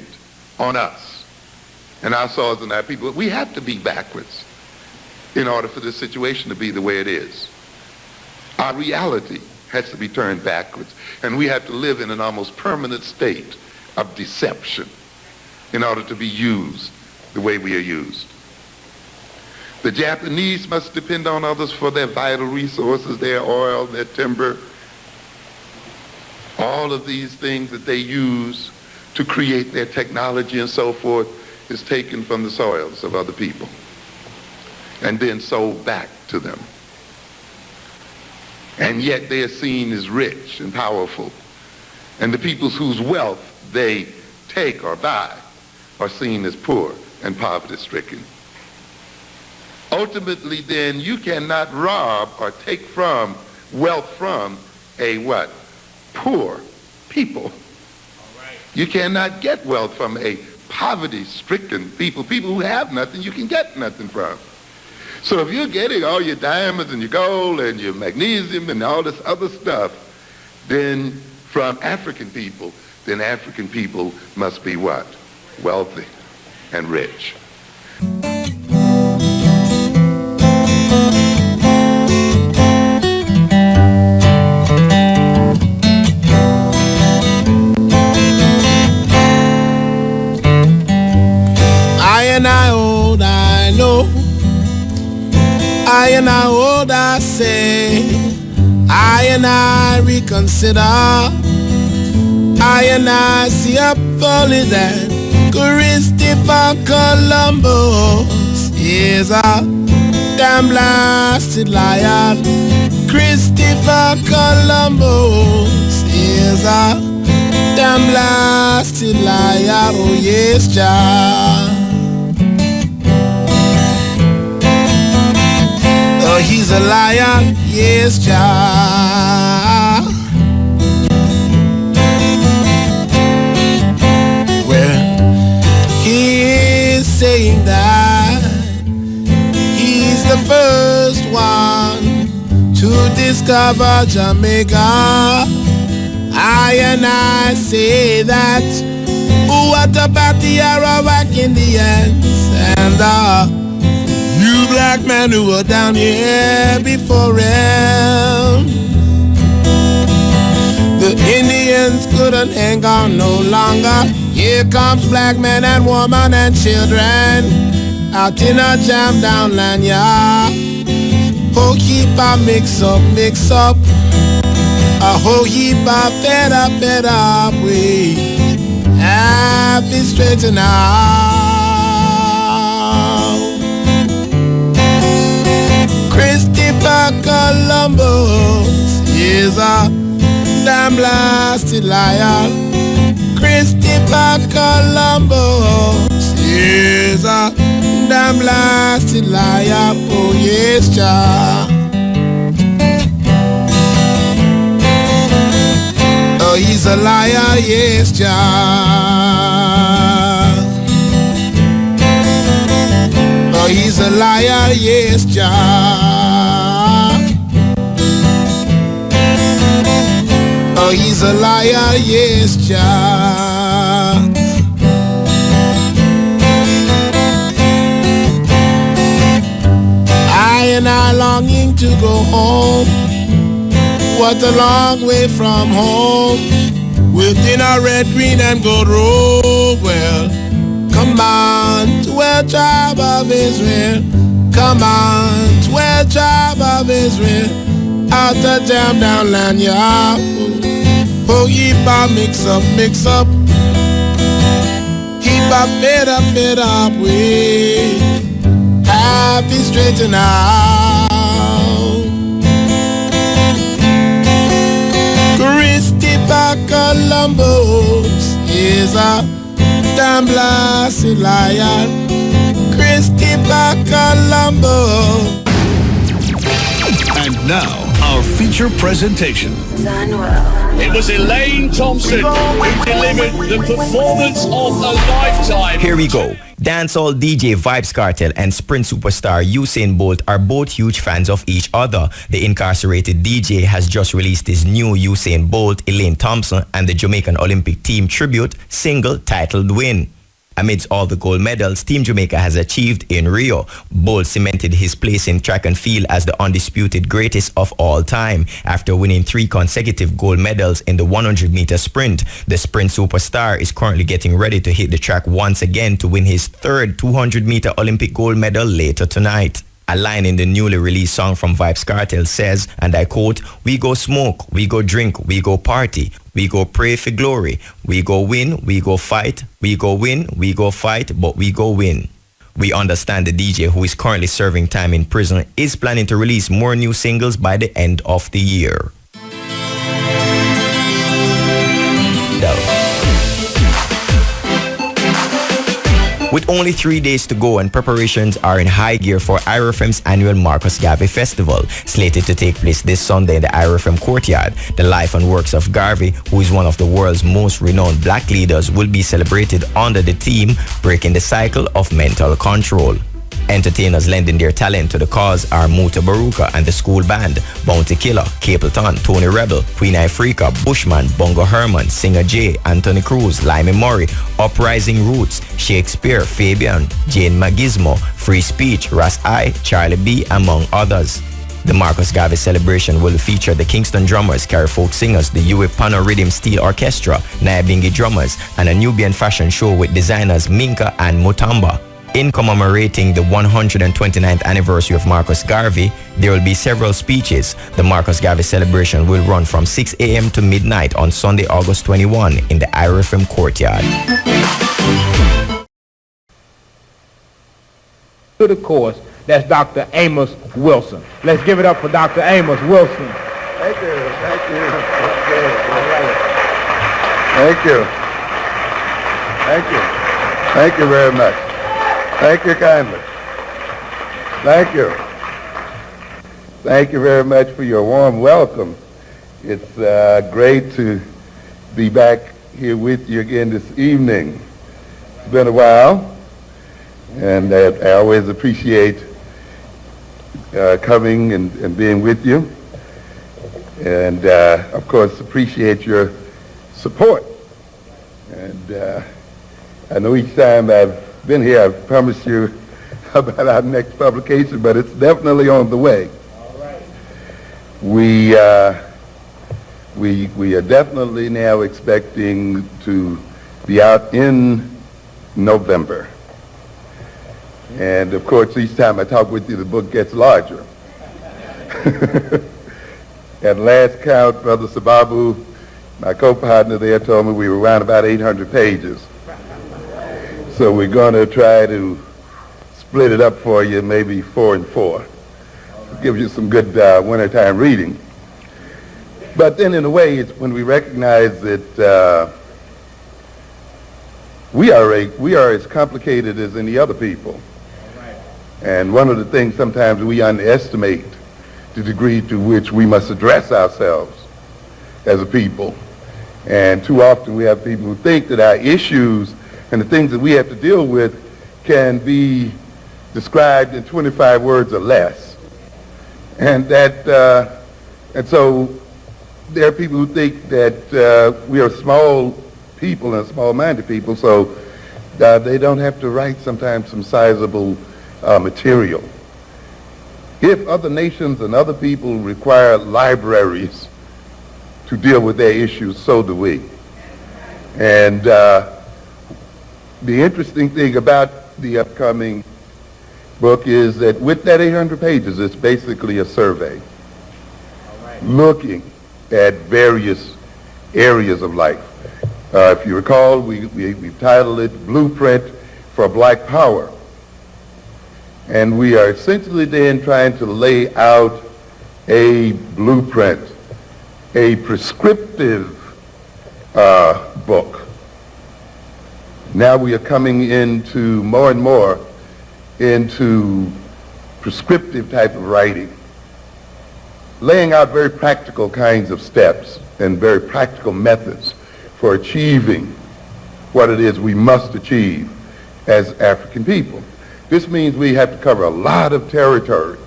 on us and our soils and our people. We have to be backwards in order for this situation to be the way it is. Our reality has to be turned backwards, and we have to live in an almost permanent state of deception in order to be used the way we are used. The Japanese must depend on others for their vital resources, their oil, their timber, all of these things that they use to create their technology and so forth is taken from the soils of other people and then sold back to them. And yet they are seen as rich and powerful. And the peoples whose wealth they take or buy are seen as poor and poverty-stricken. Ultimately, then, you cannot rob or take from wealth from a what? Poor people. You cannot get wealth from a poverty-stricken people who have nothing you can get nothing from. So if you're getting all your diamonds and your gold and your magnesium and all this other stuff, then from African people, then African people must be what? Wealthy and rich. I know. I and I old, I say. I and I reconsider. I and I see up fully that Christopher Columbus is a damn blasted liar. Christopher Columbus is a damn blasted liar. Oh yes, Jah. Oh, he's a liar, yes, Jah. Well, he is saying that he's the first one to discover Jamaica. I and I say that, what about the Arawak Indians and you black men who were down here before him? The Indians couldn't hang on no longer. Here comes black men and women and children out in a jam down land, yeah. Whole heap of mix up. A whole heap of fed up we have been straightened out. Christopher Columbus is a damn blasted liar. Christopher Columbus is a damn blasted liar. Oh yes, Jah. Oh, he's a liar, yes, Jah. Oh, he's a liar, yes, Jah. Oh, he's a liar, yes, Jah. and I longing to go home. What a long way from home. Within a red, green, and gold robe. Well, come on, 12 tribe of Israel. Come on, 12 tribe of Israel. Out of jam down land, yeah. Oh, heap up, mix up, mix up. Heap up, fed up, we have to straighten out. Christopher Columbus is a damn blasted liar. Christopher Columbus. And now, our feature presentation. It was Elaine Thompson who delivered the performance of a lifetime. Here we go. Dancehall DJ Vybz Kartel and sprint superstar Usain Bolt are both huge fans of each other. The incarcerated DJ has just released his new Usain Bolt, Elaine Thompson, and the Jamaican Olympic team tribute single titled Win. Amidst all the gold medals Team Jamaica has achieved in Rio, Bolt cemented his place in track and field as the undisputed greatest of all time. After winning 3 consecutive gold medals in the 100-meter sprint, the sprint superstar is currently getting ready to hit the track once again to win his 3rd 200-meter Olympic gold medal later tonight. A line in the newly released song from Vybz Kartel says, and I quote, "We go smoke, we go drink, we go party, we go pray for glory, we go win, we go fight, we go win, we go fight, but we go win." We understand the DJ, who is currently serving time in prison, is planning to release more new singles by the end of the year. With only 3 days to go and preparations are in high gear for IRFM's annual Marcus Garvey Festival, slated to take place this Sunday in the IRFM courtyard. The life and works of Garvey, who is one of the world's most renowned black leaders, will be celebrated under the theme Breaking the Cycle of Mental Control. Entertainers lending their talent to the cause are Muta Baruka and the School Band, Bounty Killer, Capleton, Tony Rebel, Queen Ifrika, Bushman, Bongo Herman, Singer J, Anthony Cruz, Limey Murray, Uprising Roots, Shakespeare, Fabian, Jane Magismo, Free Speech, Ras I, Charlie B, among others. The Marcus Garvey celebration will feature the Kingston Drummers, Carry Folk Singers, the Uwe Pano Rhythm Steel Orchestra, Nyabingi Drummers, and a Nubian fashion show with designers Minka and Mutamba. In commemorating the 129th anniversary of Marcus Garvey, there will be several speeches. The Marcus Garvey celebration will run from 6 a.m. to midnight on Sunday, August 21 in the IRFM courtyard. To the course, that's Dr. Amos Wilson. Let's give it up for Dr. Amos Wilson. Thank you, thank you. Thank you. Thank you. Thank you very much. Thank you kindly. Thank you. Thank you very much for your warm welcome. It's great to be back here with you again this evening. It's been a while, and I always appreciate coming and being with you. And, of course, appreciate your support. And I know each time I've been here, I've promised you about our next publication, but it's definitely on the way. All right. We are definitely now expecting to be out in November. And of course, each time I talk with you, the book gets larger. At last count, Brother Sababu, my co-partner there, told me we were around about 800 pages. So we're going to try to split it up for you, maybe 4 and 4. Give you some good wintertime reading. But then in a way, it's when we recognize that we are as complicated as any other people. And one of the things sometimes we underestimate the degree to which we must address ourselves as a people. And too often we have people who think that our issues and the things that we have to deal with can be described in 25 words or less. And that, and so there are people who think that we are small people and small-minded people, so they don't have to write sometimes some sizable material. If other nations and other people require libraries to deal with their issues, so do we. And the interesting thing about the upcoming book is that with that 800 pages, it's basically a survey looking at various areas of life. If you recall, we've titled it Blueprint for Black Power. And we are essentially then trying to lay out a blueprint, a prescriptive book. Now we are coming into more and more into prescriptive type of writing, laying out very practical kinds of steps and very practical methods for achieving what it is we must achieve as African people. This means we have to cover a lot of territory.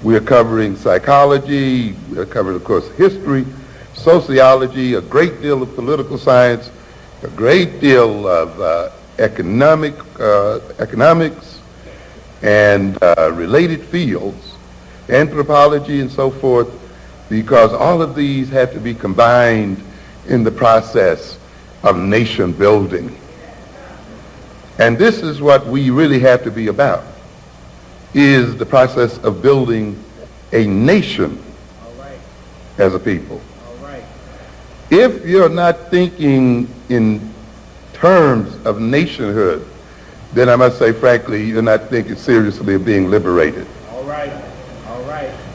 We are covering psychology, we are covering, of course, history, sociology, a great deal of political science, a great deal of economics and related fields, anthropology and so forth, because all of these have to be combined in the process of nation building. And this is what we really have to be about, is the process of building a nation as a people. If you're not thinking in terms of nationhood, then I must say, frankly, you're not thinking seriously of being liberated.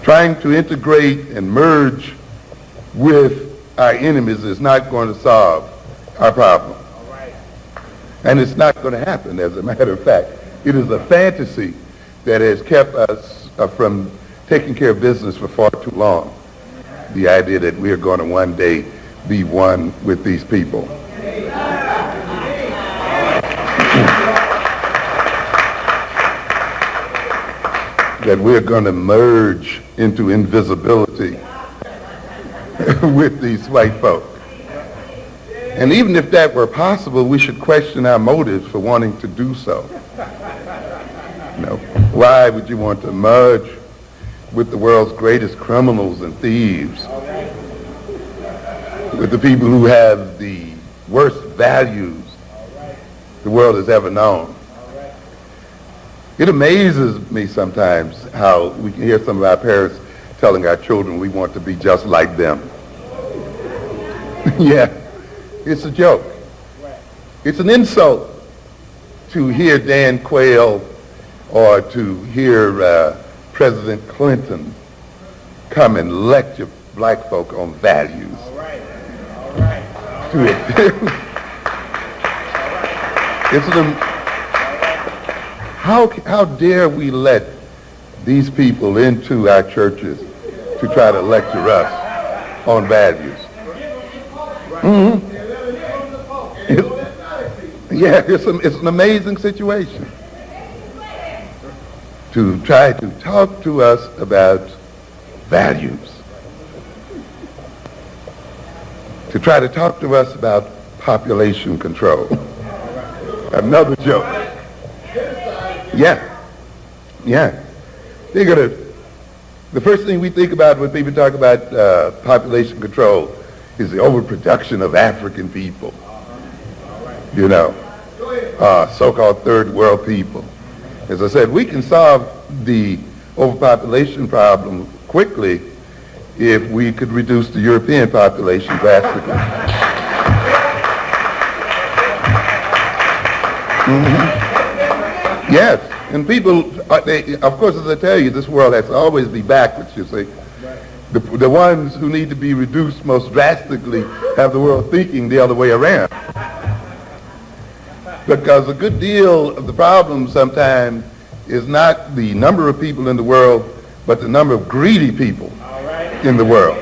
Trying to integrate and merge with our enemies is not going to solve our problem. And it's not going to happen, as a matter of fact. It is a fantasy that has kept us from taking care of business for far too long. The idea that we are going to one day be one with these people. That we're going to merge into invisibility with these white folk. And even if that were possible, we should question our motives for wanting to do so. You know, why would you want to merge with the world's greatest criminals and thieves, with the people who have the worst values the world has ever known? It amazes me sometimes how we can hear some of our parents telling our children we want to be just like them. Yeah. It's a joke. It's an insult to hear Dan Quayle or to hear President Clinton come and lecture black folk on values. How dare we let these people into our churches to try to lecture us on values? Mm-hmm. It's an amazing situation to try to talk to us about values, to try to talk to us about population control. Another joke. Yeah. The first thing we think about when people talk about population control is the overproduction of African people. You know, so-called third world people. As I said, we can solve the overpopulation problem quickly if we could reduce the European population drastically. Mm-hmm. Yes, and people, of course, as I tell you, this world has to always be backwards, you see. The ones who need to be reduced most drastically have the world thinking the other way around. Because a good deal of the problem sometimes is not the number of people in the world, but the number of greedy people in the world.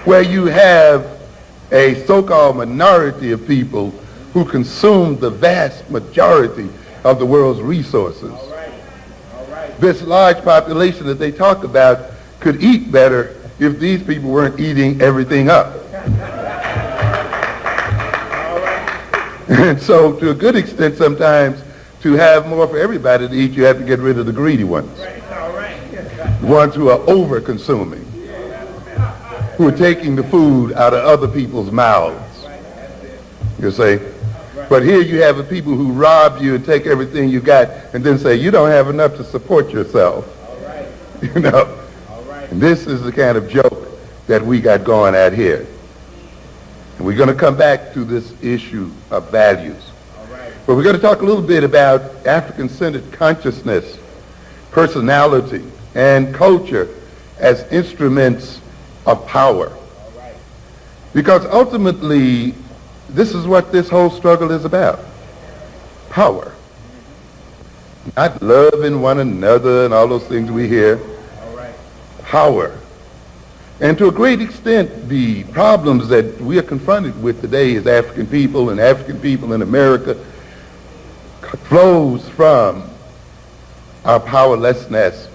Where you have a so-called minority of people who consume the vast majority of the world's resources. This large population that they talk about could eat better if these people weren't eating everything up. And so, to a good extent, sometimes to have more for everybody to eat, you have to get rid of the greedy ones. The ones who are over-consuming, who are taking the food out of other people's mouths. You see? But here you have the people who rob you and take everything you got and then say, you don't have enough to support yourself. You know? And this is the kind of joke that we got going at here. And we're going to come back to this issue of values. But we're going to talk a little bit about African-centered consciousness, personality, and culture as instruments of power. Because ultimately, this is what this whole struggle is about. Power. Not loving one another and all those things we hear. Power. And to a great extent, the problems that we are confronted with today as African people in America flows from our powerlessness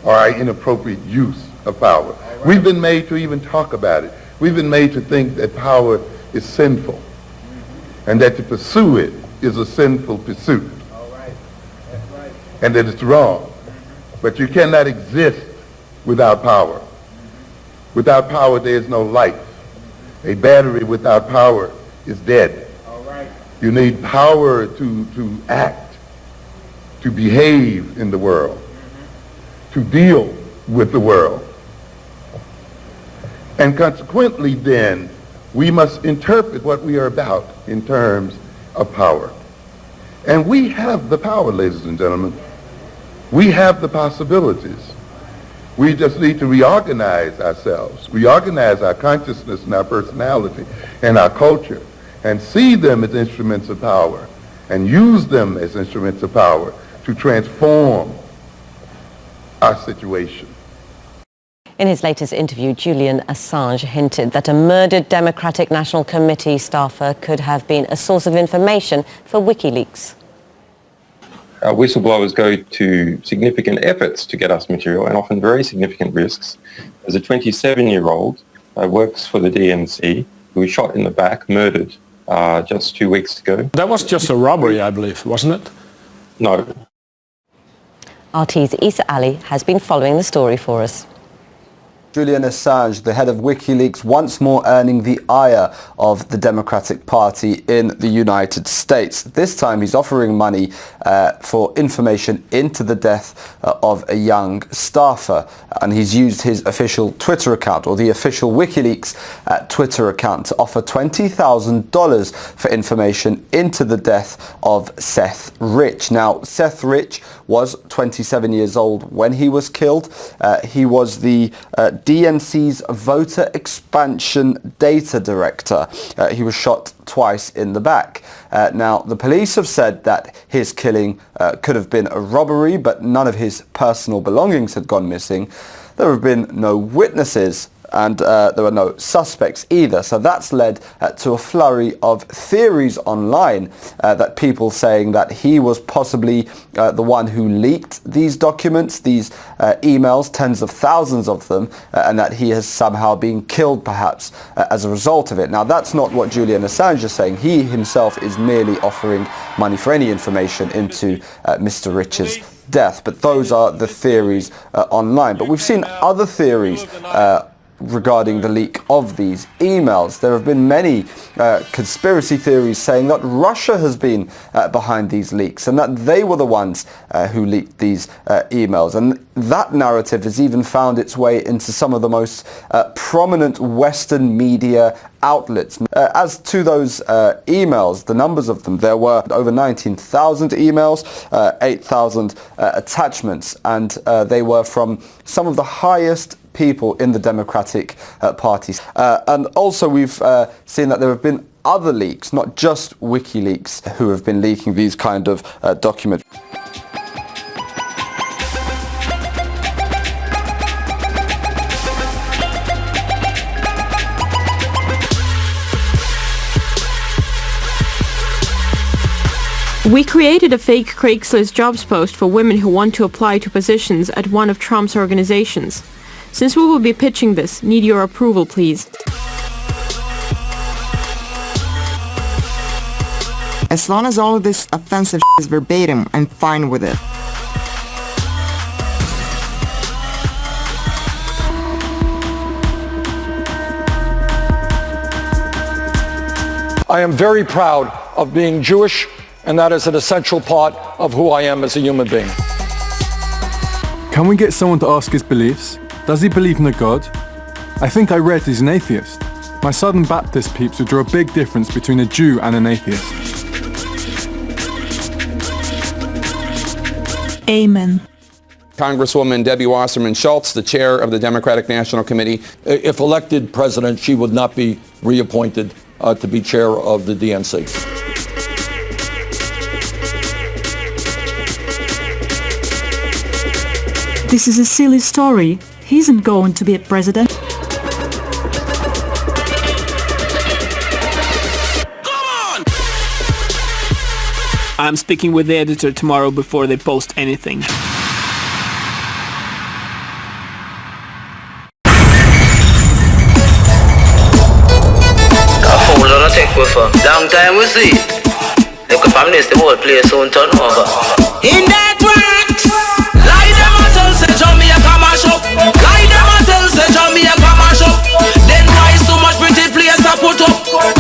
or our inappropriate use of power. We've been made to even talk about it. We've been made to think that power is sinful and that to pursue it is a sinful pursuit and that it's wrong. But you cannot exist without power. Without power, there is no life. A battery without power is dead. You need power to act, to behave in the world, to deal with the world. And consequently then, we must interpret what we are about in terms of power. And we have the power, ladies and gentlemen. We have the possibilities. We just need to reorganize ourselves, reorganize our consciousness and our personality and our culture, and see them as instruments of power, and use them as instruments of power to transform our situation. In his latest interview, Julian Assange hinted that a murdered Democratic National Committee staffer could have been a source of information for WikiLeaks. Whistleblowers go to significant efforts to get us material and often very significant risks. As a 27-year-old works for the DNC who was shot in the back, murdered just 2 weeks ago. That was just a robbery, I believe, wasn't it? No. RT's Issa Ali has been following the story for us. Julian Assange, the head of WikiLeaks, once more earning the ire of the Democratic Party in the United States. This time he's offering money for information into the death of a young staffer. And he's used his official Twitter account, or the official WikiLeaks Twitter account, to offer $20,000 for information into the death of Seth Rich. Now, Seth Rich was 27 years old when he was killed. He was the DNC's voter expansion data director. He was shot twice in the back. Now, the police have said that his killing could have been a robbery, but none of his personal belongings had gone missing. There have been no witnesses, and there were no suspects either. So that's led to a flurry of theories online that people saying that he was possibly the one who leaked these documents, these emails, tens of thousands of them, and that he has somehow been killed perhaps as a result of it. Now, that's not what Julian Assange is saying. He himself is merely offering money for any information into Mr. Rich's death. But those are the theories online. But we've seen other theories regarding the leak of these emails. There have been many conspiracy theories saying that Russia has been behind these leaks and that they were the ones who leaked these emails. And that narrative has even found its way into some of the most prominent Western media outlets. As to those emails, the numbers of them, there were over 19,000 emails, 8,000 attachments, and they were from some of the highest people in the Democratic Party. And also we've seen that there have been other leaks, not just WikiLeaks, who have been leaking these kind of documents. We created a fake Craigslist jobs post for women who want to apply to positions at one of Trump's organizations. Since we will be pitching this, need your approval, please. As long as all of this offensive is verbatim, I'm fine with it. I am very proud of being Jewish, and that is an essential part of who I am as a human being. Can we get someone to ask his beliefs? Does he believe in a God? I think I read he's an atheist. My Southern Baptist peeps would draw a big difference between a Jew and an atheist. Amen. Congresswoman Debbie Wasserman Schultz, the chair of the Democratic National Committee. If elected president, she would not be reappointed to be chair of the DNC. This is a silly story. He isn't going to be a president. I'm speaking with the editor tomorrow before they post anything. Long time we see. Look up on this, the whole place soon turn over. In that works, lie them and tell say Jamaica mash up. Lie them and tell say Jamaica mash up. Then why so much pretty place I put up?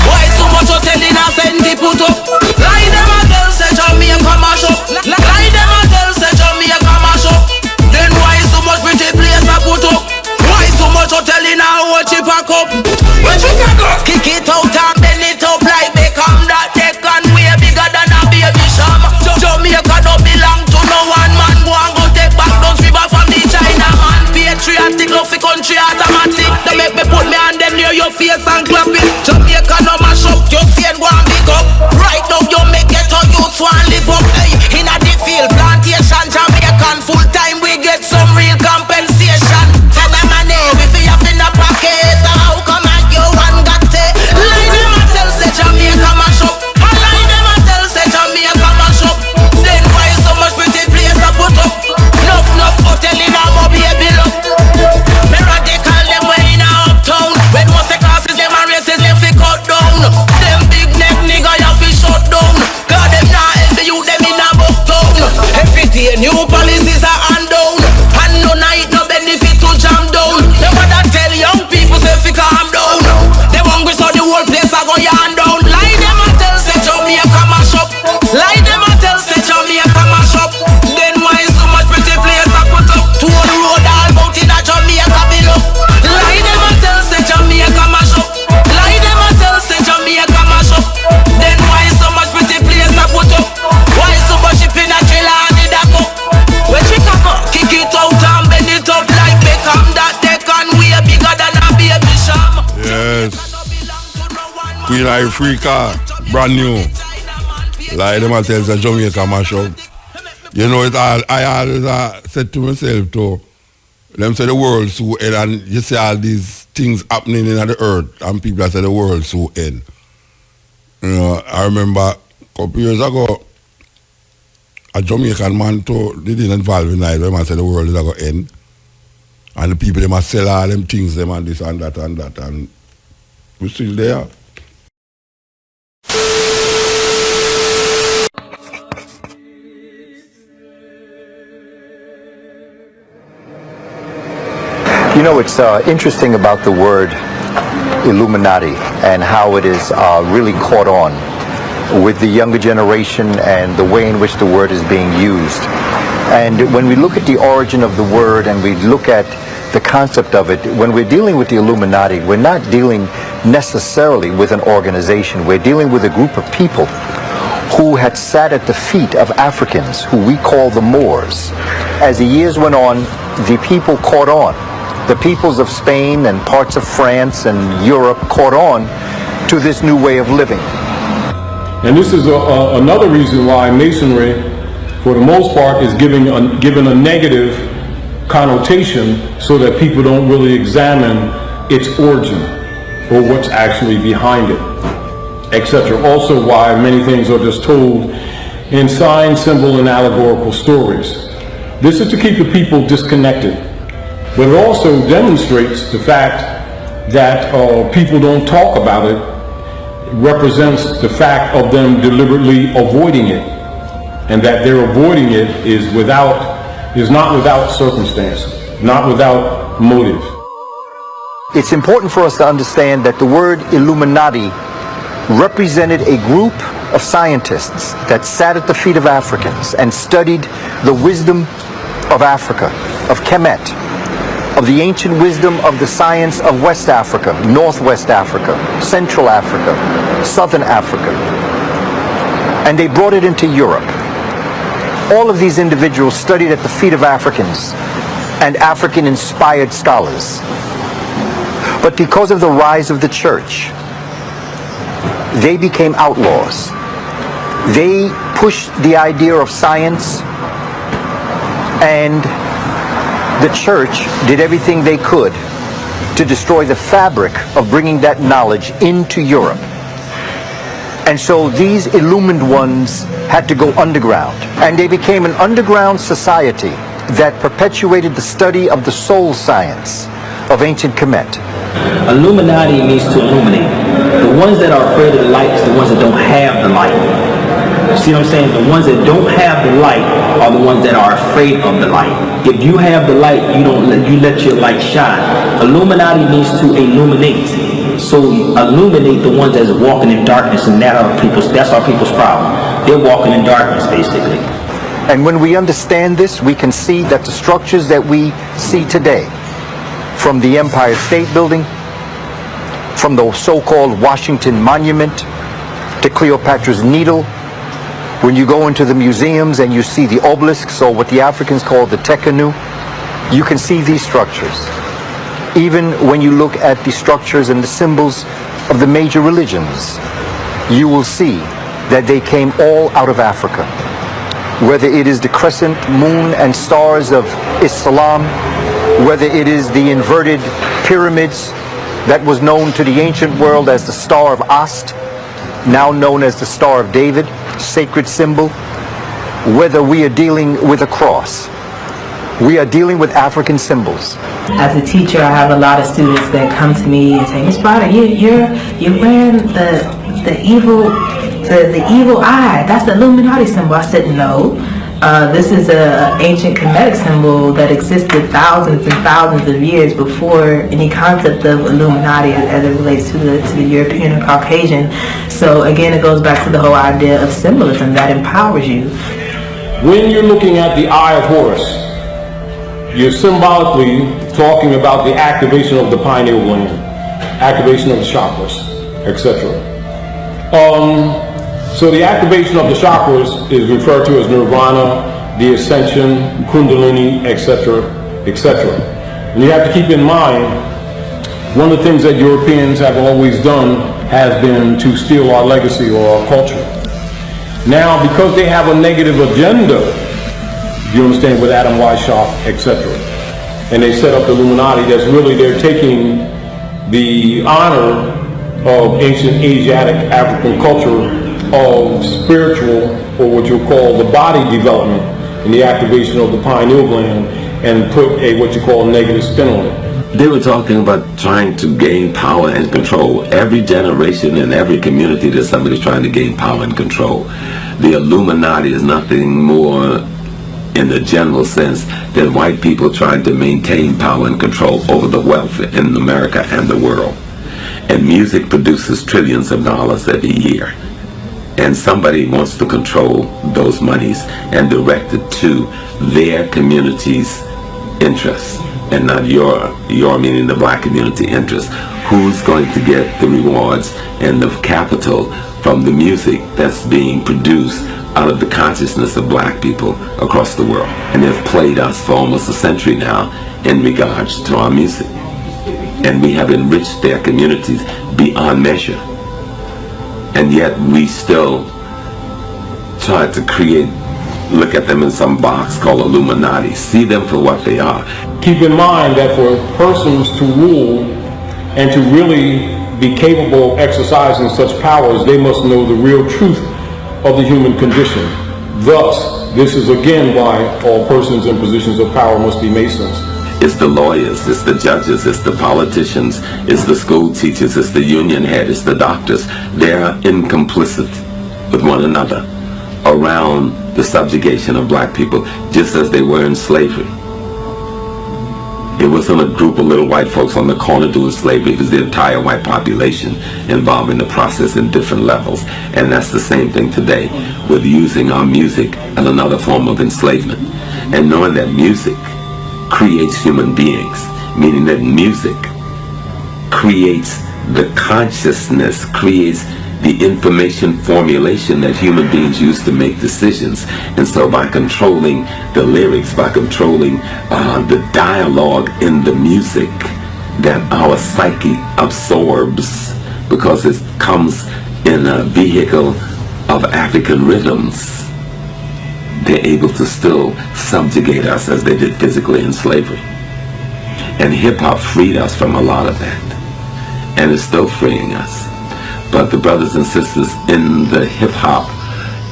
Why so much hotel in a Fendi put up? Lie them and tell say Jamaica mash up. Lie them and tell say Jamaica mash up. Then why so much pretty place I put up? Why so much hotel in a whole cheaper cup? When you can go kick it out and bend it up like Beckham, that they can way bigger than a baby sham. Jamaica don't belong to no one man. Go and go take back those river from the China man. Patriotic love for country automatic. They make me put me hand them near your face and clap it. Jamaica no mash up, you see and go and pick up. Right now you make it to youth one live up. Hey, in a the field plantation, Jamaican full time we get some real compensation. Tell them my name if you have in a pocket. How come you one got it? Lie them and tell say Jamaica mash up. Lie them and tell say Jamaica mash up. Then why so much pretty place I put up? Enough hotel in a baby look. Me radical them way in a uptown. When most the classes them and races them fi cut down. Them big neck nigga you fi shut down. God them not help you them in a buck town. Every day new policies are hand down. And no night no benefit to jam down. They wanna tell young people say fi calm down. They hungry so the whole place a go yarn down. Lie them and tell say Jamaica mash up. Lie them and tell say Jamaica mash up. Then why so much pretty place I put up? To the road all out in a Jamaica below. Lie them and tell say Jamaica mash up. Lie them and tell say Jamaica mash up. Then why so much pretty place I put up? Why so much ship in a trailer and in a cup? When she come up, kick it out and bend it up like Beckham, that they can way bigger than a baby sham. Yes. Queen Afrika, brand new. Like them I tell the Jamaica mash up. You know, I always said to myself too, them say the world so end, and you see all these things happening in the earth, and people say the world so end. You know, I remember a couple years ago, a Jamaican man too, they didn't involve in it, when I said the world is going to end. And the people, they must sell all them things, them and this and that, and we're still there. You know, it's interesting about the word Illuminati and how it is really caught on with the younger generation and the way in which the word is being used. And when we look at the origin of the word and we look at the concept of it, when we're dealing with the Illuminati, we're not dealing necessarily with an organization. We're dealing with a group of people who had sat at the feet of Africans, who we call the Moors. As the years went on, the people caught on. The peoples of Spain and parts of France and Europe caught on to this new way of living. And this is another reason why Masonry, for the most part, is given a negative connotation so that people don't really examine its origin or what's actually behind it, etc. Also why many things are just told in sign, symbol, and allegorical stories. This is to keep the people disconnected. But it also demonstrates the fact that people don't talk about it represents the fact of them deliberately avoiding it, and that their avoiding it is not without circumstance, not without motive. It's important for us to understand that the word Illuminati represented a group of scientists that sat at the feet of Africans and studied the wisdom of Africa, of Kemet, of the ancient wisdom of the science of West Africa, Northwest Africa, Central Africa, Southern Africa. And they brought it into Europe. All of these individuals studied at the feet of Africans and African-inspired scholars. But because of the rise of the church, they became outlaws. They pushed the idea of science, and the church did everything they could to destroy the fabric of bringing that knowledge into Europe. And so these illumined ones had to go underground, and they became an underground society that perpetuated the study of the soul science of ancient Kemet. Illuminati means to illuminate. The ones that are afraid of the light is the ones that don't have the light. You see what I'm saying? The ones that don't have the light are the ones that are afraid of the light. If you have the light, you let your light shine. Illuminati means to illuminate. So illuminate the ones that's walking in darkness, and that's our people's problem. They're walking in darkness, basically. And when we understand this, we can see that the structures that we see today, from the Empire State Building, from the so-called Washington Monument, to Cleopatra's Needle, when you go into the museums and you see the obelisks, or what the Africans call the tekenu, you can see these structures. Even when you look at the structures and the symbols of the major religions, you will see that they came all out of Africa. Whether it is the crescent moon and stars of Islam, whether it is the inverted pyramids that was known to the ancient world as the Star of Ast, now known as the Star of David, sacred symbol, whether we are dealing with a cross, we are dealing with African symbols. As a teacher, I have a lot of students that come to me and say, Miss Potter, you're wearing the evil eye. That's the Illuminati symbol. I said, no. This is an ancient Kemetic symbol that existed thousands and thousands of years before any concept of Illuminati as it relates to the European or Caucasian. So again, it goes back to the whole idea of symbolism that empowers you. When you're looking at the Eye of Horus, you're symbolically talking about the activation of the pineal gland, activation of the chakras, etc. So the activation of the chakras is referred to as nirvana, the ascension, kundalini, etc., etc. And you have to keep in mind, one of the things that Europeans have always done has been to steal our legacy or our culture. Now, because they have a negative agenda, you understand, with Adam Weishaupt, etc., and they set up the Illuminati, that's really, they're taking the honor of ancient Asiatic African culture of spiritual, or what you'll call the body development, and the activation of the pineal gland, and put a what you call negative spin on it. They were talking about trying to gain power and control. Every generation and every community, there's somebody trying to gain power and control. The Illuminati is nothing more, in the general sense, than white people trying to maintain power and control over the wealth in America and the world. And music produces trillions of dollars every year. And somebody wants to control those monies and direct it to their community's interests, and not your meaning the black community interest. Who's going to get the rewards and the capital from the music that's being produced out of the consciousness of black people across the world? And they've played us for almost a century now in regards to our music. And we have enriched their communities beyond measure. And yet we still try to look at them in some box called Illuminati, see them for what they are. Keep in mind that for persons to rule and to really be capable of exercising such powers, they must know the real truth of the human condition. Thus, this is again why all persons in positions of power must be Masons. It's the lawyers, it's the judges, it's the politicians, it's the school teachers, it's the union head, it's the doctors. They're incomplicit with one another around the subjugation of black people, just as they were in slavery. It wasn't a group of little white folks on the corner doing slavery. It was the entire white population involved in the process in different levels. And that's the same thing today with using our music as another form of enslavement. And knowing that music creates human beings, meaning that music creates the consciousness, creates the information formulation that human beings use to make decisions. And so by controlling the lyrics, by controlling the dialogue in the music that our psyche absorbs, because it comes in a vehicle of African rhythms, they're able to still subjugate us as they did physically in slavery. And hip-hop freed us from a lot of that, and it's still freeing us. But the brothers and sisters in the hip-hop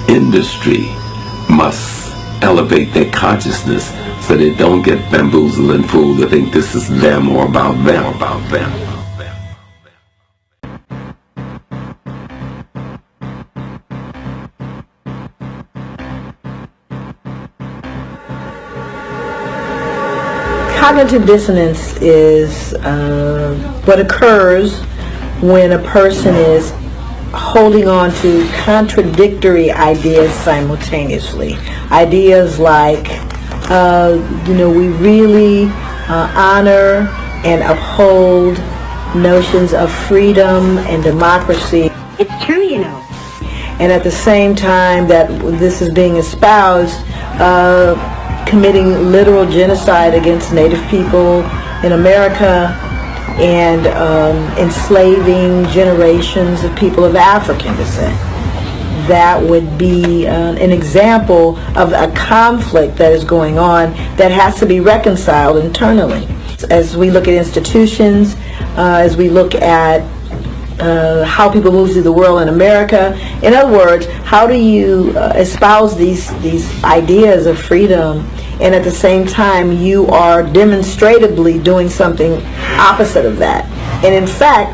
industry must elevate their consciousness so they don't get bamboozled and fooled to think this is them or about them, about them. Cognitive dissonance is what occurs when a person is holding on to contradictory ideas simultaneously. Ideas like, we really honor and uphold notions of freedom and democracy. It's true, you know. And at the same time that this is being espoused, committing literal genocide against Native people in America, and enslaving generations of people of African descent. That would be an example of a conflict that is going on that has to be reconciled internally. As we look at institutions, as we look at how people move through the world in America, in other words, how do you espouse these ideas of freedom, and at the same time you are demonstratively doing something opposite of that, and in fact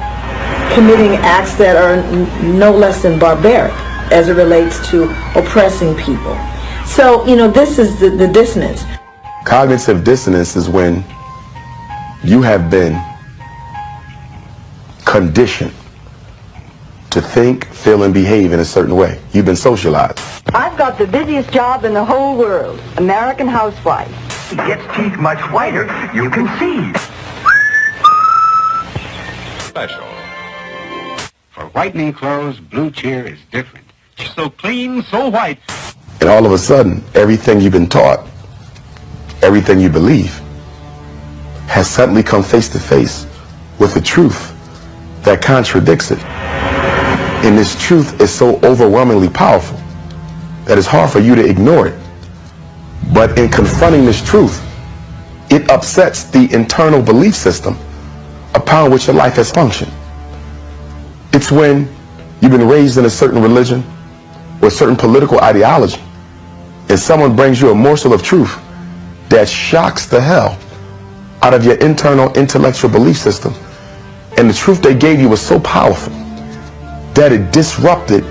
committing acts that are no less than barbaric as it relates to oppressing people. So, this is the dissonance. Cognitive dissonance is when you have been conditioned to think, feel, and behave in a certain way. You've been socialized. I've got the busiest job in the whole world, American housewife. He gets teeth much whiter, you can see. Special. For whitening clothes, Blue Cheer is different. So clean, so white. And all of a sudden, everything you've been taught, everything you believe, has suddenly come face to face with a truth that contradicts it. And this truth is so overwhelmingly powerful that it's hard for you to ignore it. But in confronting this truth, it upsets the internal belief system upon which your life has functioned. It's when you've been raised in a certain religion or a certain political ideology, and someone brings you a morsel of truth that shocks the hell out of your internal intellectual belief system, and the truth they gave you was so powerful that it disrupted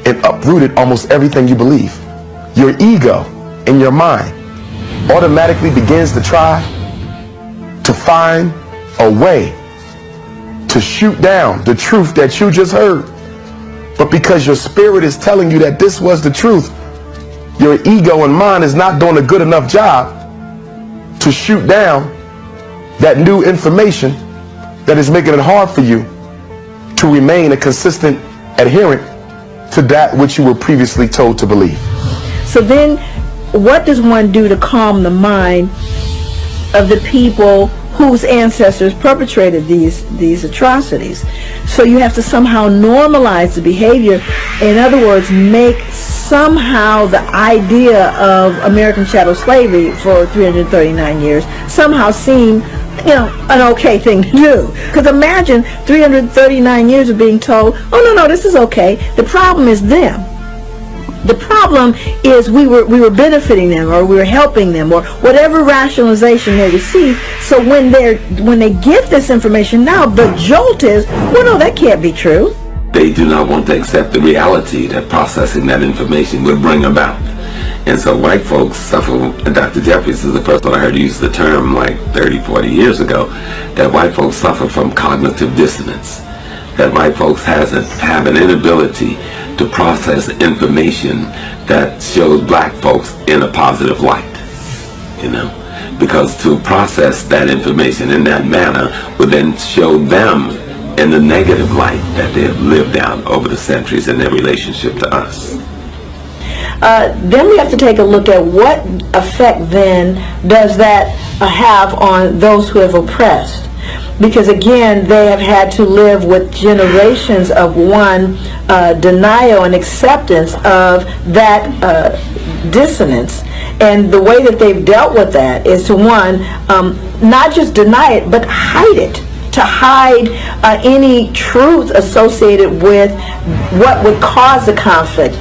and uprooted almost everything you believe. Your ego in your mind automatically begins to try to find a way to shoot down the truth that you just heard. But because your spirit is telling you that this was the truth, your ego and mind is not doing a good enough job to shoot down that new information that is making it hard for you to remain a consistent adherent to that which you were previously told to believe. So then, what does one do to calm the mind of the people whose ancestors perpetrated these atrocities? So you have to somehow normalize the behavior. In other words, make somehow the idea of American chattel slavery for 339 years somehow seem an okay thing to do. Because imagine 339 years of being told, oh no, this is okay. The problem is them. The problem is we were benefiting them, or we were helping them, or whatever rationalization they receive. So when they get this information now, the jolt is, well, no, that can't be true. They do not want to accept the reality that processing that information would bring about. And so white folks suffer, and Dr. Jeffries is the first one I heard use the term like 30, 40 years ago, that white folks suffer from cognitive dissonance. That white folks have an inability to process information that shows black folks in a positive light, you know, because to process that information in that manner would then show them in the negative light that they have lived down over the centuries in their relationship to us. Then we have to take a look at what effect then does that have on those who have oppressed. Because again, they have had to live with generations of denial and acceptance of that dissonance. And the way that they've dealt with that is to not just deny it, but hide it. To hide any truth associated with what would cause the conflict.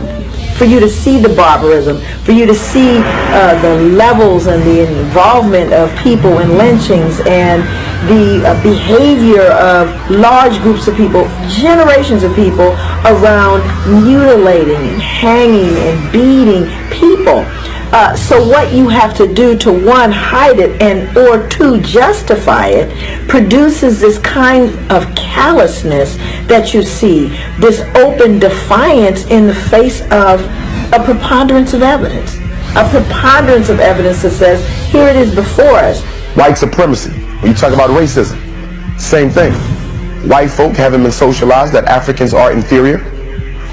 For you to see the barbarism, for you to see the levels and the involvement of people in lynchings and the behavior of large groups of people, generations of people around mutilating and hanging and beating people. So what you have to do to hide it or to justify it produces this kind of callousness that you see, this open defiance in the face of a preponderance of evidence. A preponderance of evidence that says, here it is before us. White supremacy. When you talk about racism, same thing. White folk haven't been socialized that Africans are inferior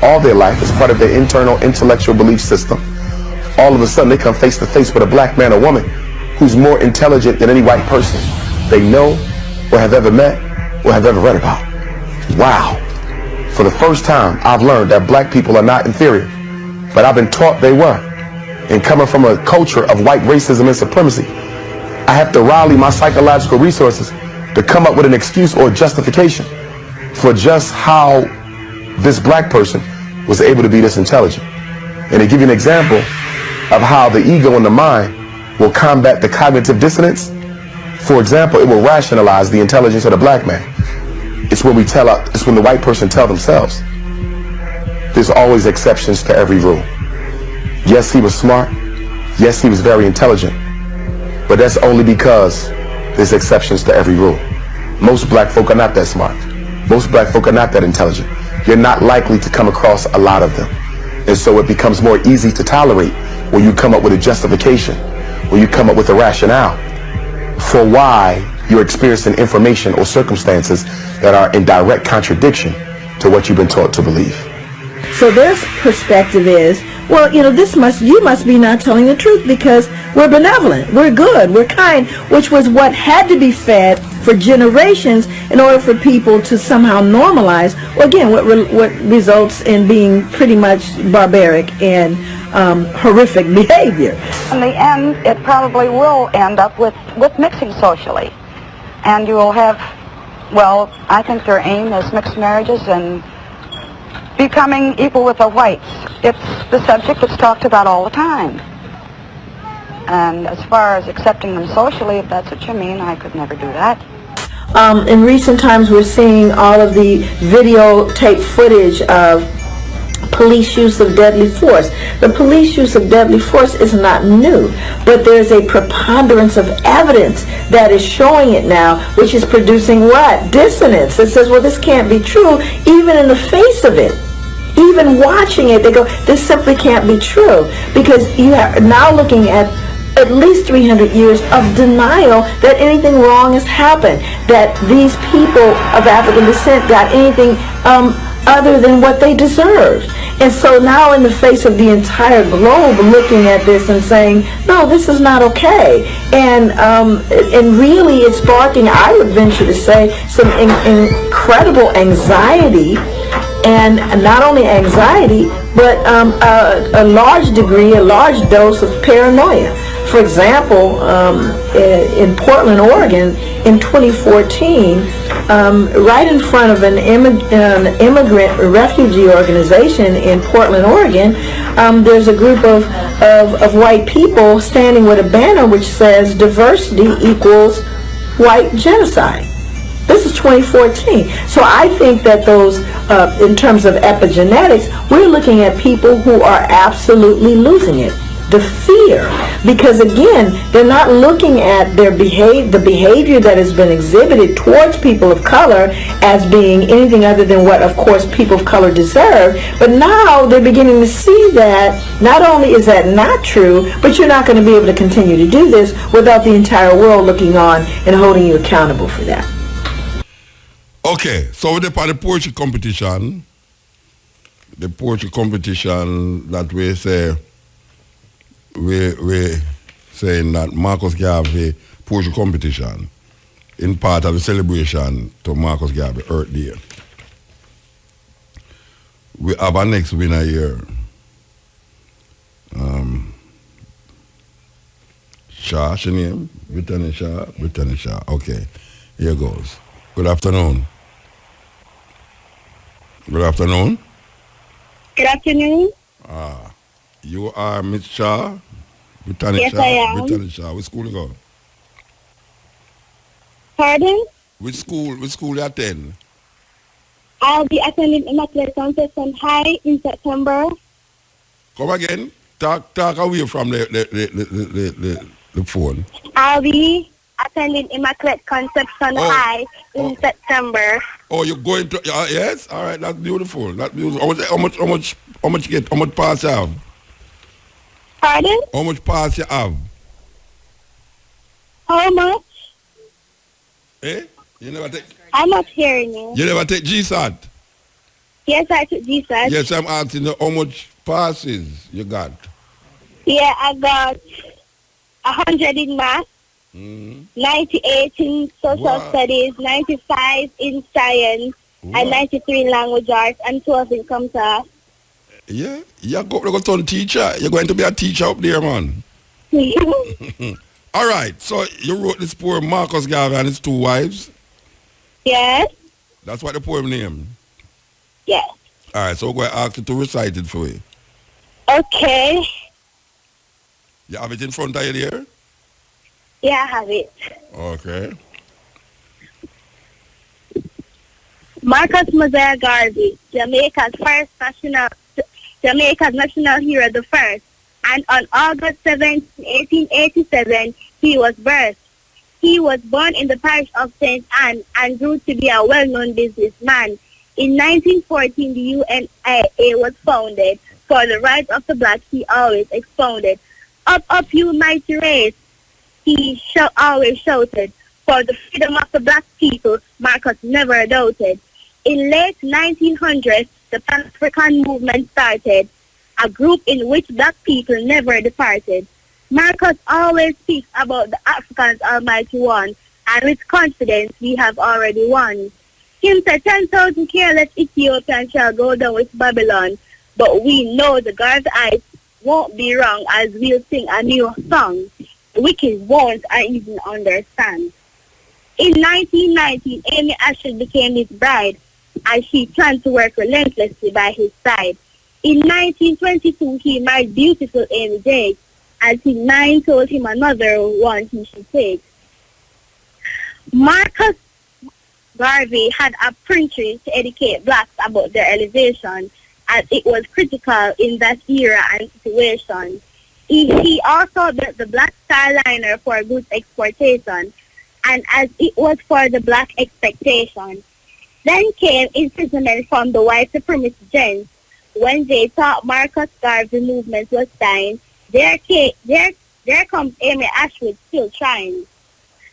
all their life as part of their internal intellectual belief system. All of a sudden they come face to face with a black man or woman who's more intelligent than any white person they know or have ever met or have ever read about. Wow. For the first time, I've learned that black people are not inferior, but I've been taught they were. And coming from a culture of white racism and supremacy, I have to rally my psychological resources to come up with an excuse or justification for just how this black person was able to be this intelligent. And to give you an example of how the ego and the mind will combat the cognitive dissonance, for example, it will rationalize the intelligence of the black man. It's when the white person tell themselves, there's always exceptions to every rule. Yes, he was smart. Yes, he was very intelligent. But that's only because there's exceptions to every rule. Most black folk are not that smart. Most black folk are not that intelligent. You're not likely to come across a lot of them. And so it becomes more easy to tolerate when you come up with a justification, when you come up with a rationale for why you're experiencing information or circumstances that are in direct contradiction to what you've been taught to believe. So their perspective is, well, you must be not telling the truth because we're benevolent, we're good, we're kind, which was what had to be fed for generations in order for people to somehow normalize, well, again, what results in being pretty much barbaric and horrific behavior. In the end, it probably will end up with mixing socially. And you will have, well, I think their aim is mixed marriages and becoming equal with the whites. It's the subject that's talked about all the time. And as far as accepting them socially, if that's what you mean, I could never do that. In recent times, we're seeing all of the videotape footage of police use of deadly force. The police use of deadly force is not new, but there's a preponderance of evidence that is showing it now, which is producing what? Dissonance. It says, well, this can't be true, even in the face of it. Even watching it, they go, this simply can't be true, because you are now looking at least 300 years of denial that anything wrong has happened, that these people of African descent got anything other than what they deserved. And so now in the face of the entire globe looking at this and saying, no, this is not okay. And really it's sparking, I would venture to say, some incredible anxiety. And not only anxiety, but a large degree, a large dose of paranoia For example, in Portland, Oregon, in 2014, right in front of an immigrant refugee organization in Portland, Oregon, there's a group of white people standing with a banner which says diversity equals white genocide. This is 2014. So I think that those, in terms of epigenetics, we're looking at people who are absolutely losing it. The fear, because again, they're not looking at the behavior that has been exhibited towards people of color as being anything other than what, of course, people of color deserve. But now they're beginning to see that not only is that not true, but you're not going to be able to continue to do this without the entire world looking on and holding you accountable for that. Okay, so with the poetry competition that we say, we're saying that Marcus Garvey poetry competition in part of the celebration to Marcus Garvey Earth Day. We have our next winner here. Shah, she name? Brittany Shah? Brittany Shah. Okay, here goes. Good afternoon. Good afternoon. Good afternoon. You are Miss Shah? Brittany Yes, Shah? I am. Brittany Shah. Which school you go? Pardon? Which school you attend? I'll be attending Immaculate Conception High in September. Come again. Talk away from the phone. I'll be attending Immaculate Conception High in September. Oh, you're going to? Yes. All right. That's beautiful. That's beautiful. How much pass you have? Pardon? How much pass you have? How much? Eh? You never take? I'm not hearing you. You never take GSAT? Yes, I took GSAT. Yes, I'm asking you how much passes you got. Yeah, I got 100 in math, 98 in social studies, 95 in science, and 93 in language arts, and 12 in computer. Yeah, you're going to turn teacher. You're going to be a teacher up there, man. All right, so you wrote this poem, Marcus Garvey and his two wives? Yes. That's what the poem name? Yes. All right, so we're going to ask you to recite it for you. Okay. You have it in front of you there? Yeah, I have it. Okay. Marcus Mosiah Garvey, Jamaica's national hero, the first. And on August 7, 1887, he was birthed. He was born in the parish of St. Anne and grew to be a well-known businessman. In 1914, the UNIA was founded. For the rights of the blacks, he always expounded. Up, up, you mighty race, he always shouted. For the freedom of the black people, Marcus never doubted. In late 1900s, the African movement started, a group in which black people never departed. Marcus always speaks about the Africans Almighty One, and with confidence we have already won. Him said 10,000 careless Ethiopians shall go down with Babylon, but we know the Garveyites won't be wrong as we'll sing a new song. The wicked won't even understand. In 1919, Amy Ashford became his bride, as she planned to work relentlessly by his side. In 1922, he married beautiful Amy Jake, as his mind told him another one he should take. Marcus Garvey had a printing to educate blacks about their elevation, as it was critical in that era and situation. He also built the Black Starliner for goods exportation, and as it was for the black expectation. Then came imprisonment from the white supremacist gens. When they thought Marcus Garvey movement was dying, there comes Amy Ashford still trying.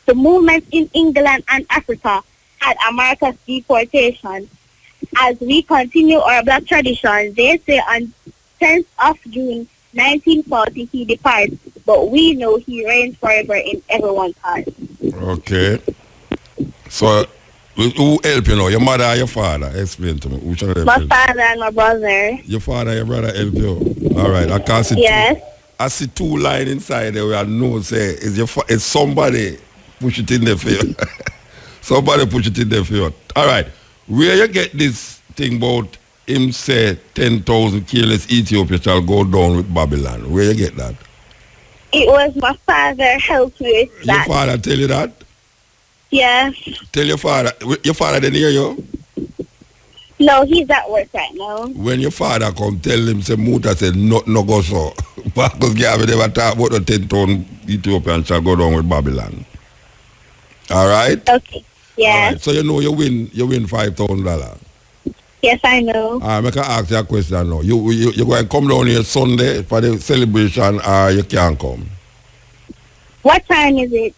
The movements in England and Africa had a Marcus deportation. As we continue our black tradition, they say on 10th of June 1940 he departs, but we know he reigns forever in everyone's heart. Okay. So, who help you now? Your mother or your father? Explain to me. Who should help My you? father and my brother. Your father and your brother help you? All right. I I see 2 lines inside there where I know say it's somebody push it in there for you. Somebody push it in there for you. All right. Where you get this thing about him say 10,000 careless Ethiopia shall go down with Babylon? Where you get that? It was my father helped me with that. Your father tell you that? Yeah. Tell your father. Your father didn't hear you? No, he's at work right now. When your father come, tell him, say, Muta said, no go so. Because Gavin never talk about the 10,000 Ethiopians shall go down with Babylon. All right? Okay. Yeah. All right. So you know you win $5,000. Yes, I know. All right, I can ask you a question now. You going to come down here Sunday for the celebration or you can't come? What time is it?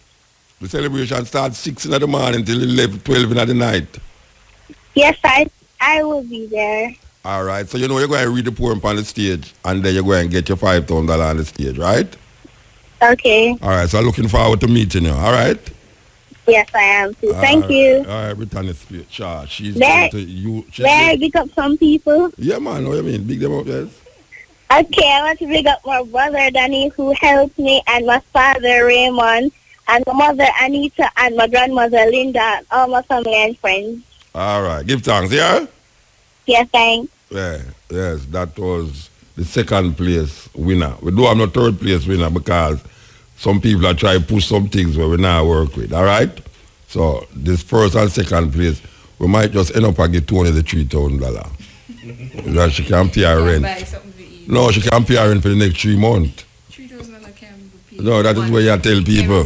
The celebration starts 6 in the morning till 11, 12 in the night. Yes, I will be there. All right. So you know you're going to read the poem on the stage and then you're going to get your $5,000 on the stage, right? Okay. All right. So I'm looking forward to meeting you. All right? Yes, I am too. Thank you. All right, Brittany Spears. Sure. She's May going to you. May I big up some people? Yeah, man. What you mean? Big them up, yes? Okay, I want to big up my brother Danny who helped me, and my father Raymond, and my mother Anita, and my grandmother Linda, and all my family and friends. All right. Give thanks, yeah? Yes, thanks. Yeah. Yes, that was the second place winner. We do have no third place winner because some people are trying to push some things where we now work with, all right? So this first and second place, we might just end up and get Tony the $3,000. Because she can't pay her rent. No, she can't pay her rent for the next 3 months. No, that is where you tell people.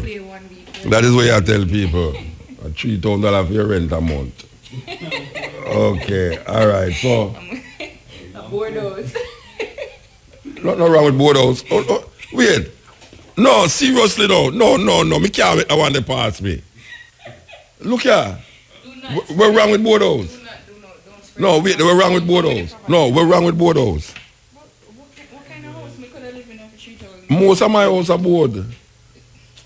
That is where you tell people. $3,000 for your rent a month. Okay, all right, so. Bordeaux's. Nothing wrong with Bordeaux's. Oh, wait. No, seriously, no. No. Me can't wait. I want to pass me. Look here. We're wrong with Bordeaux's. No, wait, we're wrong with Bordeaux's. No, we're wrong with Bordeaux's. What kind of house me could have lived in for 3,000? Most of my house are board.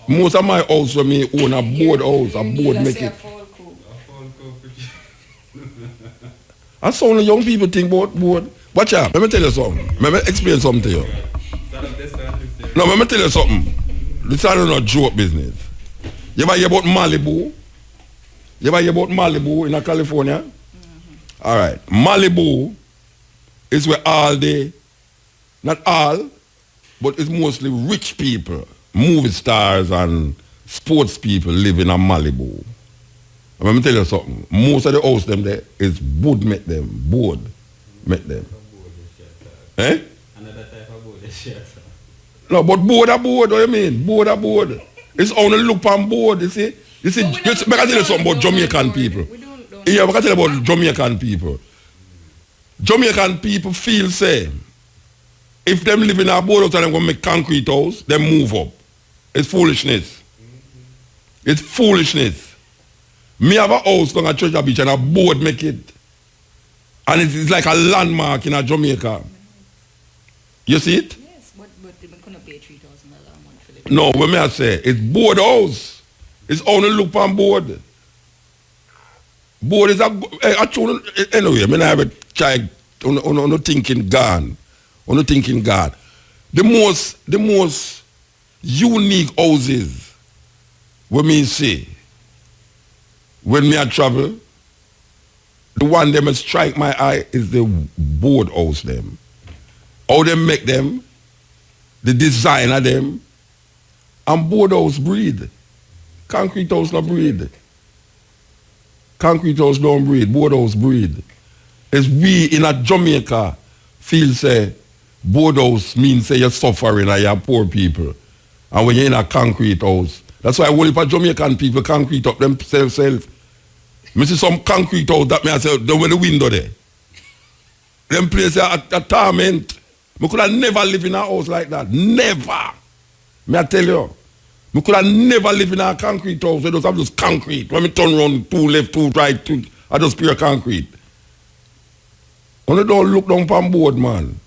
Most of my house when me own a board house, a board make it. That's only young people think about board. Watch out, let me tell you something. Let me explain something to you. No, let me tell you something. This is not joke business. You ever hear about Malibu? You ever hear about Malibu in California? Mm-hmm. All right. Malibu is where all not all, but it's mostly rich people, movie stars and sports people live in a Malibu. And let me tell you something. Most of the house them there is board make them. Board make them. Eh? Another type of board is shelter. No, but board, what do you mean? Board. It's only look on board, you see. I can tell you something about Jamaican people. Yeah, I can tell you about Jamaican people. Jamaican people feel, say, if them live in a board house and they're going to make concrete house, they move up. It's foolishness. It's foolishness. Me have a house down at Treasure Beach and a board make it. And it's like a landmark in a Jamaica. You see it? Yes, but they couldn't pay $3,000 a month for it. No, what may I say? It's board house. It's only look on board. Board is actually, anyway, I mean, I have a child on thinking gone. On thinking God. The most unique houses, when me see, when me I travel, the one that must strike my eye is the board house them. How they make them, the design of them, and board house breed. Concrete house not breed. Concrete house don't breed, board house breed. It's we in a Jamaica feel say board house means say you're suffering and you're poor people. And when you're in a concrete house, that's why all the Jamaican people concrete up themselves. I see some concrete house that me I say, down with the window there. Them places are a torment. I could have never lived in a house like that. Never. May I tell you? I could have never lived in a concrete house. I just have just concrete. When I turn around, 2 left, 2 right, 2, I just pure concrete. When they don't look down on board, man.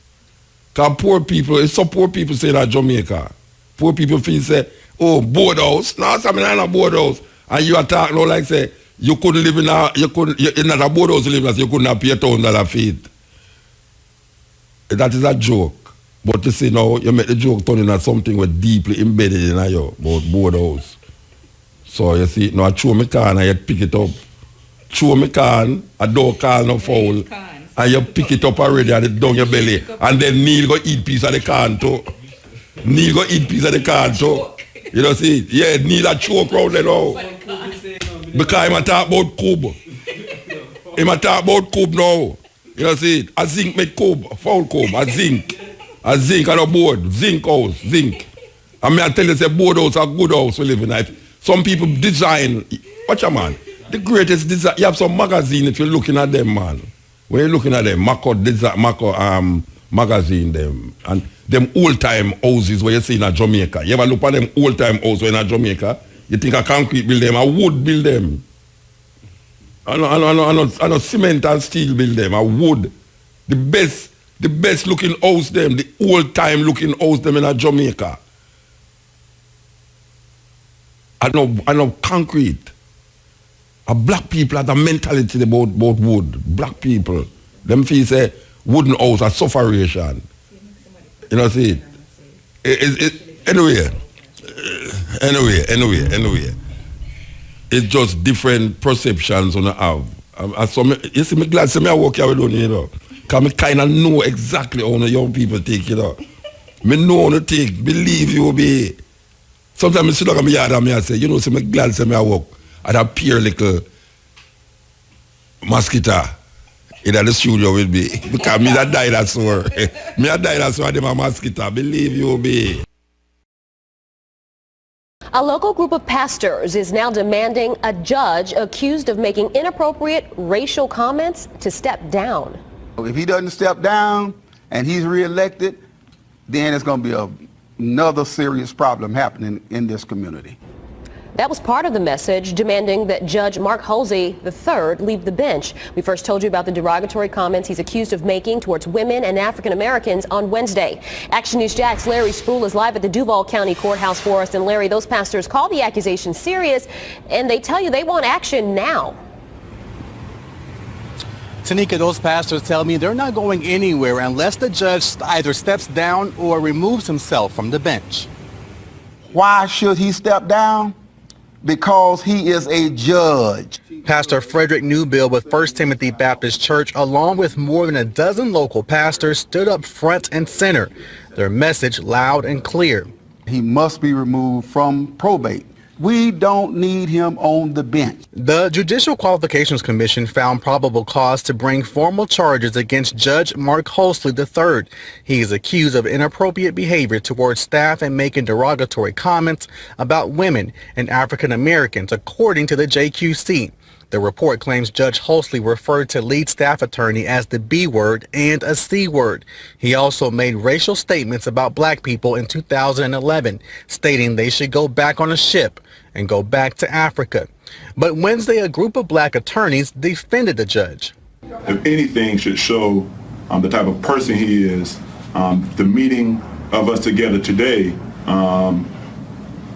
Because poor people, it's some poor people say that Jamaica. Poor people feel say, oh, board house. No, I'm in a board house. And you are talking like say, you couldn't live in not a board house, you couldn't have paid $1,000 feet. That is a joke. But you see now, you make the joke turn into something was deeply embedded in you about board house. So you see, now I throw me can and you pick it up. Throw me can, a door call no foul. And you pick it up already and it down your belly. And then Neil go eat piece of the can too. Neil go eat piece of the can too. You know see? Yeah, Neil a choke round there now. Because I'm talk about cube. I'm talk about cube now. You know see? A zinc make cube, foul cube, a zinc. A zinc on a board, zinc house, zinc. And me I tell you, say board house a good house we live in. Some people design, watch a man, the greatest design, you have some magazine if you're looking at them, man. When you're looking at them, Mako magazine, them, and them old-time houses where you see in Jamaica. You ever look at them old-time houses in Jamaica, you think a concrete build them, a wood build them. I know cement and steel build them, a wood. The best looking house them, the old time looking house them in Jamaica. I know concrete. Black people have the mentality about wood. Black people. Them feel say wooden house are sufferation. You know see it? Anyway. It's just different perceptions on have. You see me glad I walk here with you know. Because I kind of know exactly how the young people take it out. I know how to take, believe you be. Sometimes I sit down at my yard and I say, you know, I'm glad I walk at a pure little mosquito in the studio with me. Because me that dinosaur. Me a dinosaur and them a mosquito. Believe you be. A local group of pastors is now demanding a judge accused of making inappropriate racial comments to step down. If he doesn't step down and he's reelected, then it's going to be another serious problem happening in this community. That was part of the message, demanding that Judge Mark Halsey III leave the bench. We first told you about the derogatory comments he's accused of making towards women and African Americans on Wednesday. Action News Jack's Larry Spruill is live at the Duval County Courthouse for us. And Larry, those pastors call the accusation serious, and they tell you they want action now. Tanika, those pastors tell me they're not going anywhere unless the judge either steps down or removes himself from the bench. Why should he step down? Because he is a judge. Pastor Frederick Newbill with First Timothy Baptist Church, along with more than a dozen local pastors, stood up front and center. Their message loud and clear. He must be removed from probate. We don't need him on the bench. The Judicial Qualifications Commission found probable cause to bring formal charges against Judge Mark Halsey III. He is accused of inappropriate behavior towards staff and making derogatory comments about women and African Americans, according to the JQC. The report claims Judge Halsey referred to lead staff attorney as the B word and a C word. He also made racial statements about black people in 2011, stating they should go back on a ship and go back to Africa. But Wednesday, a group of black attorneys defended the judge. If anything should show the type of person he is, the meeting of us together today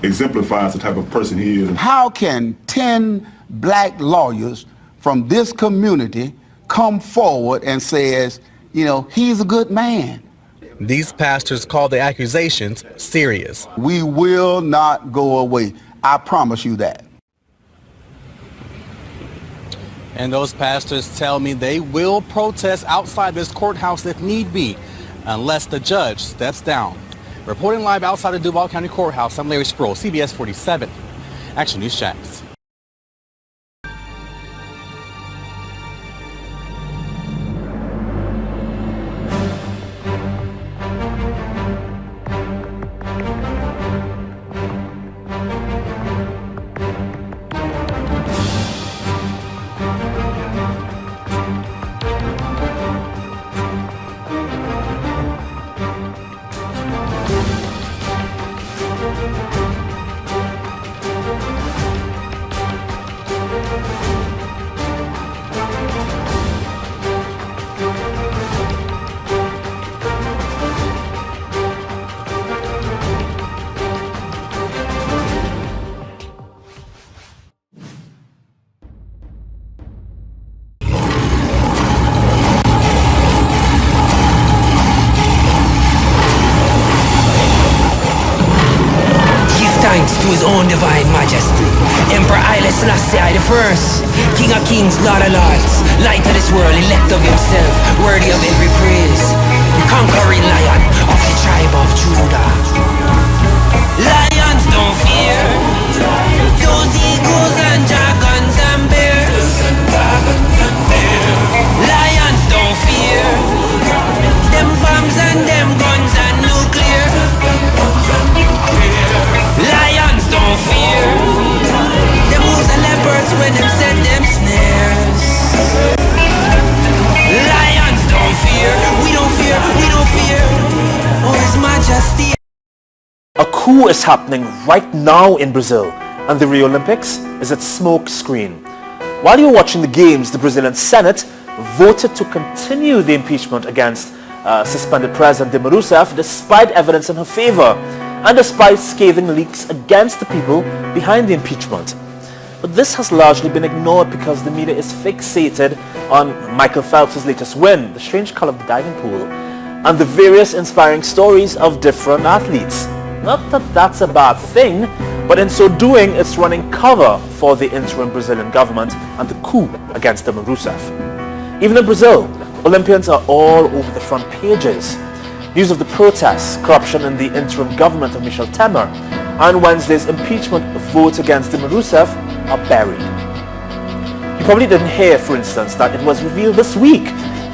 exemplifies the type of person he is. How can 10 black lawyers from this community come forward and says, you know, he's a good man? These pastors call the accusations serious. We will not go away. I promise you that. And those pastors tell me they will protest outside this courthouse if need be, unless the judge steps down. Reporting live outside the Duval County Courthouse, I'm Larry Spruill, CBS 47, Action News Jacks. kings, not allies. Light of this world, elect of himself, worthy of every praise. The conquering lion of the tribe of Judah. Lions don't fear those eagles and dragons and bears. Lions don't fear them bombs and them guns and nuclear. Lions don't fear them wolves and leopards when them set them snares. Lions don't fear, we don't fear, we don't fear. Oh, His Majesty. A coup is happening right now in Brazil, and the Rio Olympics is its smoke screen. While you're watching the games, the Brazilian Senate voted to continue the impeachment against suspended President Dilma Rousseff despite evidence in her favor and despite scathing leaks against the people behind the impeachment. But this has largely been ignored because the media is fixated on Michael Phelps' latest win, the strange color of the diving pool, and the various inspiring stories of different athletes. Not that that's a bad thing, but in so doing, it's running cover for the interim Brazilian government and the coup against Dilma Rousseff. Even in Brazil, Olympians are all over the front pages. News of the protests, corruption in the interim government of Michel Temer, and Wednesday's impeachment vote against Dilma Rousseff are buried. You probably didn't hear, for instance, that it was revealed this week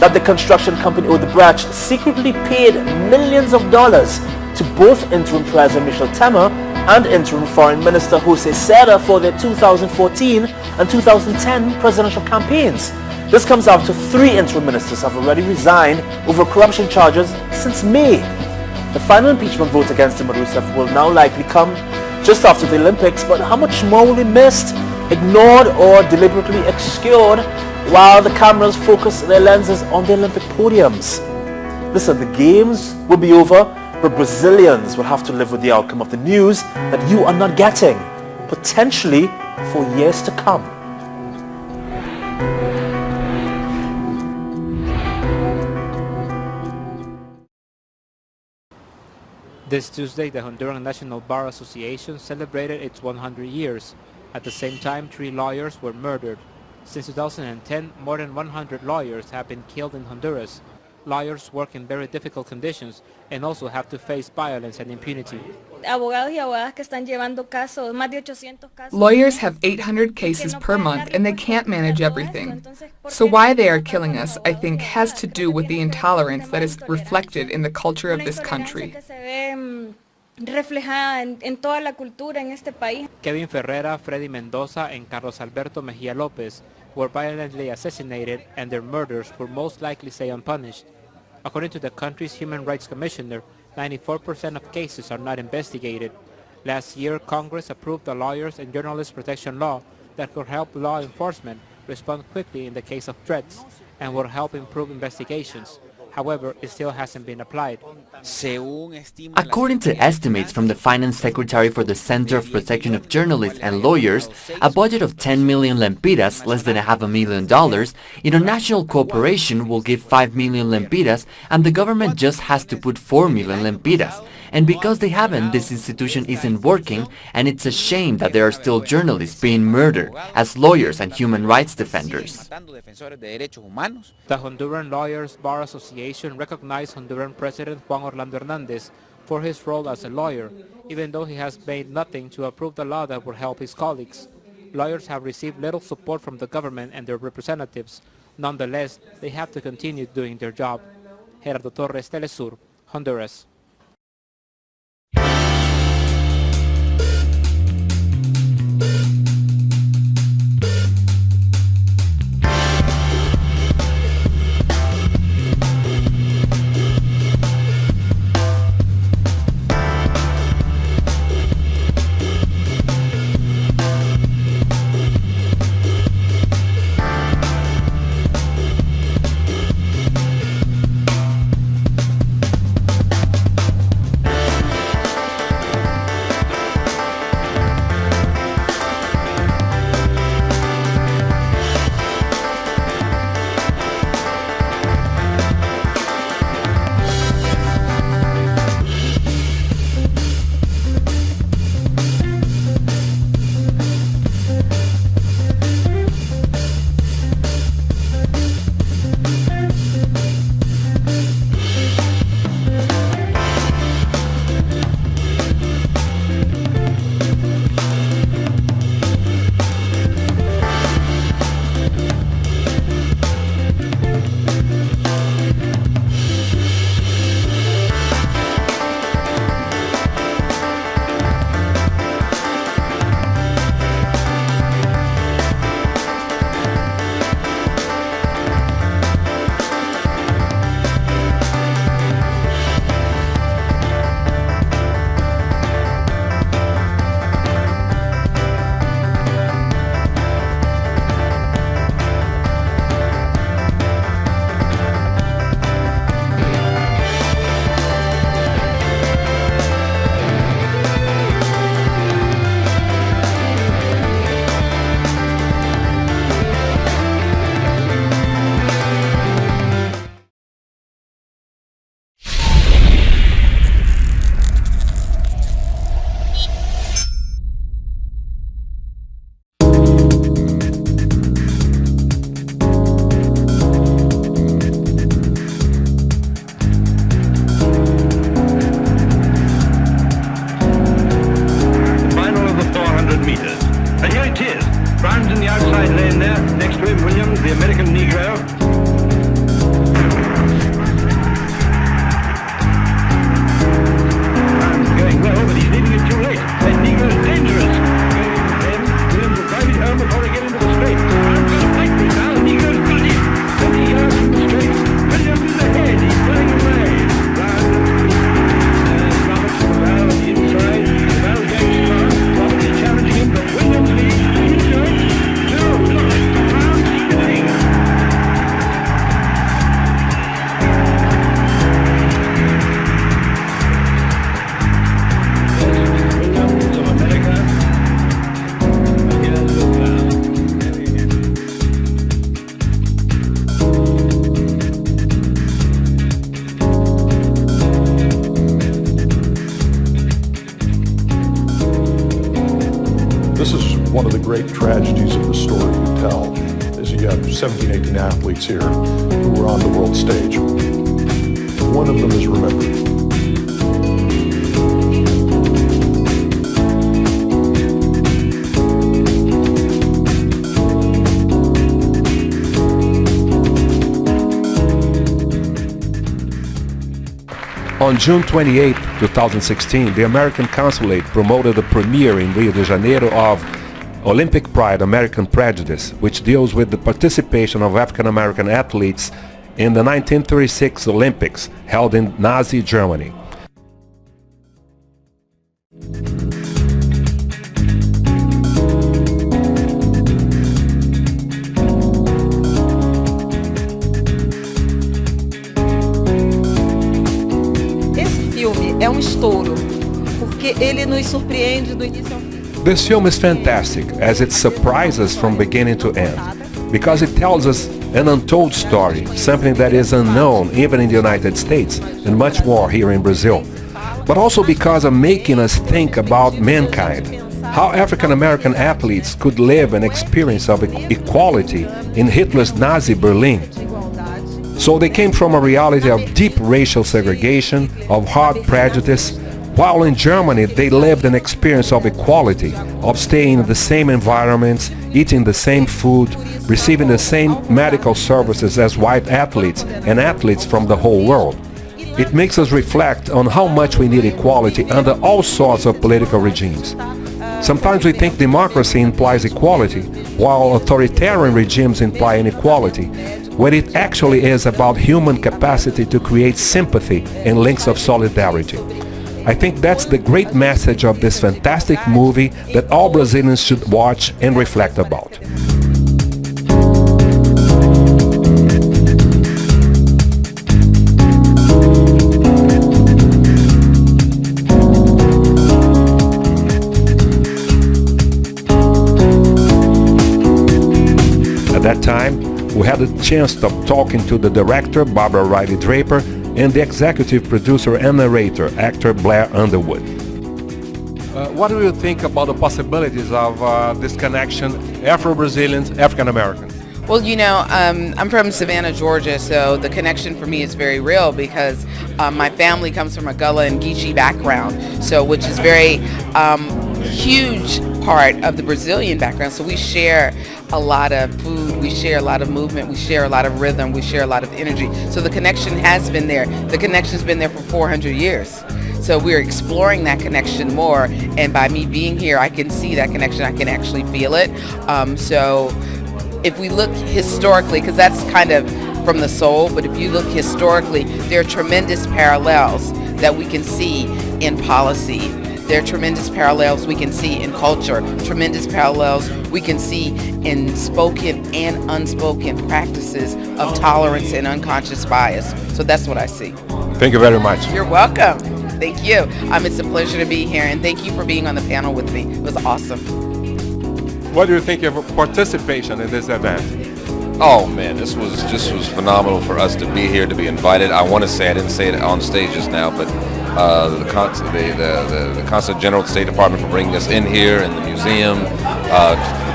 that the construction company Odebrecht secretly paid millions of dollars to both interim President Michel Temer and interim Foreign Minister Jose Serra for their 2014 and 2010 presidential campaigns. This comes after 3 interim ministers have already resigned over corruption charges since May. The final impeachment vote against Dilma Rousseff will now likely come just after the Olympics, but how much more will be missed, ignored or deliberately obscured while the cameras focus their lenses on the Olympic podiums? Listen, the games will be over, but Brazilians will have to live with the outcome of the news that you are not getting, potentially for years to come. This Tuesday, the Honduran National Bar Association celebrated its 100 years. At the same time, 3 lawyers were murdered. Since 2010, more than 100 lawyers have been killed in Honduras. Lawyers work in very difficult conditions and also have to face violence and impunity. Lawyers have 800 cases per month and they can't manage everything. So why they are killing us, I think, has to do with the intolerance that is reflected in the culture of this country. Kevin Ferreira, Freddy Mendoza, and Carlos Alberto Mejia Lopez were violently assassinated, and their murders will most likely stay unpunished. According to the country's Human Rights Commissioner, 94% of cases are not investigated. Last year, Congress approved the Lawyers and Journalists Protection Law that could help law enforcement respond quickly in the case of threats and will help improve investigations. However, it still hasn't been applied. According to estimates from the Finance Secretary for the Center of Protection of Journalists and Lawyers, a budget of 10 million lempiras, less than $500,000, international cooperation will give 5 million lempiras, and the government just has to put 4 million lempiras. And because they haven't, this institution isn't working, and it's a shame that there are still journalists being murdered as lawyers and human rights defenders. The Honduran Lawyers Bar Association recognized Honduran President Juan Orlando Hernandez for his role as a lawyer, even though he has made nothing to approve the law that would help his colleagues. Lawyers have received little support from the government and their representatives. Nonetheless, they have to continue doing their job. Gerardo Torres, Telesur, Honduras. tragedies of the story you tell is you have 17, 18 athletes here who are on the world stage. One of them is remembered. On June 28, 2016, the American Consulate promoted the premiere in Rio de Janeiro of Olympic Pride, American Prejudice, which deals with the participation of African American athletes in the 1936 Olympics held in Nazi Germany. É estouro, porque ele nos surpreende do início ao fim. This film is fantastic as it surprises from beginning to end, because it tells us an untold story, something that is unknown even in the United States and much more here in Brazil, but also because of making us think about mankind, how African American athletes could live an experience of equality in Hitler's Nazi Berlin. So they came from a reality of deep racial segregation, of hard prejudice, while in Germany they lived an experience of equality, of staying in the same environments, eating the same food, receiving the same medical services as white athletes and athletes from the whole world. It makes us reflect on how much we need equality under all sorts of political regimes. Sometimes we think democracy implies equality, while authoritarian regimes imply inequality, when it actually is about human capacity to create sympathy and links of solidarity. I think that's the great message of this fantastic movie that all Brazilians should watch and reflect about. At that time, we had a chance of talking to the director, Barbara Riley Draper, and the executive producer and narrator, actor Blair Underwood. What do you think about the possibilities of this connection, Afro-Brazilians, African-Americans? Well, you know, I'm from Savannah, Georgia, so the connection for me is very real because my family comes from a Gullah and Geechee background, so which is very huge part of the Brazilian background. So we share a lot of food, we share a lot of movement, we share a lot of rhythm, we share a lot of energy. So the connection has been there. The connection's been there for 400 years. So we're exploring that connection more, and by me being here, I can see that connection, I can actually feel it. So if we look historically, because that's kind of from the soul, but if you look historically, there are tremendous parallels that we can see in policy. There are tremendous parallels we can see in culture, tremendous parallels we can see in spoken and unspoken practices of tolerance and unconscious bias. So that's what I see. Thank you very much. You're welcome. Thank you. It's a pleasure to be here, and thank you for being on the panel with me. It was awesome. What do you think of participation in this event? Oh man, this was phenomenal for us to be here, to be invited. I want to say, I didn't say it on stage just now, but the Consul General of the State Department for bringing us in here, and the museum,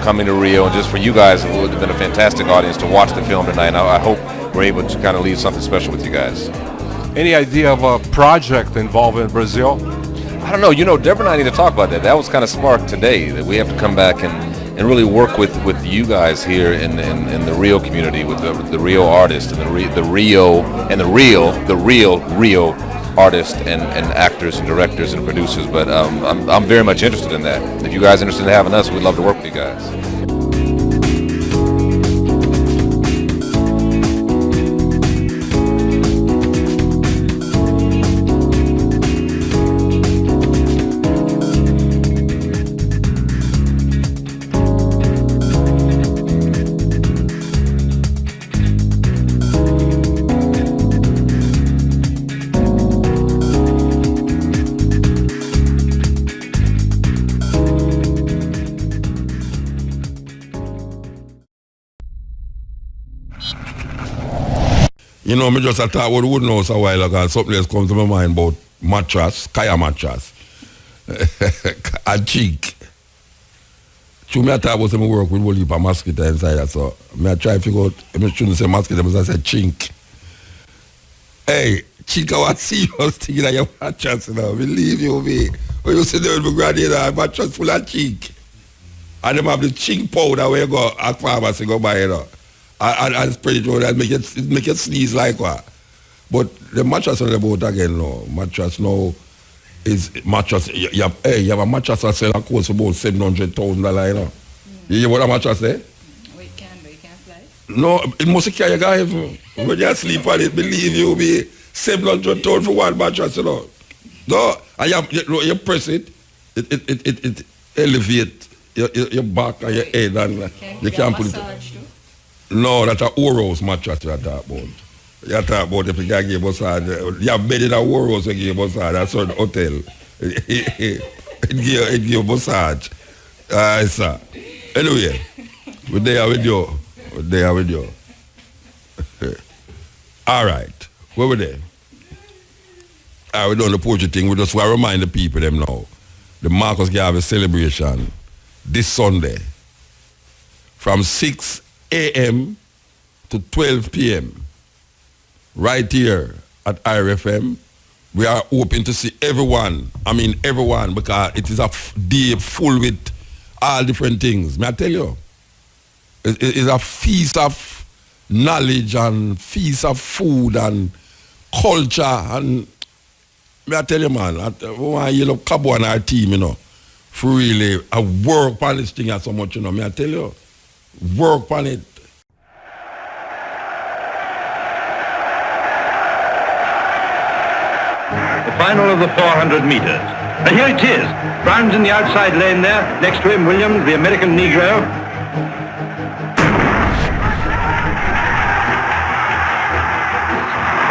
coming to Rio, and just for you guys, it would have been a fantastic audience to watch the film tonight. And I hope we're able to kind of leave something special with you guys. Any idea of a project involving Brazil? I don't know. You know, Deborah and I need to talk about that. That was kind of sparked today, that we have to come back and really work with you guys here in the Rio community, with the Rio artists and the real Rio artists and actors and directors and producers. But I'm very much interested in that. If you guys are interested in having us, we'd love to work with you guys. You know, me just thought about Woodhouse a while ago, and something else comes to my mind about mattress, Kaya mattress. And cheek. So me I thought about some work with whole heap of mosquito inside that, so me I try to figure out, I shouldn't say mosquito, but I said chink. Hey, chink, I was serious thing that your mattress, you know, believe you me. When you sit there with my granny, a mattress full of chink. And them have the chink powder where you go at pharmacy go buy, you know. And spread it out and make it sneeze like what. But the mattress on the boat again now. Mattress now is mattress. You have a mattress that sell a cost for about $700,000, you know. You hear what a mattress say? Oh, it can, but it can't fly. No, it must carry a guy when you sleep on it, believe you me, $700,000 for one mattress, you know. No, and you press it elevate your back and your head and you can't put it. No, that's a Oros mattress you talk about. You talk about if you can give massage. You have bed in a Oros you give massage. That's a hotel. It give massage. Sir. Anyway, we're there with you. We're there with you. All right. Where we there? We done the poetry thing. We just want to remind the people them now. The Marcus Garvey celebration this Sunday from 6 a.m. to 12 p.m. right here at IRFM. We are hoping to see everyone. I mean everyone, because it is a day full with all different things. May I tell you? It is a feast of knowledge and feast of food and culture. And may I tell you, man, I want you look Cabo on our team, you know, for really work on this thing so much, you know. May I tell you? Work on it. The final of the 400 meters. And here it is. Brown's in the outside lane there. Next to him, Williams, the American Negro.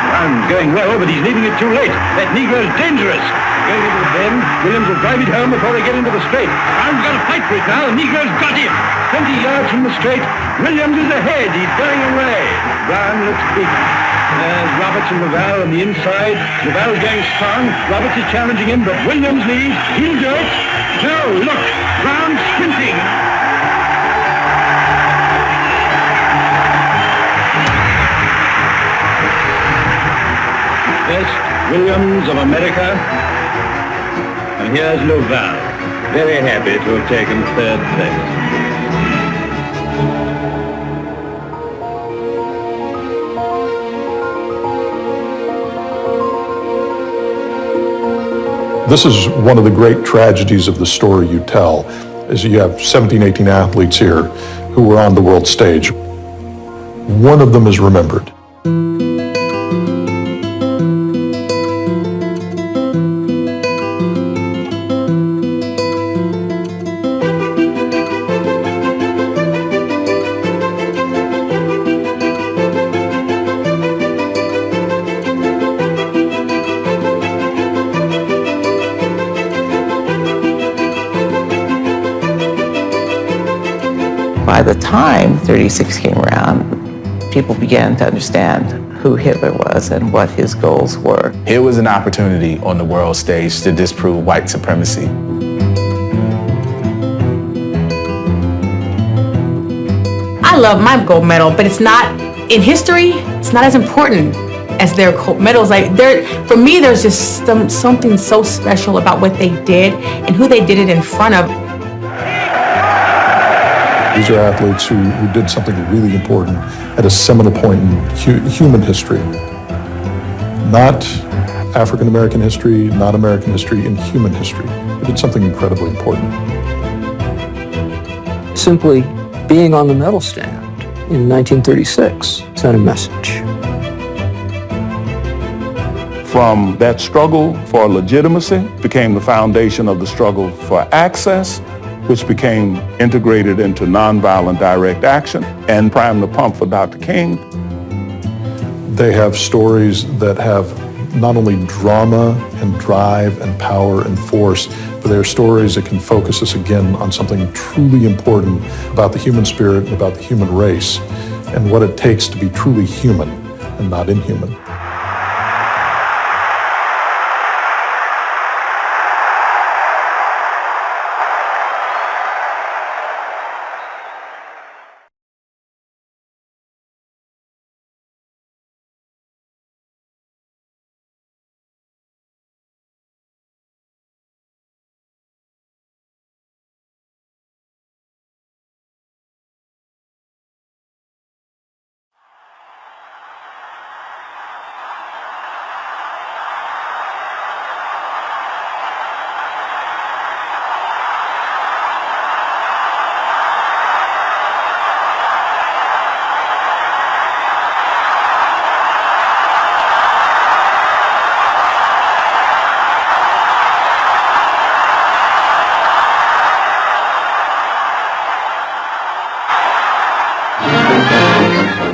Brown's going well, but he's leaving it too late. That Negro's dangerous. Going into the bend. Williams will drive it home before they get into the straight. Brown's got to fight for it now. The Negro's got him. 20 yards from the straight. Williams is ahead. He's going away. Brown looks big. There's Roberts and Laval on the inside. Laval's going strong. Roberts is challenging him, but Williams leads. He'll do it. No, look. Brown sprinting. Best Williams of America. And here's Laval. Very happy to have taken third place. This is one of the great tragedies of the story you tell, is you have 17, 18 athletes here who were on the world stage. One of them is remembered. By the time 36 came around, people began to understand who Hitler was and what his goals were. It was an opportunity on the world stage to disprove white supremacy. I love my gold medal, but it's not, in history, it's not as important as their gold medals. Like, for me, there's just something so special about what they did and who they did it in front of. These are athletes who did something really important at a seminal point in human history. Not African American history, not American history, in human history. They did something incredibly important. Simply being on the medal stand in 1936 sent a message. From that struggle for legitimacy became the foundation of the struggle for access, which became integrated into nonviolent direct action and primed the pump for Dr. King. They have stories that have not only drama and drive and power and force, but they're stories that can focus us again on something truly important about the human spirit and about the human race and what it takes to be truly human and not inhuman.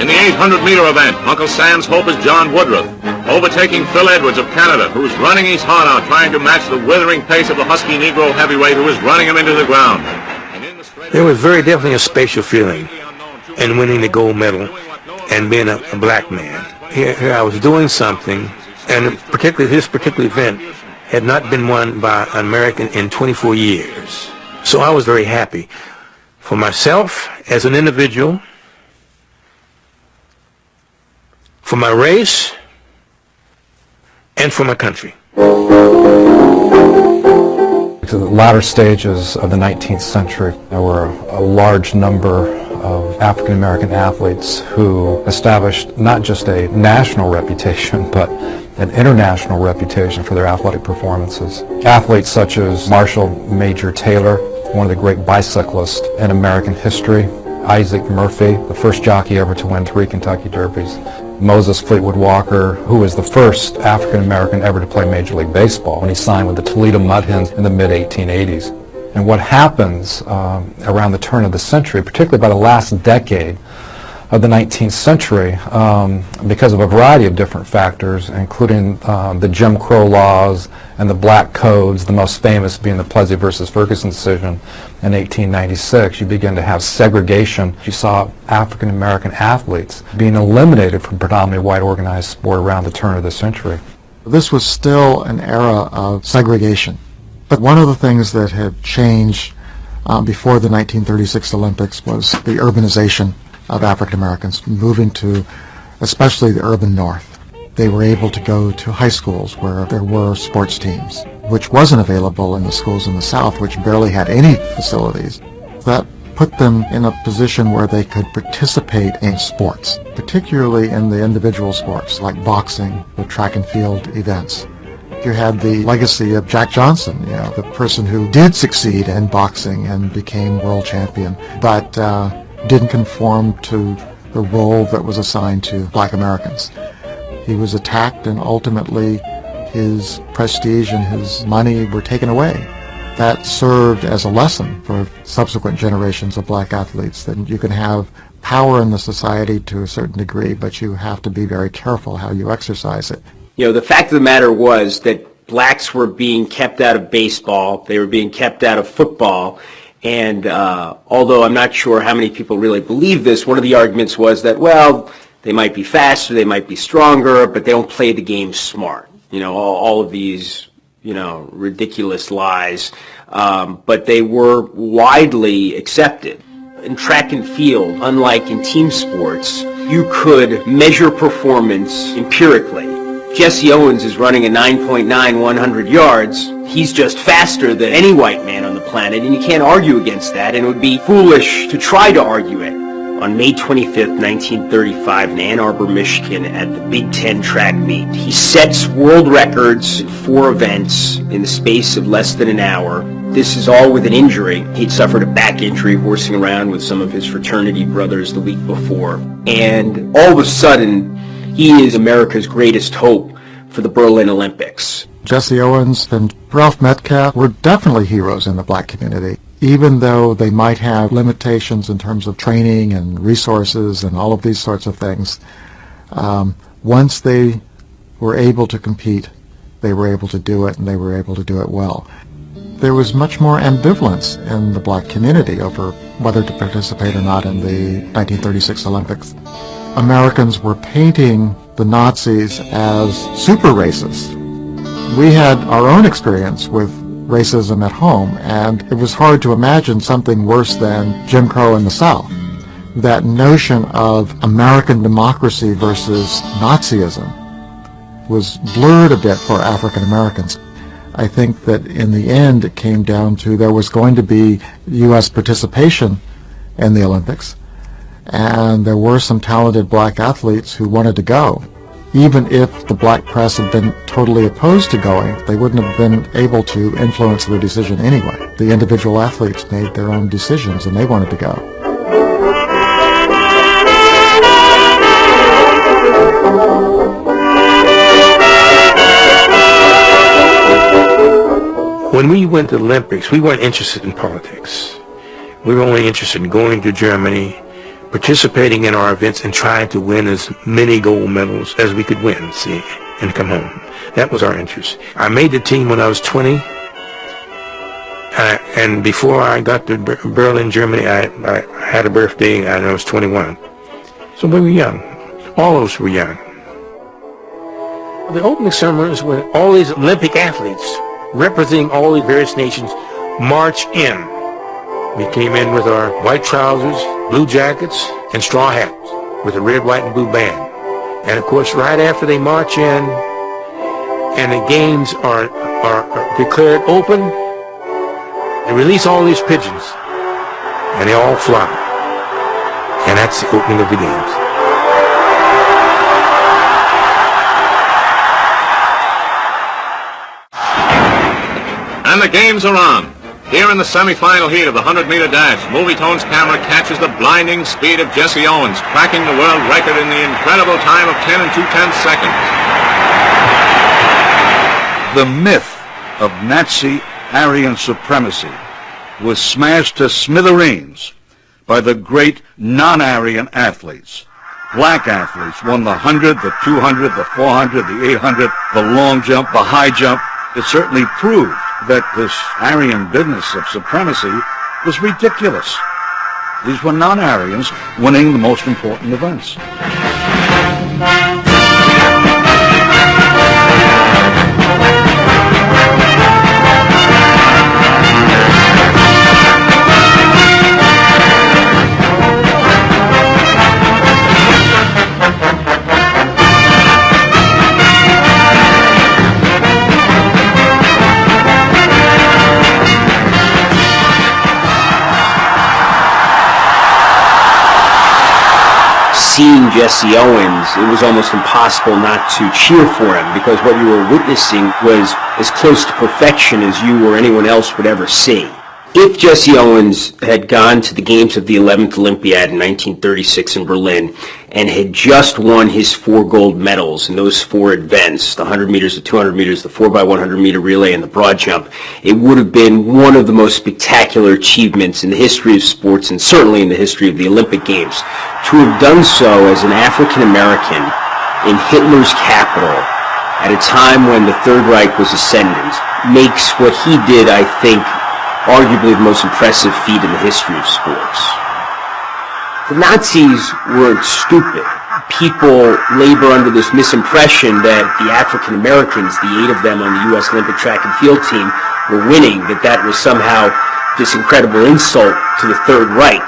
In the 800-meter event, Uncle Sam's hope is John Woodruff, overtaking Phil Edwards of Canada, who's running his heart out trying to match the withering pace of the husky Negro heavyweight who is running him into the ground. There was very definitely a special feeling in winning the gold medal and being a black man. Here I was doing something, and particularly this particular event had not been won by an American in 24 years. So I was very happy for myself as an individual, for my race, and for my country. To the latter stages of the 19th century, there were a large number of African American athletes who established not just a national reputation, but an international reputation for their athletic performances. Athletes such as Marshall Major Taylor, one of the great bicyclists in American history, Isaac Murphy, the first jockey ever to win 3 Kentucky Derbies, Moses Fleetwood Walker, who was the first African American ever to play Major League Baseball when he signed with the Toledo Mud Hens in the mid-1880s. And what happens around the turn of the century, particularly by the last decade of the 19th century, because of a variety of different factors, including the Jim Crow laws and the black codes, the most famous being the Plessy versus Ferguson decision in 1896, you begin to have segregation. You saw African American athletes being eliminated from predominantly white organized sport around the turn of the century. This was still an era of segregation. But one of the things that had changed before the 1936 Olympics was the urbanization of African Americans, moving to especially the urban north. They were able to go to high schools where there were sports teams, which wasn't available in the schools in the South, which barely had any facilities. That put them in a position where they could participate in sports, particularly in the individual sports like boxing, the track and field events. You had the legacy of Jack Johnson, the person who did succeed in boxing and became world champion, but didn't conform to the role that was assigned to black Americans. He was attacked, and ultimately his prestige and his money were taken away. That served as a lesson for subsequent generations of black athletes, that you can have power in the society to a certain degree, but you have to be very careful how you exercise it. The fact of the matter was that blacks were being kept out of baseball, they were being kept out of football, and although I'm not sure how many people really believe this, one of the arguments was that, well, they might be faster, they might be stronger, but they don't play the game smart. All of these, ridiculous lies, but they were widely accepted. In track and field, unlike in team sports, you could measure performance empirically. Jesse Owens is running a 9.9 100 yards. He's just faster than any white man on the planet, and you can't argue against that, and it would be foolish to try to argue it. On May 25th, 1935, in Ann Arbor, Michigan, at the Big Ten track meet, he sets world records in 4 events in the space of less than an hour. This is all with an injury. He'd suffered a back injury horsing around with some of his fraternity brothers the week before, and all of a sudden, he is America's greatest hope for the Berlin Olympics. Jesse Owens and Ralph Metcalf were definitely heroes in the black community, even though they might have limitations in terms of training and resources and all of these sorts of things. Once they were able to compete, they were able to do it, and they were able to do it well. There was much more ambivalence in the black community over whether to participate or not in the 1936 Olympics. Americans were painting the Nazis as super racists. We had our own experience with racism at home, and it was hard to imagine something worse than Jim Crow in the South. That notion of American democracy versus Nazism was blurred a bit for African Americans. I think that in the end it came down to there was going to be U.S. participation in the Olympics, and there were some talented black athletes who wanted to go. Even if the black press had been totally opposed to going, they wouldn't have been able to influence the decision anyway. The individual athletes made their own decisions, and they wanted to go. When we went to the Olympics, we weren't interested in politics. We were only interested in going to Germany, participating in our events and trying to win as many gold medals as we could win, see, and come home. That was our interest. I made the team when I was 20, and before I got to Berlin, Germany, I had a birthday and I was 21. So we were young. All of us were young. The opening ceremonies were all these Olympic athletes representing all these various nations march in. We came in with our white trousers, blue jackets, and straw hats with a red, white, and blue band. And of course, right after they march in and the games are declared open, they release all these pigeons and they all fly. And that's the opening of the games. And the games are on. Here in the semi-final heat of the 100-meter dash, Movietone's camera catches the blinding speed of Jesse Owens, cracking the world record in the incredible time of 10 2/10 seconds. The myth of Nazi Aryan supremacy was smashed to smithereens by the great non-Aryan athletes. Black athletes won the 100, the 200, the 400, the 800, the long jump, the high jump. It certainly proved that this Aryan business of supremacy was ridiculous. These were non-Aryans winning the most important events. Seeing Jesse Owens, it was almost impossible not to cheer for him because what you were witnessing was as close to perfection as you or anyone else would ever see. If Jesse Owens had gone to the games of the 11th Olympiad in 1936 in Berlin and had just won his 4 gold medals in those 4 events, the 100 meters, the 200 meters, the 4x100 meter relay, and the broad jump, it would have been one of the most spectacular achievements in the history of sports and certainly in the history of the Olympic Games. To have done so as an African American in Hitler's capital at a time when the Third Reich was ascendant makes what he did, I think, arguably the most impressive feat in the history of sports. The Nazis weren't stupid. People labor under this misimpression that the African Americans, the 8 of them on the U.S. Olympic track and field team, were winning, that was somehow this incredible insult to the Third Reich.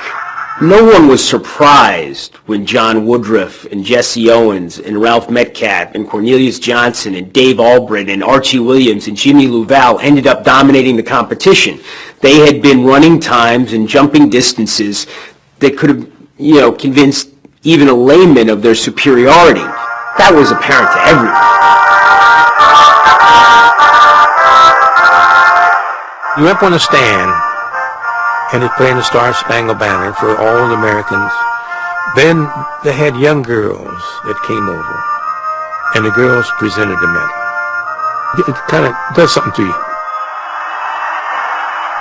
No one was surprised when John Woodruff and Jesse Owens and Ralph Metcalfe and Cornelius Johnson and Dave Albritton and Archie Williams and Jimmy Louval ended up dominating the competition. They had been running times and jumping distances that could have, convinced even a layman of their superiority. That was apparent to everyone. You went up on the stand and it's playing the Star Spangled Banner for all the Americans. Then they had young girls that came over, and the girls presented the medal. It kind of does something to you.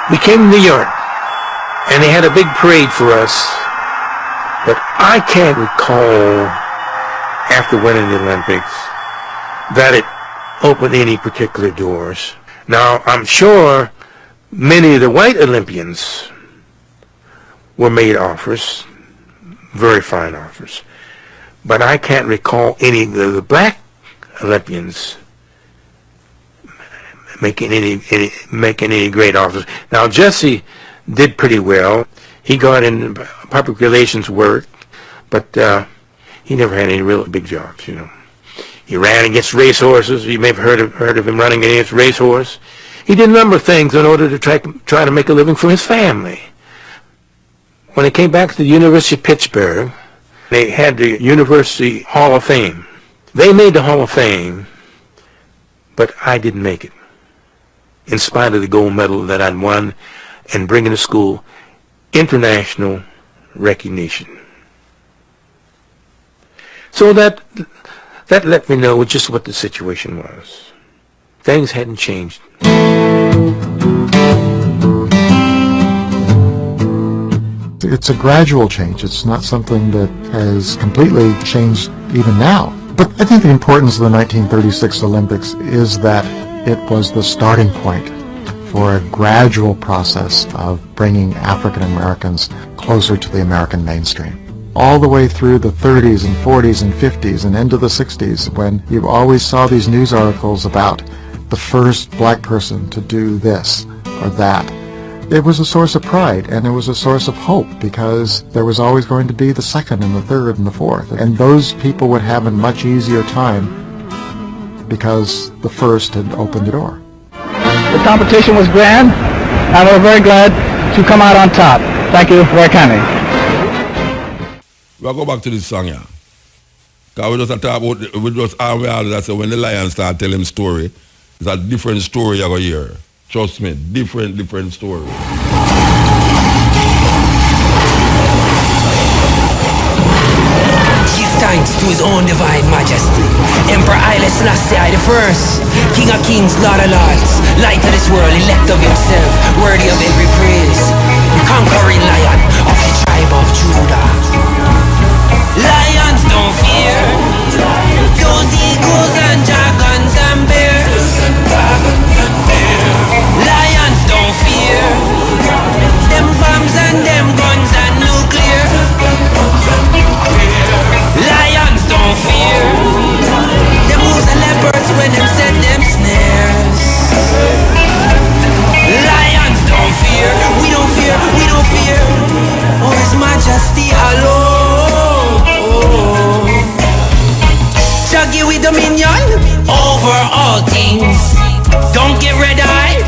We came to New York, and they had a big parade for us, but I can't recall, after winning the Olympics, that it opened any particular doors. Now, I'm sure many of the white Olympians were made offers, very fine offers, but I can't recall any of the black Olympians making any great offers. Now Jesse did pretty well. He got in public relations work, but he never had any real big jobs. He ran against racehorses. You may have heard of him running against racehorse. He did a number of things in order to try to make a living for his family. When he came back to the University of Pittsburgh, they had the University Hall of Fame. They made the Hall of Fame, but I didn't make it, in spite of the gold medal that I'd won and bringing to school international recognition. So that let me know just what the situation was. Things hadn't changed. It's a gradual change. It's not something that has completely changed even now. But I think the importance of the 1936 Olympics is that it was the starting point for a gradual process of bringing African Americans closer to the American mainstream. All the way through the 30s and 40s and 50s and into the 60s, when you always saw these news articles about the first black person to do this or that, it was a source of pride and it was a source of hope, because there was always going to be the second and the third and the fourth. And those people would have a much easier time because the first had opened the door. The competition was grand, and we're very glad to come out on top. Thank you very kindly. We'll go back to this song, yeah. Because we just talk about, we just always say when the lion start telling story, it's a different story you're going to hear. Trust me, different story. Give thanks to his own divine majesty, Emperor Haile Selassie I the First, King of kings, Lord of lords, light of this world, elect of himself, worthy of every praise, the conquering lion of the tribe of Judah. Lions don't fear those eagles and dragons and bears. Lions don't fear them bombs and them guns and nuclear. Lions don't fear them wolves and leopards when them set them snares. Lions don't fear, we don't fear, we don't fear. Oh, His Majesty alone. Jah give we dominion over all things. Don't get red-eyed,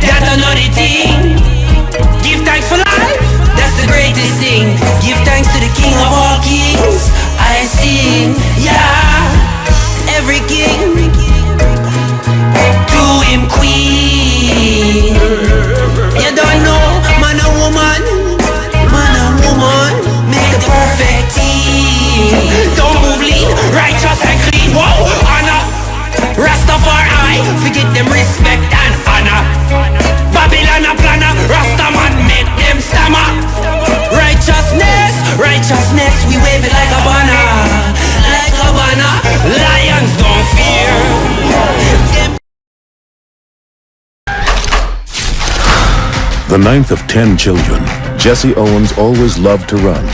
that's another thing. Give thanks for life, that's the greatest thing. Give thanks to the King of all kings. I sing, yeah, every king to him queen. You don't know, man and woman, make the perfect team. Don't move lean, righteous and clean. Whoa, honor, Rastafari, forget them respect and honor. Babylon a planner, Rastaman make them stammer. Righteousness, righteousness, we wave it like a banner, like a banner. Lions don't fear. The ninth of 10 children, Jesse Owens always loved to run.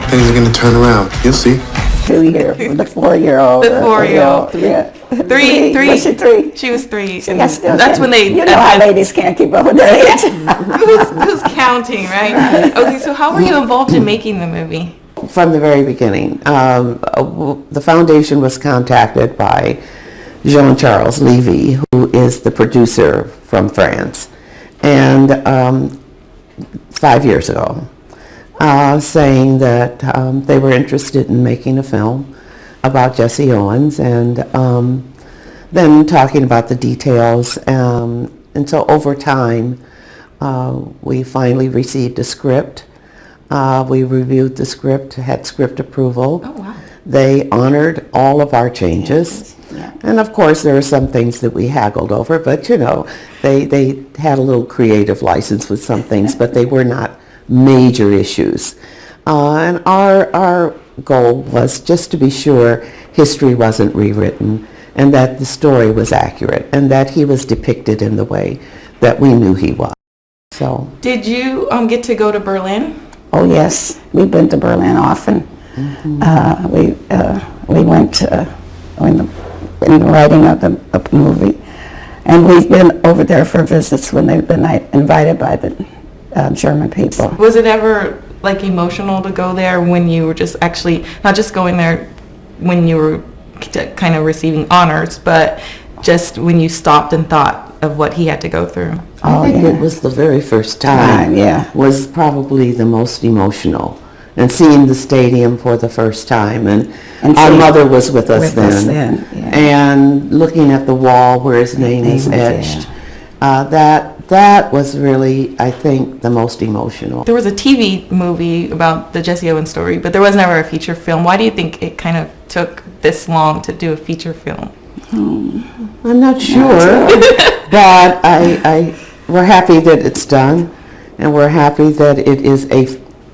Things are going to turn around. You'll see. 2 year, the 4-year-old. The 4-year-old. Yeah. Three. Was she 3? She was 3. Yes, That's when they. You know how ladies can't keep up with their age. who's counting, right? Okay, so how were you involved in making the movie? From the very beginning. The foundation was contacted by Jean-Charles Levy, who is the producer from France. And 5 years ago, saying that they were interested in making a film about Jesse Owens, and then talking about the details. And so over time, we finally received a script. We reviewed the script, had script approval. Oh, wow. They honored all of our changes. Yeah. And of course, there are some things that we haggled over, but you know, they had a little creative license with some things, but they were not major issues. And our goal was just to be sure history wasn't rewritten, and that the story was accurate, and that he was depicted in the way that we knew he was. So. Did you get to go to Berlin? Oh yes, we've been to Berlin often. Mm-hmm. We went in the writing of the movie, and we've been over there for visits when they've been invited by the German people. Was it ever like emotional to go there when you were just actually not just going there when you were kind of receiving honors, but just when you stopped and thought of what he had to go through? I think it was the very first time. Was probably the most emotional. And seeing the stadium for the first time, and our mother was with us then. And looking at the wall where his name is etched, that was really, I think, the most emotional. There was a TV movie about the Jesse Owens story, but there was never a feature film. Why do you think it kind of took this long to do a feature film? I'm not sure, but we're happy that it's done, and we're happy that it is a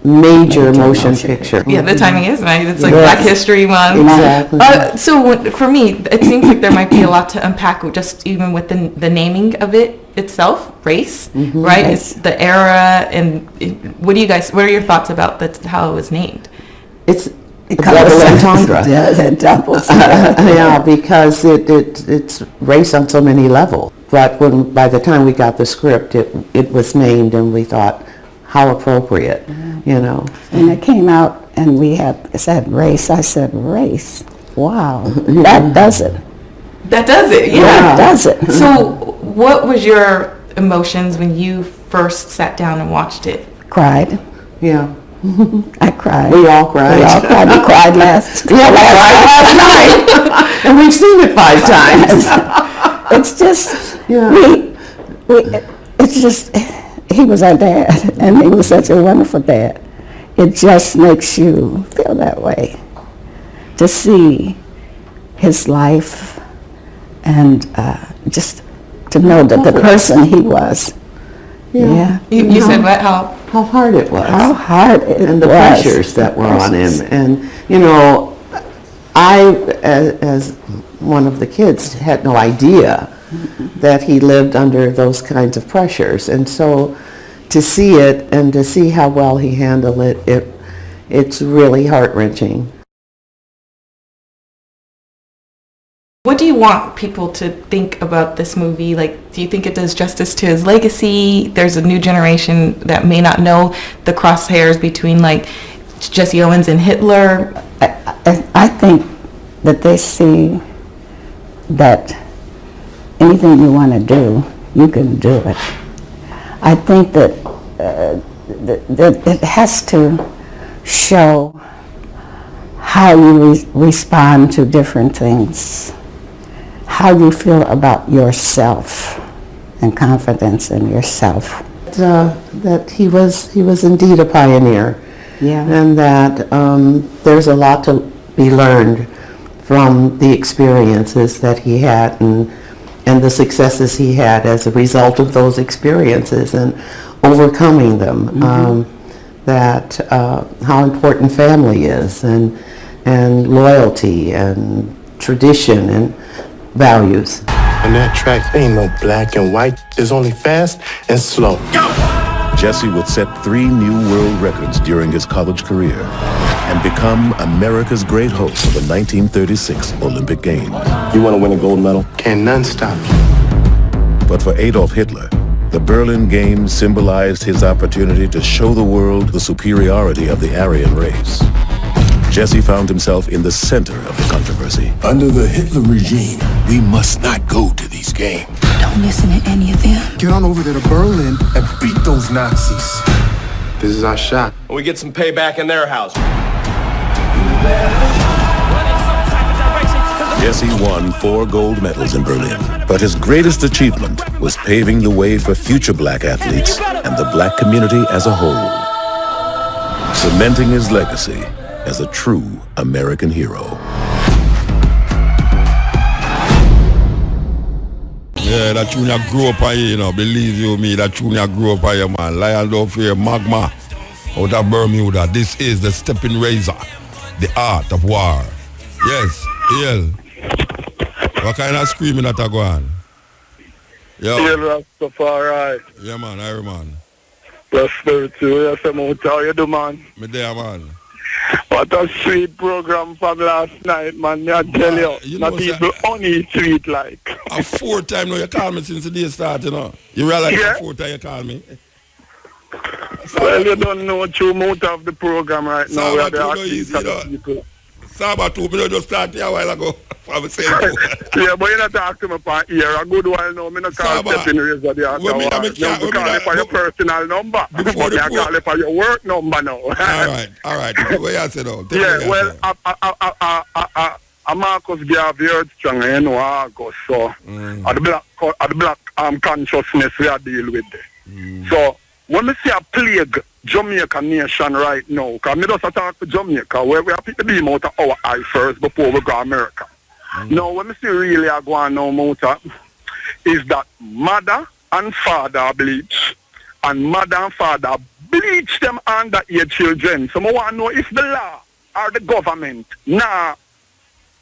major motion picture. Yeah, the timing is right. It's like Yes. Black History Month. Exactly. For me, it seems like there might be a lot to unpack just even with the naming of it itself, race, right? Yes. It's the era, and what are your thoughts about how it was named? It's a double entendre. Yeah, because it's race on so many levels. But by the time we got the script, it was named, and we thought, how appropriate, you know. And it came out, and we said race. I said, race? Wow, that does it. That does it, yeah. That does it. So what was your emotions when you first sat down and watched it? Cried. Yeah. I cried. We all cried. We all cried. We cried last night. And we've seen it 5 times. It's just, it's just, he was our dad, and he was such a wonderful dad. It just makes you feel that way to see his life and just to know that the person he was. Yeah. You said what? How hard it was. How hard it was. And the pressures that were on him. And, you know, I, as one of the kids, had no idea that he lived under those kinds of pressures. And so to see it and to see how well he handled it, it's really heart-wrenching. What do you want people to think about this movie? Like, do you think it does justice to his legacy? There's a new generation that may not know the crosshairs between, like, Jesse Owens and Hitler. I think that they see that anything you want to do, you can do it. I think that it has to show how you respond to different things, how you feel about yourself and confidence in yourself. That he was indeed a pioneer. Yeah. And that there's a lot to be learned from the experiences that he had and the successes he had as a result of those experiences and overcoming them. That how important family is and loyalty and tradition and values. On that track, there ain't no black and white. There's only fast and slow. Jesse would set 3 new world records during his college career and become America's great host of the 1936 Olympic Games. You want to win a gold medal? Can none stop you? But for Adolf Hitler, the Berlin Games symbolized his opportunity to show the world the superiority of the Aryan race. Jesse found himself in the center of the controversy. Under the Hitler regime, we must not go to these games. Don't listen to any of them. Get on over there to Berlin and beat those Nazis. This is our shot. We get some payback in their house. Jesse won 4 gold medals in Berlin, but his greatest achievement was paving the way for future black athletes and the black community as a whole, cementing his legacy as a true American hero. Yeah, that tune I grew up on, you know, believe you me, that tune I grew up on, you, man. Lion Love here, Magma, out of Bermuda. This is the stepping razor, the art of war. Yes, yeah. What kind of screaming that I go on? Yo. Yeah, Rastafari. Yeah, man, Iron Man. Prosperity, yes, I'm out. How you do, man? Me there, man. What a sweet program from last night, man. I tell you not even only sweet like. A 4th time now you call me since the day started, you know. You realize yeah. A 4th time you call me? Well, you don't know true motive of the program right now. We are the easy, people. Sabato, me just started a while ago. Yeah, but you not talk to me for here. A good while now. Me not call stepping razor the after war. You call it for your personal number. But you call it for your work number now. All right. What you say now? Yeah, well, Marcus gave very strong, you know, August. So, at the black consciousness we are dealing with. So, when we see a plague Jamaica nation right now, because we just talk to Jamaica, where we have to be out of our eye first before we go America. Now, when we see really are going now, Mota, is that mother and father bleach, and mother and father bleach them underage children. So I want to know if the law or the government now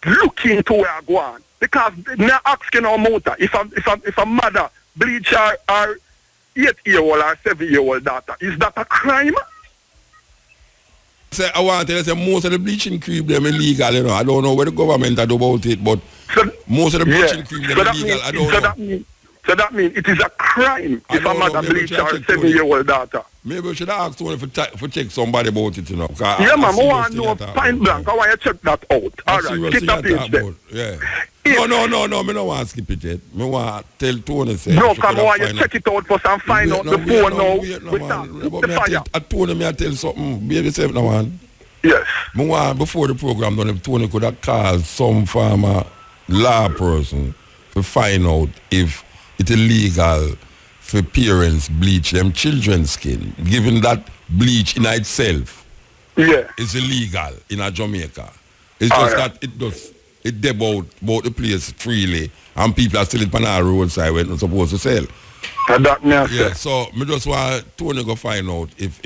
look into where I go on. Because they're asking our motor if a mother bleach her 8-year-old or 7-year-old daughter, is that a crime? I want to say most of the bleaching cream them illegal, you know. I don't know where the government do about it, but most of the bleaching cream them illegal. I don't know. So that means it is a crime if a mother bleach her 7-year-old daughter. Maybe we should ask Tony for check somebody about it, you know. Yeah, man, I want to know point blank. I want you to check that out. All right, skip the page then. Yeah. No, me don't want to skip it yet. Me want to tell Tony say. No, come on, you check it out first and find out before now. I told me I tell something. Baby said no man. Yes. Me want before the program done, if Tony could have called some farmer law person to find out if it's illegal for parents bleach them children's skin, given that bleach in itself is illegal in Jamaica. It's just that it deb out the place freely and people are still in Panara roadside when they're supposed to sell. So me just want Tony go find out if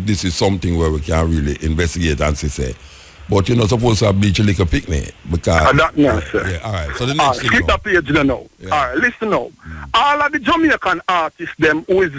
this is something where we can really investigate and say. But you're not supposed to have bleach a little picnic because all right. So the next thing skip the page then now. All right, listen now. All of the Jamaican artists them who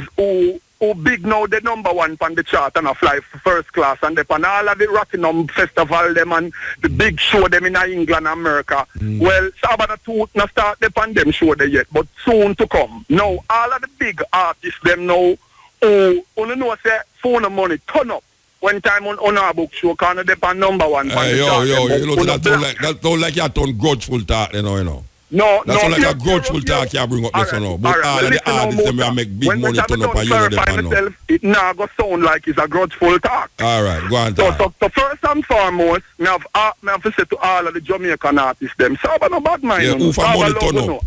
big now, the number one on the chart and a fly first class and they on all of the Rockingham Festival them and the big show them in England and America. Well, Sabbath 2 not start the on them show there yet, but soon to come. Now all of the big artists them now who know say phone and money turn up. One time on our book show, kind of depend number one. You know, that don't like you turn grudgeful talk, you know. No, that's not like a grudgeful talk you bring up this one. But all of the artists them make big money turn up and you know them now. It now go sound like it's a grudgeful talk. All right, go on. So first and foremost, I have to say to all of the Jamaican artists them, Saba no bad mind. Yeah, who for money turn up? No,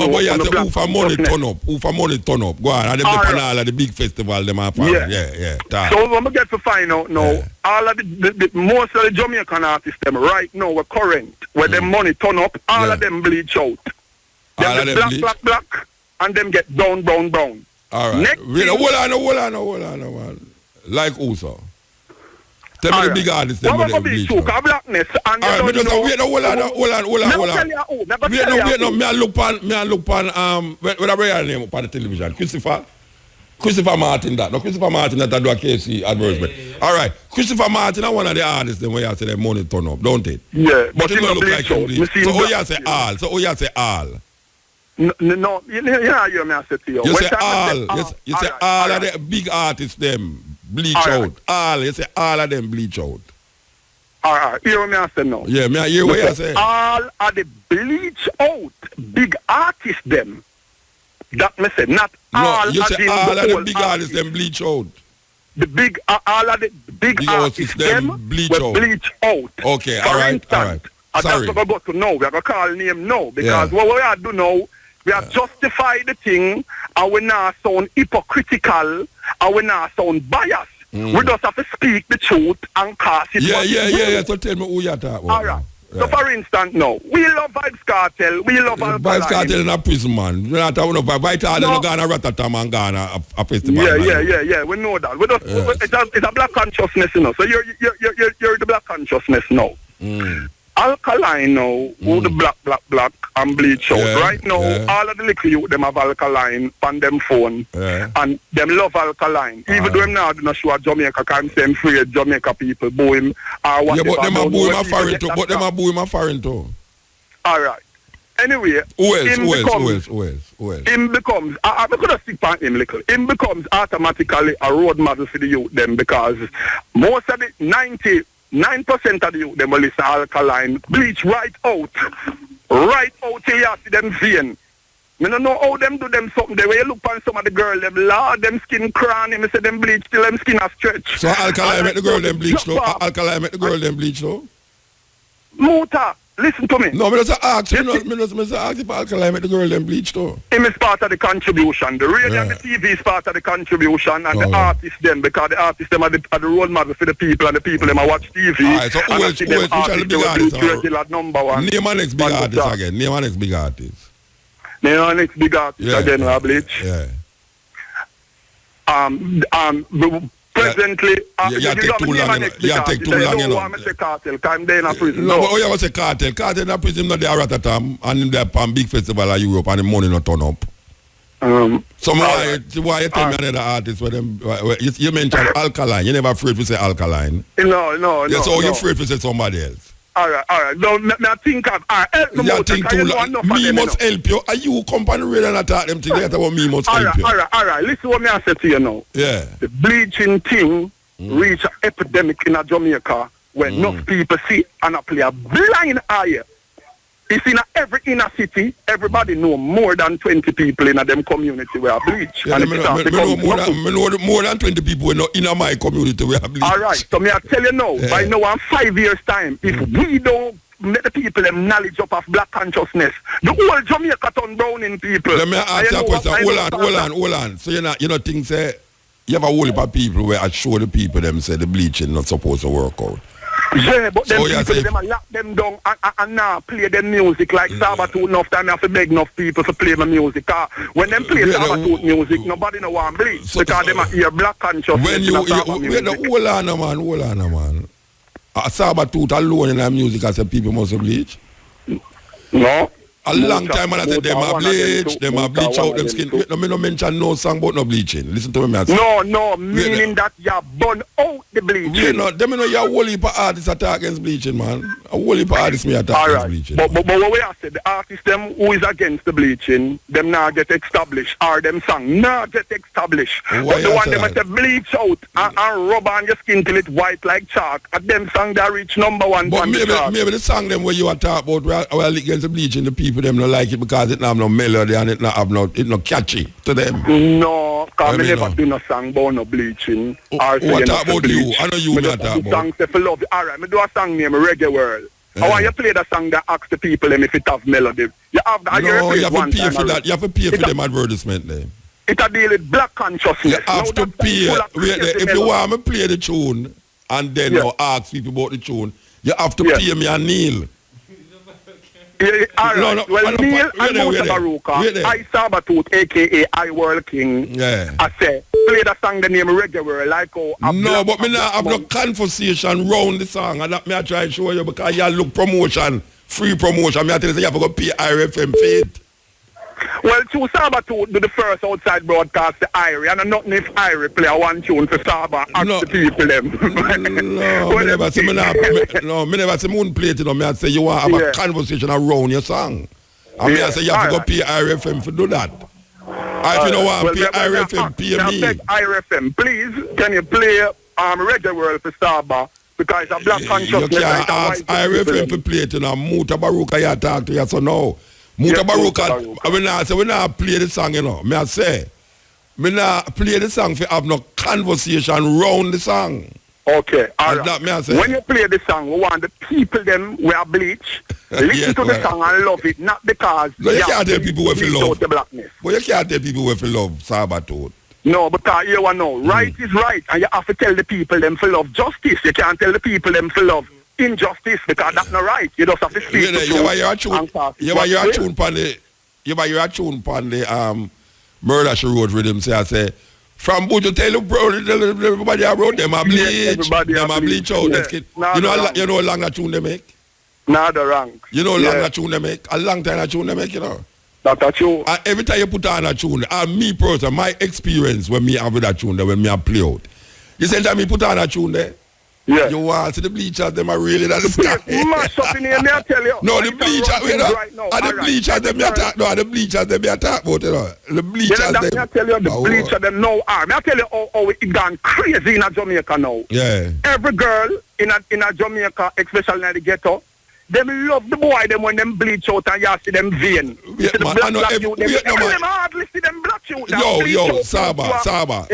but you have to who for money turn up? Who for money turn up? Go on, and them depend all of the big festival them are part. Yeah. So when we get to find out now, all of the most of the Jamaican artists them right now we're current, where them money turn up, all of them bleach out. All of them black, and them get brown. All right. Next hold on. Like who, sir? Tell me the big artists them with them bleach out. Blackness and all right, hold on. Wait, me I look on what a name up on the television. Christopher Martin that. No, Christopher Martin that do a KC advertisement. All right. Christopher Martin is one of the artists them where you say their money turn up, don't it? Yeah. But it don't look like him bleach. So you say all. No, you hear me I say to you. You say all. You say all of the big artists them bleach out. All. You say all of them bleach out. All right. You hear me I say no. Yeah, me I hear what you say. All of the bleach out big artists them. That me say not all. No, you say all of the big artists them bleach out. The big all of the big artists them bleach out. Okay, all right. Sorry. That's what we got to know. We are going to call name now because what we are do now, we are justify the thing and we not sound hypocritical and we not sound biased. We just have to speak the truth and cast it. Yeah. So tell me who you talk about. All right. So for instance now, we love Vibes Cartel, we love Alkaline. Vibes Cartel in a prison, man. You're not talking about Vibes Cartel in Ghana, Ratatam and Ghana, a festival. Yeah, we know that. We just, it's a black consciousness, you know. So you're the black consciousness now. Alkaline now, who the black and bleach out. Right now, all of the little youth, them have Alkaline on them phone. And them love Alkaline. Even though them now do not show Jamaica, can't say free Jamaica people, boo him. But them are boo him a foreign too. All right. Anyway, who else? Him becomes, I could have stick on him little. Him becomes automatically a road model for the youth them because most of the 99% of the youth them will listen to Alkaline, bleach right out till you see them vein. I don't know how them do them something. The way you look on some of the girls, them lord, them skin cranny, I say them bleach till them skin are stretched. So Alkaline make the girl them bleach though? Alkaline make the girl them bleach though? Muta, listen to me. No, me just ask you. Me just ask if Alkaline make the girl them bleach though. Him is part of the contribution. The radio and the TV is part of the contribution, and the artists them, because the artists them are the role model for the people, and the people them are watch TV. Alright, so who else? Which are the big artists? Number one. Name an next big artist again. Name an next big artist. Name an next big artist again, Bleach. Yeah. presently, you take too long, you take too long, you know. I'm say cartel, I'm there in a prison. No, but you ever say cartel? Cartel in a prison, not the Aratatam, and in the big festival of Europe, and the money not turn up. So why you tell me another artist where them you mentioned alkaline? You never afraid to say alkaline? No. Yeah, so you're afraid to say somebody else? All right. No, me think of. Help me you think too long. Me must help you. Are you company ready and attack them today about me must help you? All right. Listen what me I say to you now. Yeah. The bleaching thing reach an epidemic in Jamaica where enough people see and play a blind eye. It's in every inner city. Everybody know more than 20 people in them community where I bleach. Yeah, and me know more than 20 people in my community where I bleach. All right. So me I tell you now, by now in 5 years time, if we don't let the people them knowledge up of black consciousness, the whole Jamaica turn brown in people. Let me ask you a question. Hold on. So you know things say you have a whole heap of people where I show the people them say the bleaching not supposed to work out. Yeah, but them people, them lock them down and now play them music like Sabatooth. Enough time I have to beg enough people to play my music. When them play Sabatooth music, nobody know want bleach because them hear black consciousness. When you hold on, man. Sabatooth alone in that music, I said people must bleach. No. A long time and I said them a bleach out them skin. Wait, me no mention no song about no bleaching. Listen to me, No, meaning that you burn out the bleaching. Them know you a whole heap of artists attack against bleaching, man. A whole heap of artists me attack against bleaching. But what we have said, the artists them who is against the bleaching, them now get established, or them song now get established. But the one them at the bleach out and rub on your skin till it white like chalk, and them song that reach #1. But maybe the song them where you are talking about where against the bleaching, the people them not like it because it not have no melody and it not catchy to them. No, because me never do no song about no bleaching. What about you? I know you not talk about. Song say for love. Alright, me do a song named Reggae World. I want you play the song that asks the people if it have melody. You have that. No, you have to pay for that. You have to pay for them advertisement then. It a deal with black consciousness. You have to pay. If you want me play the tune and then ask people about the tune, you have to pay me a Neil. Alright, well, Neil and Moussa Baruka, I Sabatooth, a.k.a. I World King, I say, play the song the name Reggae World, like how... No, but me not have no conversation round the song, and that me I try to show you, because you look promotion, free promotion, me I tell you, you have to go pay IRFM for it. Well, to Sabatooth do the first outside broadcast to Irie, and nothing if Irie play a one tune for Saba, ask the people them. No, me never say me wouldn't play it, you know, me I say you want to have a conversation around your song. And me I say you have to go pay IRFM to do that. If you don't want to pay IRFM, pay me. IRFM, please, can you play Reggae World for Saba? Because a black consciousness... You can't ask IRFM to play it, you know, Muta Baruka you talk to you, so no. Muta Baruka, we not play the song, you know. Me I say, me not play the song for have no conversation round the song. Okay, all right. When you play the song, we want the people them wear bleach, listen to the song and love it, not because you can't tell people where to love the blackness. But you can't tell people where to love Sabatooth. No, because you want to know, right is right, and you have to tell the people them for love justice. You can't tell the people them for love injustice because that's not right. You just have to speak the truth. You are tune on the Murder She Wrote rhythm. I say, from Buju tell everybody I wrote them a bleach. Them a bleach out. You know how long that tune they make? Not the rank. You know how long that tune they make? A long time that tune they make, you know. That's true. And every time you put on a tune, and me person, my experience when me have with that tune there, when me a play out. You say that me put on a tune there? Yeah. You want to the bleachers, them are really that the sky. Mash up in here, may I tell you. No, the bleachers, the bleachers, them you talk, no, the bleachers, them you talk about, you know. The bleachers, them. May I tell you, the bleachers, them now are. May I tell you how it gone crazy in Jamaica now. Yeah. Every girl in a Jamaica, especially in the ghetto, them love the boy them when them bleach out and you see them vein. You see the black youth, them hardly see them black youth. Yo, Saba.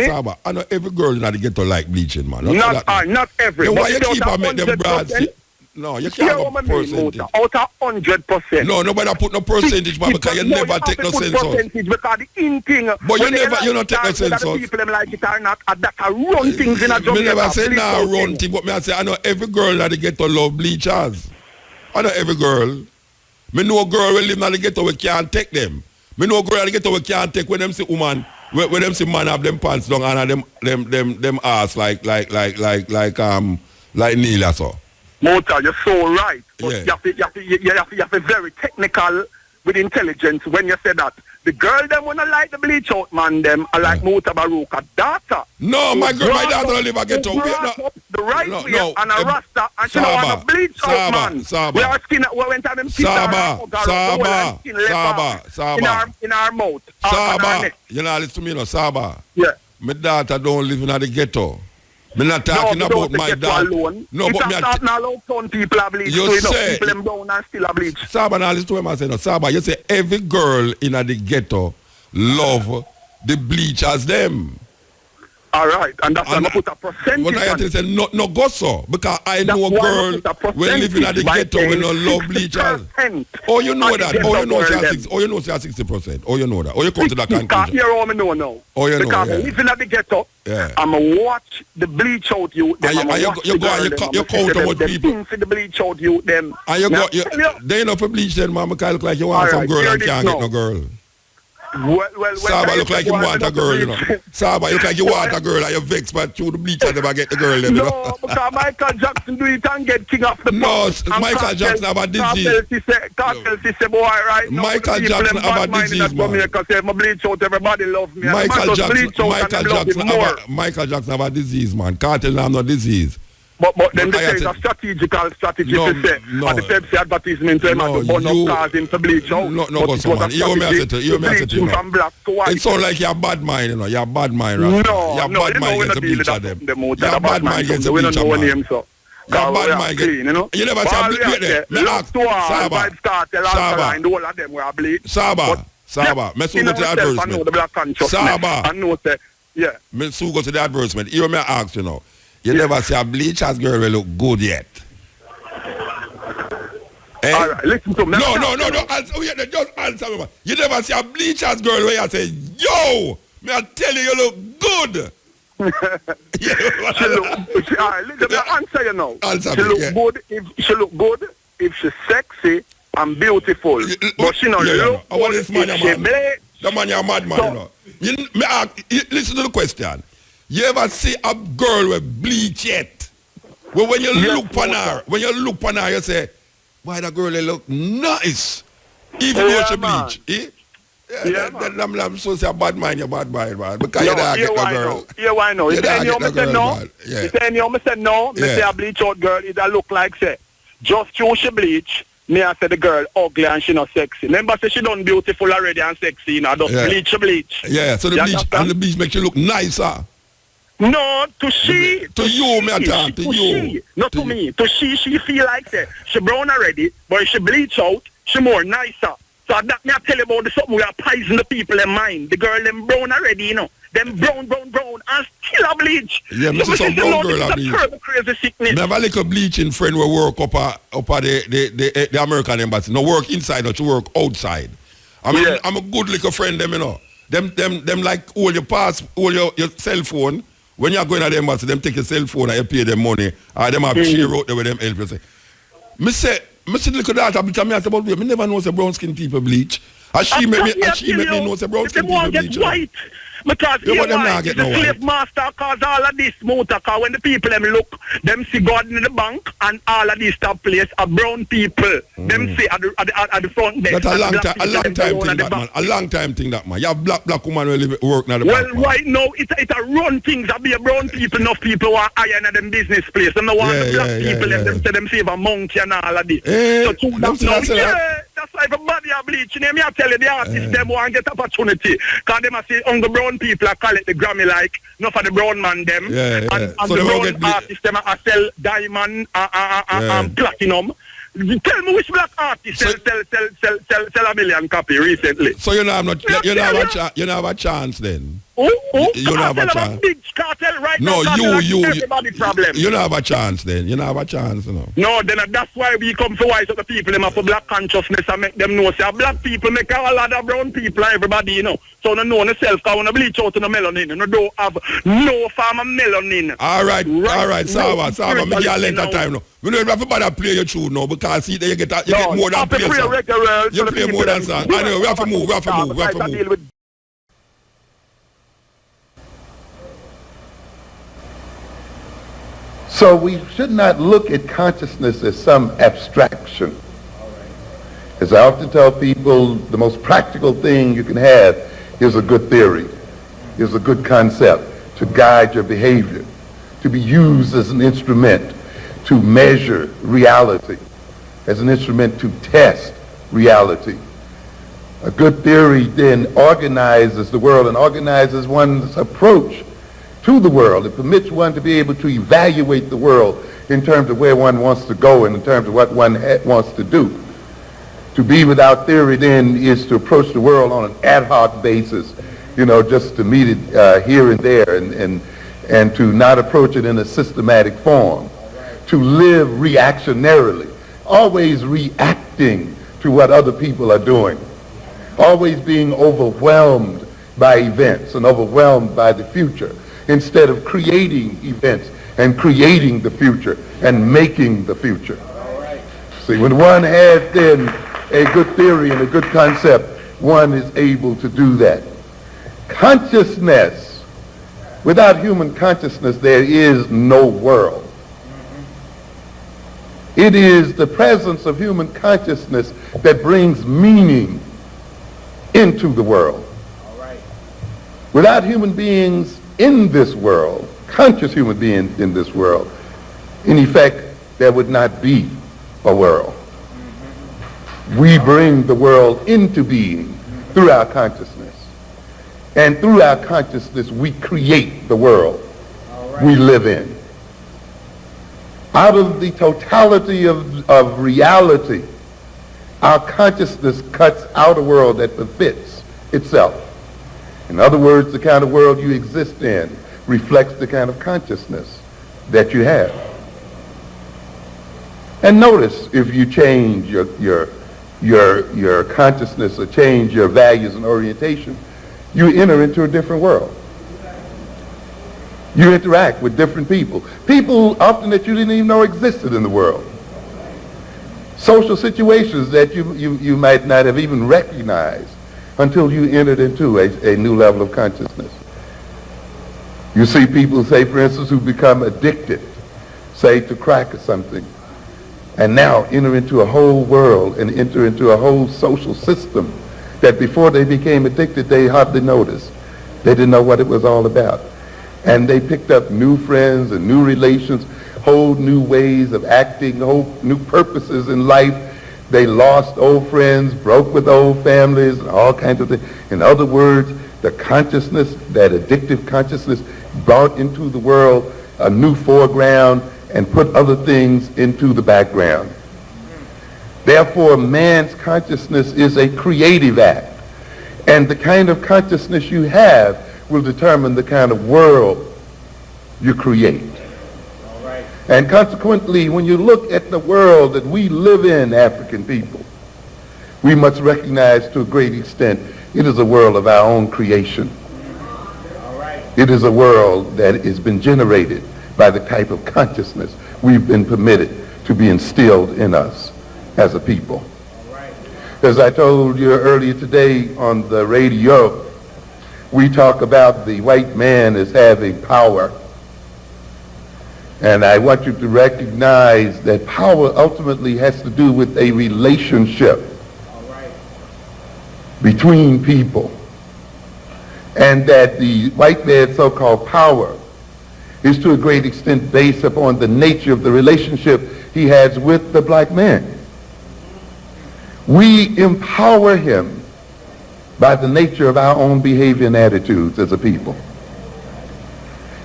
I know every girl in the ghetto like bleaching, man. Not every. Why you keep on make them brads? No, you can't have a percentage. Out of 100%. No, nobody put no percentage, man, because you never take no sense out. Because the in thing. But you not take no sense out. People them like it or not, that are run things in a Jamaica. Me never say nah run thing, but me I say I know every girl in the ghetto love bleachers. I know every girl. Me know a girl will live in the ghetto we can't take them. Me know a girl in the ghetto we can't take when them see woman when them see man have them pants down and them ass like Neil or so. Mota, you're so right. But Yeah. you have to be very technical with intelligence when you say that. The girl them wanna like the bleach out man them are like Mota Baruka daughter. No, my daughter don't live a ghetto. The right No, way no, and a rasta and she don't want to bleach out man. We are skin we went to them kids in our mouth. Saba, you know, listen to me, no, Saba. Yeah. My daughter don't live in the ghetto. Me not talking about my daughter. No, but me not allow ton people are bleach. You say people them brown and still are bleach. Saba, now listen to him. I say no, Saba. You say every girl in the ghetto love the bleach as them. All right, and that's why I put a percentage. What I say no go so because I know a girl when living in the ghetto when no love bleachers. Oh, you know that. Oh, you know she has 60. Oh, you know she has 60%. Oh, you know that. Oh, you come to that conclusion. Here, all me know now. Oh, you know. Because I live in the ghetto. Yeah. I'm watch the bleach out you. You count how much people. See the bleach out you them. And you go. They know for bleach then, man. Because look like you want some girl and can't get no girl. Well, Saba look like you want a girl, you know. Saba, you look like you want a girl and you're vexed, but through the bleach and never get the girl, you know. No, because Michael Jackson do it and get king of the pop. No, Michael Jackson have a disease. Cartel say, boy, right? Michael Jackson have a disease, man. Because if I bleach out, everybody love me. Michael Jackson have a disease, man. Cartel have no disease. But then they say it's a strategical strategy to say. And the Pepsi advertisement to burn up cars in to bleach out. No, go so man. You me say to you. It sound like you're bad mind, you know. You're bad mind, right? You're bad mind against the bleacher them. You're bad mind against the bleacher, man. You're bad mind against. You never say a bleach. Me ask Saba. Saba. Me soon go to the advertisement. Saba. I know say, yeah. Me soon go to the advertisement. You me ask, you know. You never see a bleachers girl will look good yet. Eh? All right, listen to me. No. Answer, just answer me, man. You never see a bleachers girl where you say, yo, me I tell you look good. She look, all right, listen, answer you now. She look good if she's sexy and beautiful. But she not look good if she bleach. The man you're mad, man, you know. Listen to the question. You ever see a girl with bleach yet? Well, when you look on her, you say, why that girl they look nice, even though she bleach. Eh? I'm so say a bad mind, you bad mind, man. Because you don't get no girl. Yeah, why no? You say no, Yeah. You say no, me say no. Me say a bleach out girl, it look like say, just through she bleach. Me I say the girl ugly and she not sexy. Remember say she done beautiful already and sexy, you know, just bleach. Yeah, so the bleach makes you look nicer. No, to she. To you, me talk. To you. Not to me. To she feel like that. She brown already, but if she bleach out, she more nicer. So that me I tell you about the something we are poison the people in mind. The girl them brown already, you know. Them brown, and still a bleach. Yeah, me see some brown girl a bleach. Terrible crazy sickness. Me have a little bleaching friend who work up at the American embassy. No work inside, but she work outside. I'm a good little friend them, you know. Them like hold your cell phone. When you're going to the embassy, them take your cell phone and you pay them money, or them have share out there with them help you say. Me say look at that, I say about me never know say brown skin people bleach. And she make me know say brown skin people bleach. White. Because the slave master cause all of this motor car when the people them look, them see God in the bank and all of this stuff place are brown people. Them see at the front desk. That's a long time thing that man. A long time thing that man. You have black woman who live work now the well, bank. Well, right now it a run things that be a brown people. Enough people want iron at them business place. Them no want the black people them say them save a monkey and all of this. So to that's why everybody are bleaching. Me I tell you the artists them want get opportunity. Cause them a say on the brown people I call it the Grammy like, not for the brown man them. And so the brown artists them I sell diamond and platinum. Tell me which black artist sell $1 million copy recently. So you don't have a chance then. You don't have a chance. Big cartel right no, now. Everybody problem. You don't have a chance then. You don't have a chance, you know. No, then that's why we come for wise of the people them for black consciousness and make them know. Say black people make a lot of brown people everybody, you know. So no know themselves because when they bleach out in the melanin, you don't have no farm of melanin. All right, Saba, me get a length of time now. We don't have to bother play your tune now because see you get more than play song. You play more than song. I know, we have to move. So we should not look at consciousness as some abstraction. As I often tell people, the most practical thing you can have is a good theory, is a good concept to guide your behavior, to be used as an instrument to measure reality, as an instrument to test reality. A good theory then organizes the world and organizes one's approach to the world. It permits one to be able to evaluate the world in terms of where one wants to go and in terms of what one wants to do. To be without theory then is to approach the world on an ad hoc basis, just to meet it here and there and to not approach it in a systematic form. To live reactionarily, always reacting to what other people are doing, always being overwhelmed by events and overwhelmed by the future, instead of creating events and creating the future and making the future. See, when one has then a good theory and a good concept, one is able to do that. Consciousness, without human consciousness, there is no world. It is the presence of human consciousness that brings meaning into the world. Without human beings in this world, conscious human beings in this world, in effect, there would not be a world. We bring the world into being through our consciousness. And through our consciousness, we create the world we live in. Out of the totality of reality, our consciousness cuts out a world that befits itself. In other words, the kind of world you exist in reflects the kind of consciousness that you have. And notice, if you change your consciousness or change your values and orientation, you enter into a different world. You interact with different people. People often that you didn't even know existed in the world. Social situations that you might not have even recognized until you entered into a new level of consciousness. You see people, say, for instance, who become addicted, say, to crack or something, and now enter into a whole world and enter into a whole social system that before they became addicted, they hardly noticed. They didn't know what it was all about. And they picked up new friends and new relations, whole new ways of acting, whole new purposes in life. They lost old friends, broke with old families, and all kinds of things. In other words, the consciousness, that addictive consciousness, brought into the world a new foreground and put other things into the background. Therefore, man's consciousness is a creative act. And the kind of consciousness you have will determine the kind of world you create. And consequently, when you look at the world that we live in, African people, we must recognize to a great extent it is a world of our own creation. It is a world that has been generated by the type of consciousness we've been permitted to be instilled in us as a people. As I told you earlier today on the radio, we talk about the white man as having power. And I want you to recognize that power ultimately has to do with a relationship between people. And that the white man's so-called power is to a great extent based upon the nature of the relationship he has with the black man. We empower him by the nature of our own behavior and attitudes as a people.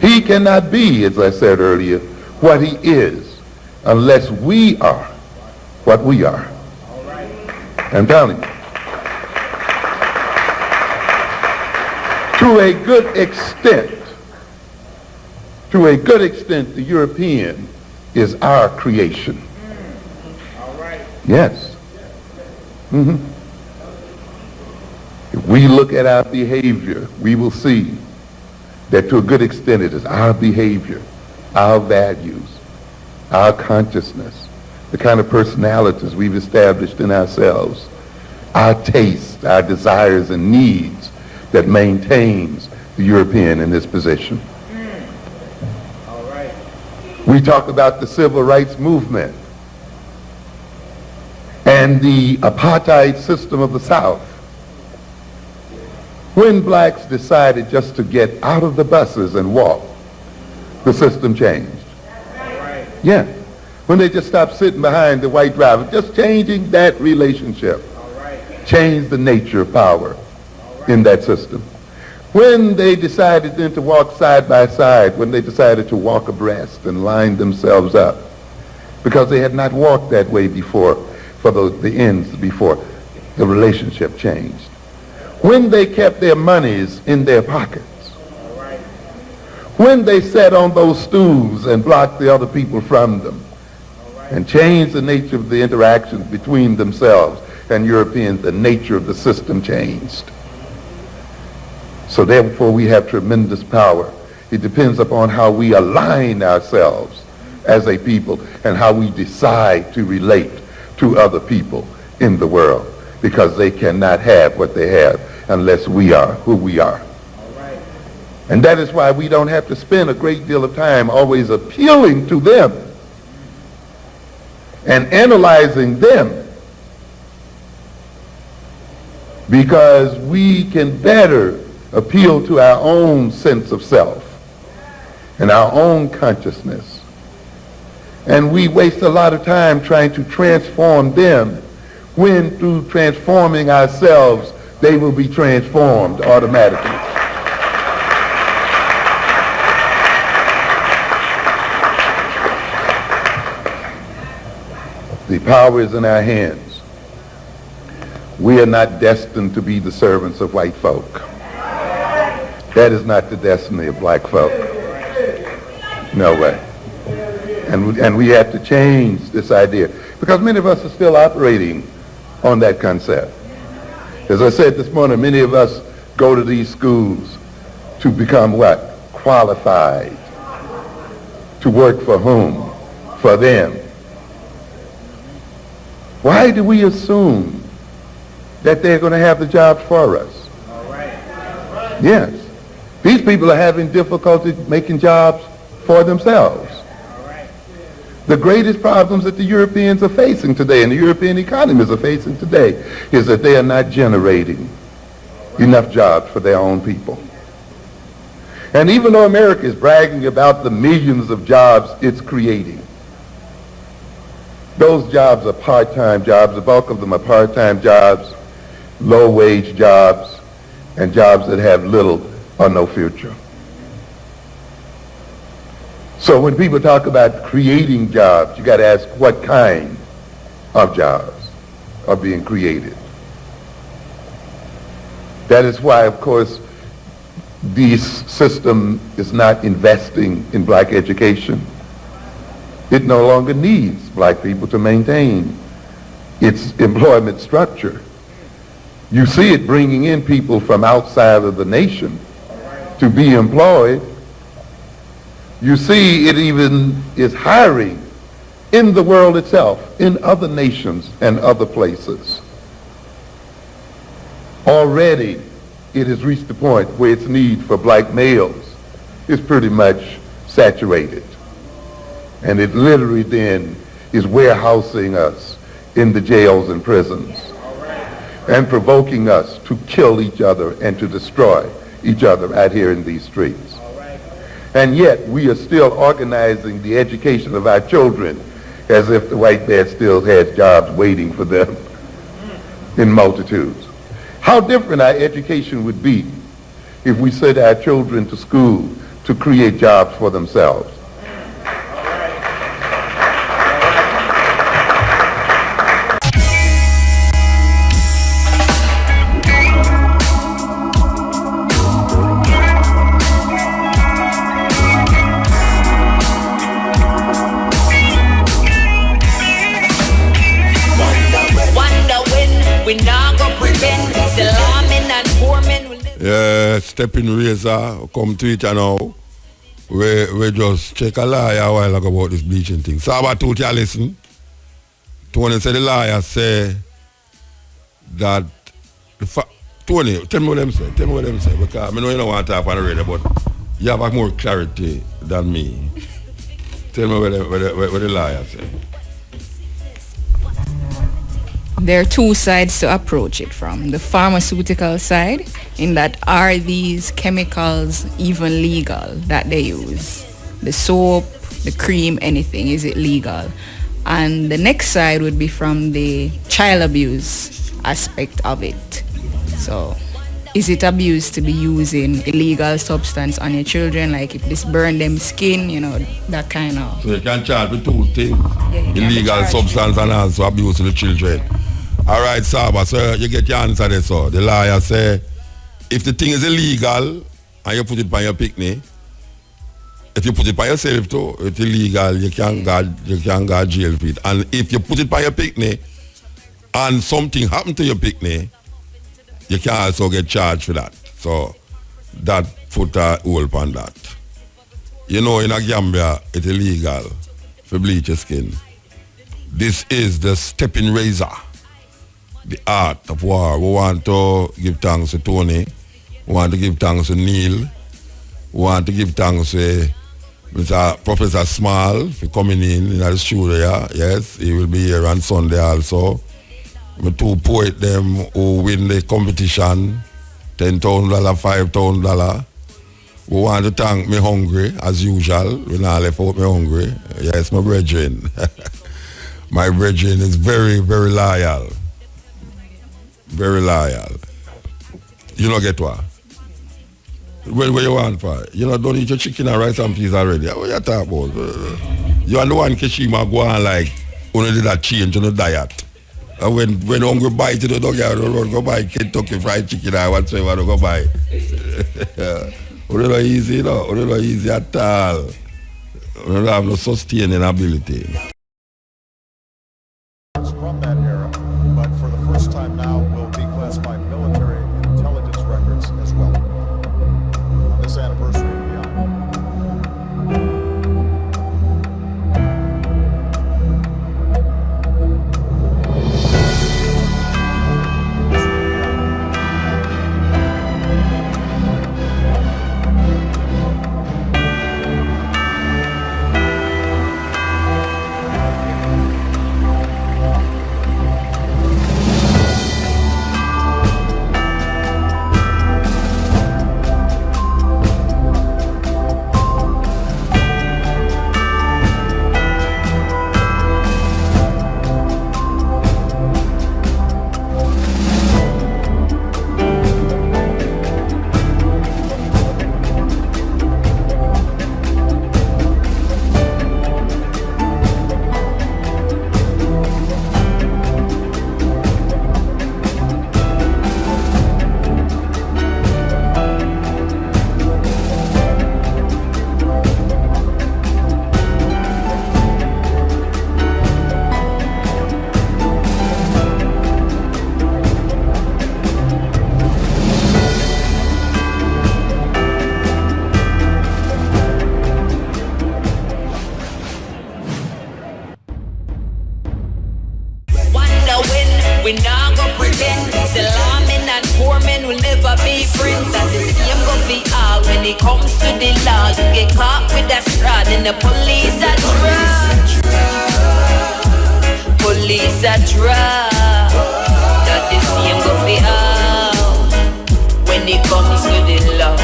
He cannot be, as I said earlier, what he is unless we are what we are. I'm telling you. To a good extent, the European is our creation. Yes. If we look at our behavior, we will see that to a good extent it is our behavior, our values, our consciousness, the kind of personalities we've established in ourselves, our tastes, our desires and needs that maintains the European in this position. We talk about the civil rights movement and the apartheid system of the South. When blacks decided just to get out of the buses and walk, the system changed. Yeah. When they just stopped sitting behind the white driver, just changing that relationship, changed the nature of power in that system. When they decided then to walk side by side, when they decided to walk abreast and line themselves up, because they had not walked that way before, for the ends before, the relationship changed. When they kept their monies in their pockets, when they sat on those stools and blocked the other people from them, and changed the nature of the interactions between themselves and Europeans, the nature of the system changed. So therefore we have tremendous power. It depends upon how we align ourselves as a people and how we decide to relate to other people in the world, because they cannot have what they have unless we are who we are. And that is why we don't have to spend a great deal of time always appealing to them and analyzing them, because we can better appeal to our own sense of self and our own consciousness. And we waste a lot of time trying to transform them, when through transforming ourselves, they will be transformed automatically. The power is in our hands. We are not destined to be the servants of white folk. That is not the destiny of black folk. No way. And we have to change this idea, because many of us are still operating on that concept. As I said this morning, many of us go to these schools to become what? Qualified. To work for whom? For them. Why do we assume that they're going to have the jobs for us? Yes. These people are having difficulty making jobs for themselves. The greatest problems that the Europeans are facing today, and the European economies are facing today, is that they are not generating enough jobs for their own people. And even though America is bragging about the millions of jobs it's creating, those jobs are part-time jobs. The bulk of them are part-time jobs, low-wage jobs, and jobs that have little or no future. So when people talk about creating jobs, you got to ask what kind of jobs are being created. That is why, of course, this system is not investing in black education. It no longer needs black people to maintain its employment structure. You see it bringing in people from outside of the nation to be employed. You see it even is hiring in the world itself, in other nations and other places. Already it has reached the point where its need for black males is pretty much saturated. And it literally then is warehousing us in the jails and prisons and provoking us to kill each other and to destroy each other out here in these streets. And yet we are still organizing the education of our children as if the white man still has jobs waiting for them in multitudes. How different our education would be if we sent our children to school to create jobs for themselves. Stepping razor come to it now. We just check a liar a while ago about this bleaching thing. So about to you listen. Tony said the liar say that Tony, tell me what them say. Tell me what them say, because I know you don't want to talk on the radio, but you have more clarity than me. Tell me what the lawyer said. There are two sides to approach it from. The pharmaceutical side, in that are these chemicals even legal that they use? The soap, the cream, anything, is it legal? And the next side would be from the child abuse aspect of it. So, is it abuse to be using illegal substance on your children, like if this burn them skin, you know, that kind of... So you can charge with two things, illegal substance and also abuse to the children. All right, Saba, so you get your answer there, so. The lawyer say, if the thing is illegal and you put it by your picnic, if you put it by yourself too, it's illegal, you can't go jail for it. And if you put it by your picnic and something happened to your picnic, you can also get charged for that. So that put a hold on that. You know, in Gambia, it's illegal for bleach your skin. This is the stepping razor, the art of war. We want to give thanks to Tony. We want to give thanks to Neil. We want to give thanks to Mr. Professor Small for coming in the studio. Yes, he will be here on Sunday also. My two poets them who win the competition, $10,000, $5,000. We want to thank me hungry, as usual. We not left out me hungry. Yes, my brethren. My brethren is very, very loyal. Very loyal. You don't get what? Where you want for? You know, don't eat your chicken and rice and peas already. What you talk about? You and the one Kishima go on like, only did that change on the diet. And when hungry bite to the dog, you go buy Kentucky fried chicken or whatsoever, go buy. It's not easy, you know. It's not easy at all. We don't have no sustaining ability. From that era, but for the first time now will be classified military intelligence records as well. On this anniversary and beyond. We not go pretend. Still men and poor men will never be friends. And the same go be all when it comes to the law. You get caught with that strad and the police are drug. Police are drug. That the same go be all when it comes to the law.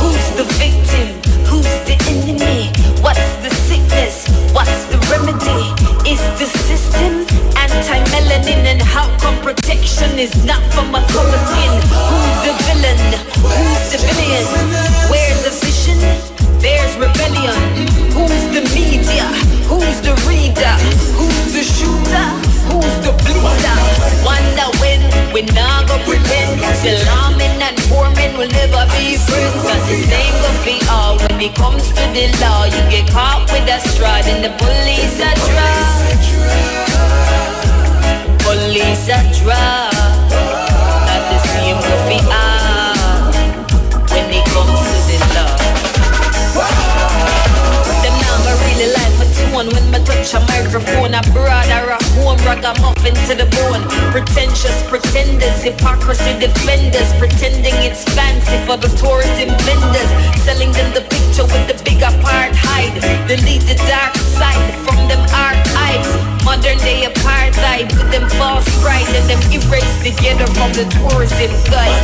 Who's the victim? Who's the enemy? What's the sickness? What's the remedy? Is the system anti-melanin, and how come protection is not for my color skin? Who's the villain? Who's the villain? Where's the vision? There's rebellion. Who's the media? Who's the reader? Who's the shooter? Who's the bleeder? Wonder when we not go pretend. Still men and poor men will never be friends. Cause the same go be all when it comes to the law. You get caught with a stride and the police are drug. Police are drug. Not the same go be all when it comes to the law. Them now I really like my tone when I touch a microphone. A brother, a home rock ragamuffin to the bone. Pretentious pretenders, hypocrisy defenders, pretending it's fancy for the tourism vendors, selling them the picture with the big apartheid. Delete the dark side from them archives. Modern day apartheid with them false pride, and them erase the ghetto from the tourism guide.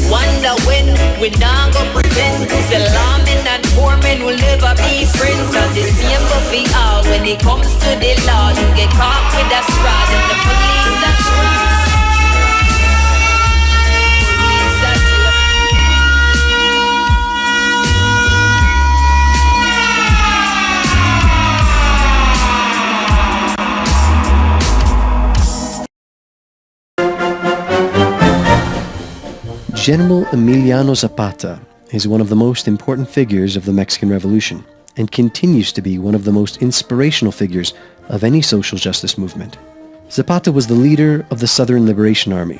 Wonder when we not go pretend, the lawmen and poor men will never be friends. And the same will be all when it comes to the law. You get caught with a straw and the police and General Emiliano Zapata is one of the most important figures of the Mexican Revolution and continues to be one of the most inspirational figures of any social justice movement. Zapata was the leader of the Southern Liberation Army,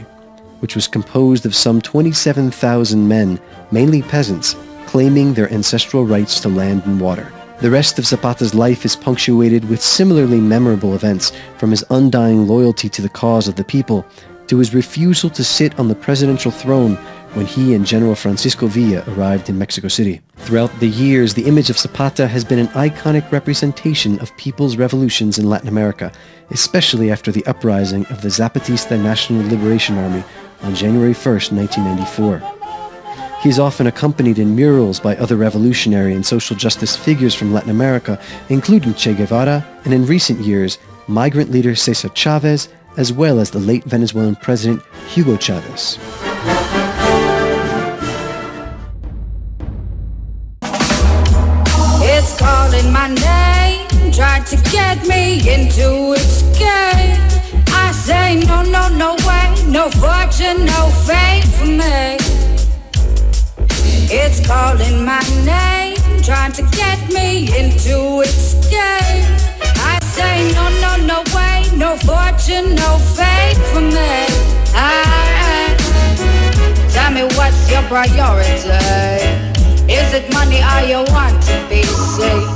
which was composed of some 27,000 men, mainly peasants, claiming their ancestral rights to land and water. The rest of Zapata's life is punctuated with similarly memorable events, from his undying loyalty to the cause of the people to his refusal to sit on the presidential throne when he and General Francisco Villa arrived in Mexico City. Throughout the years, the image of Zapata has been an iconic representation of people's revolutions in Latin America, especially after the uprising of the Zapatista National Liberation Army on January 1st, 1994. He is often accompanied in murals by other revolutionary and social justice figures from Latin America, including Che Guevara, and in recent years, migrant leader Cesar Chavez, as well as the late Venezuelan president Hugo Chavez. It's calling my name, tried to get me into its game. I say no, no, no way, no fortune, no fate for me. It's calling my name, trying to get me into its game. I say no, no, no way, no fortune, no fate for me. Tell me what's your priority? Is it money or you want to be safe?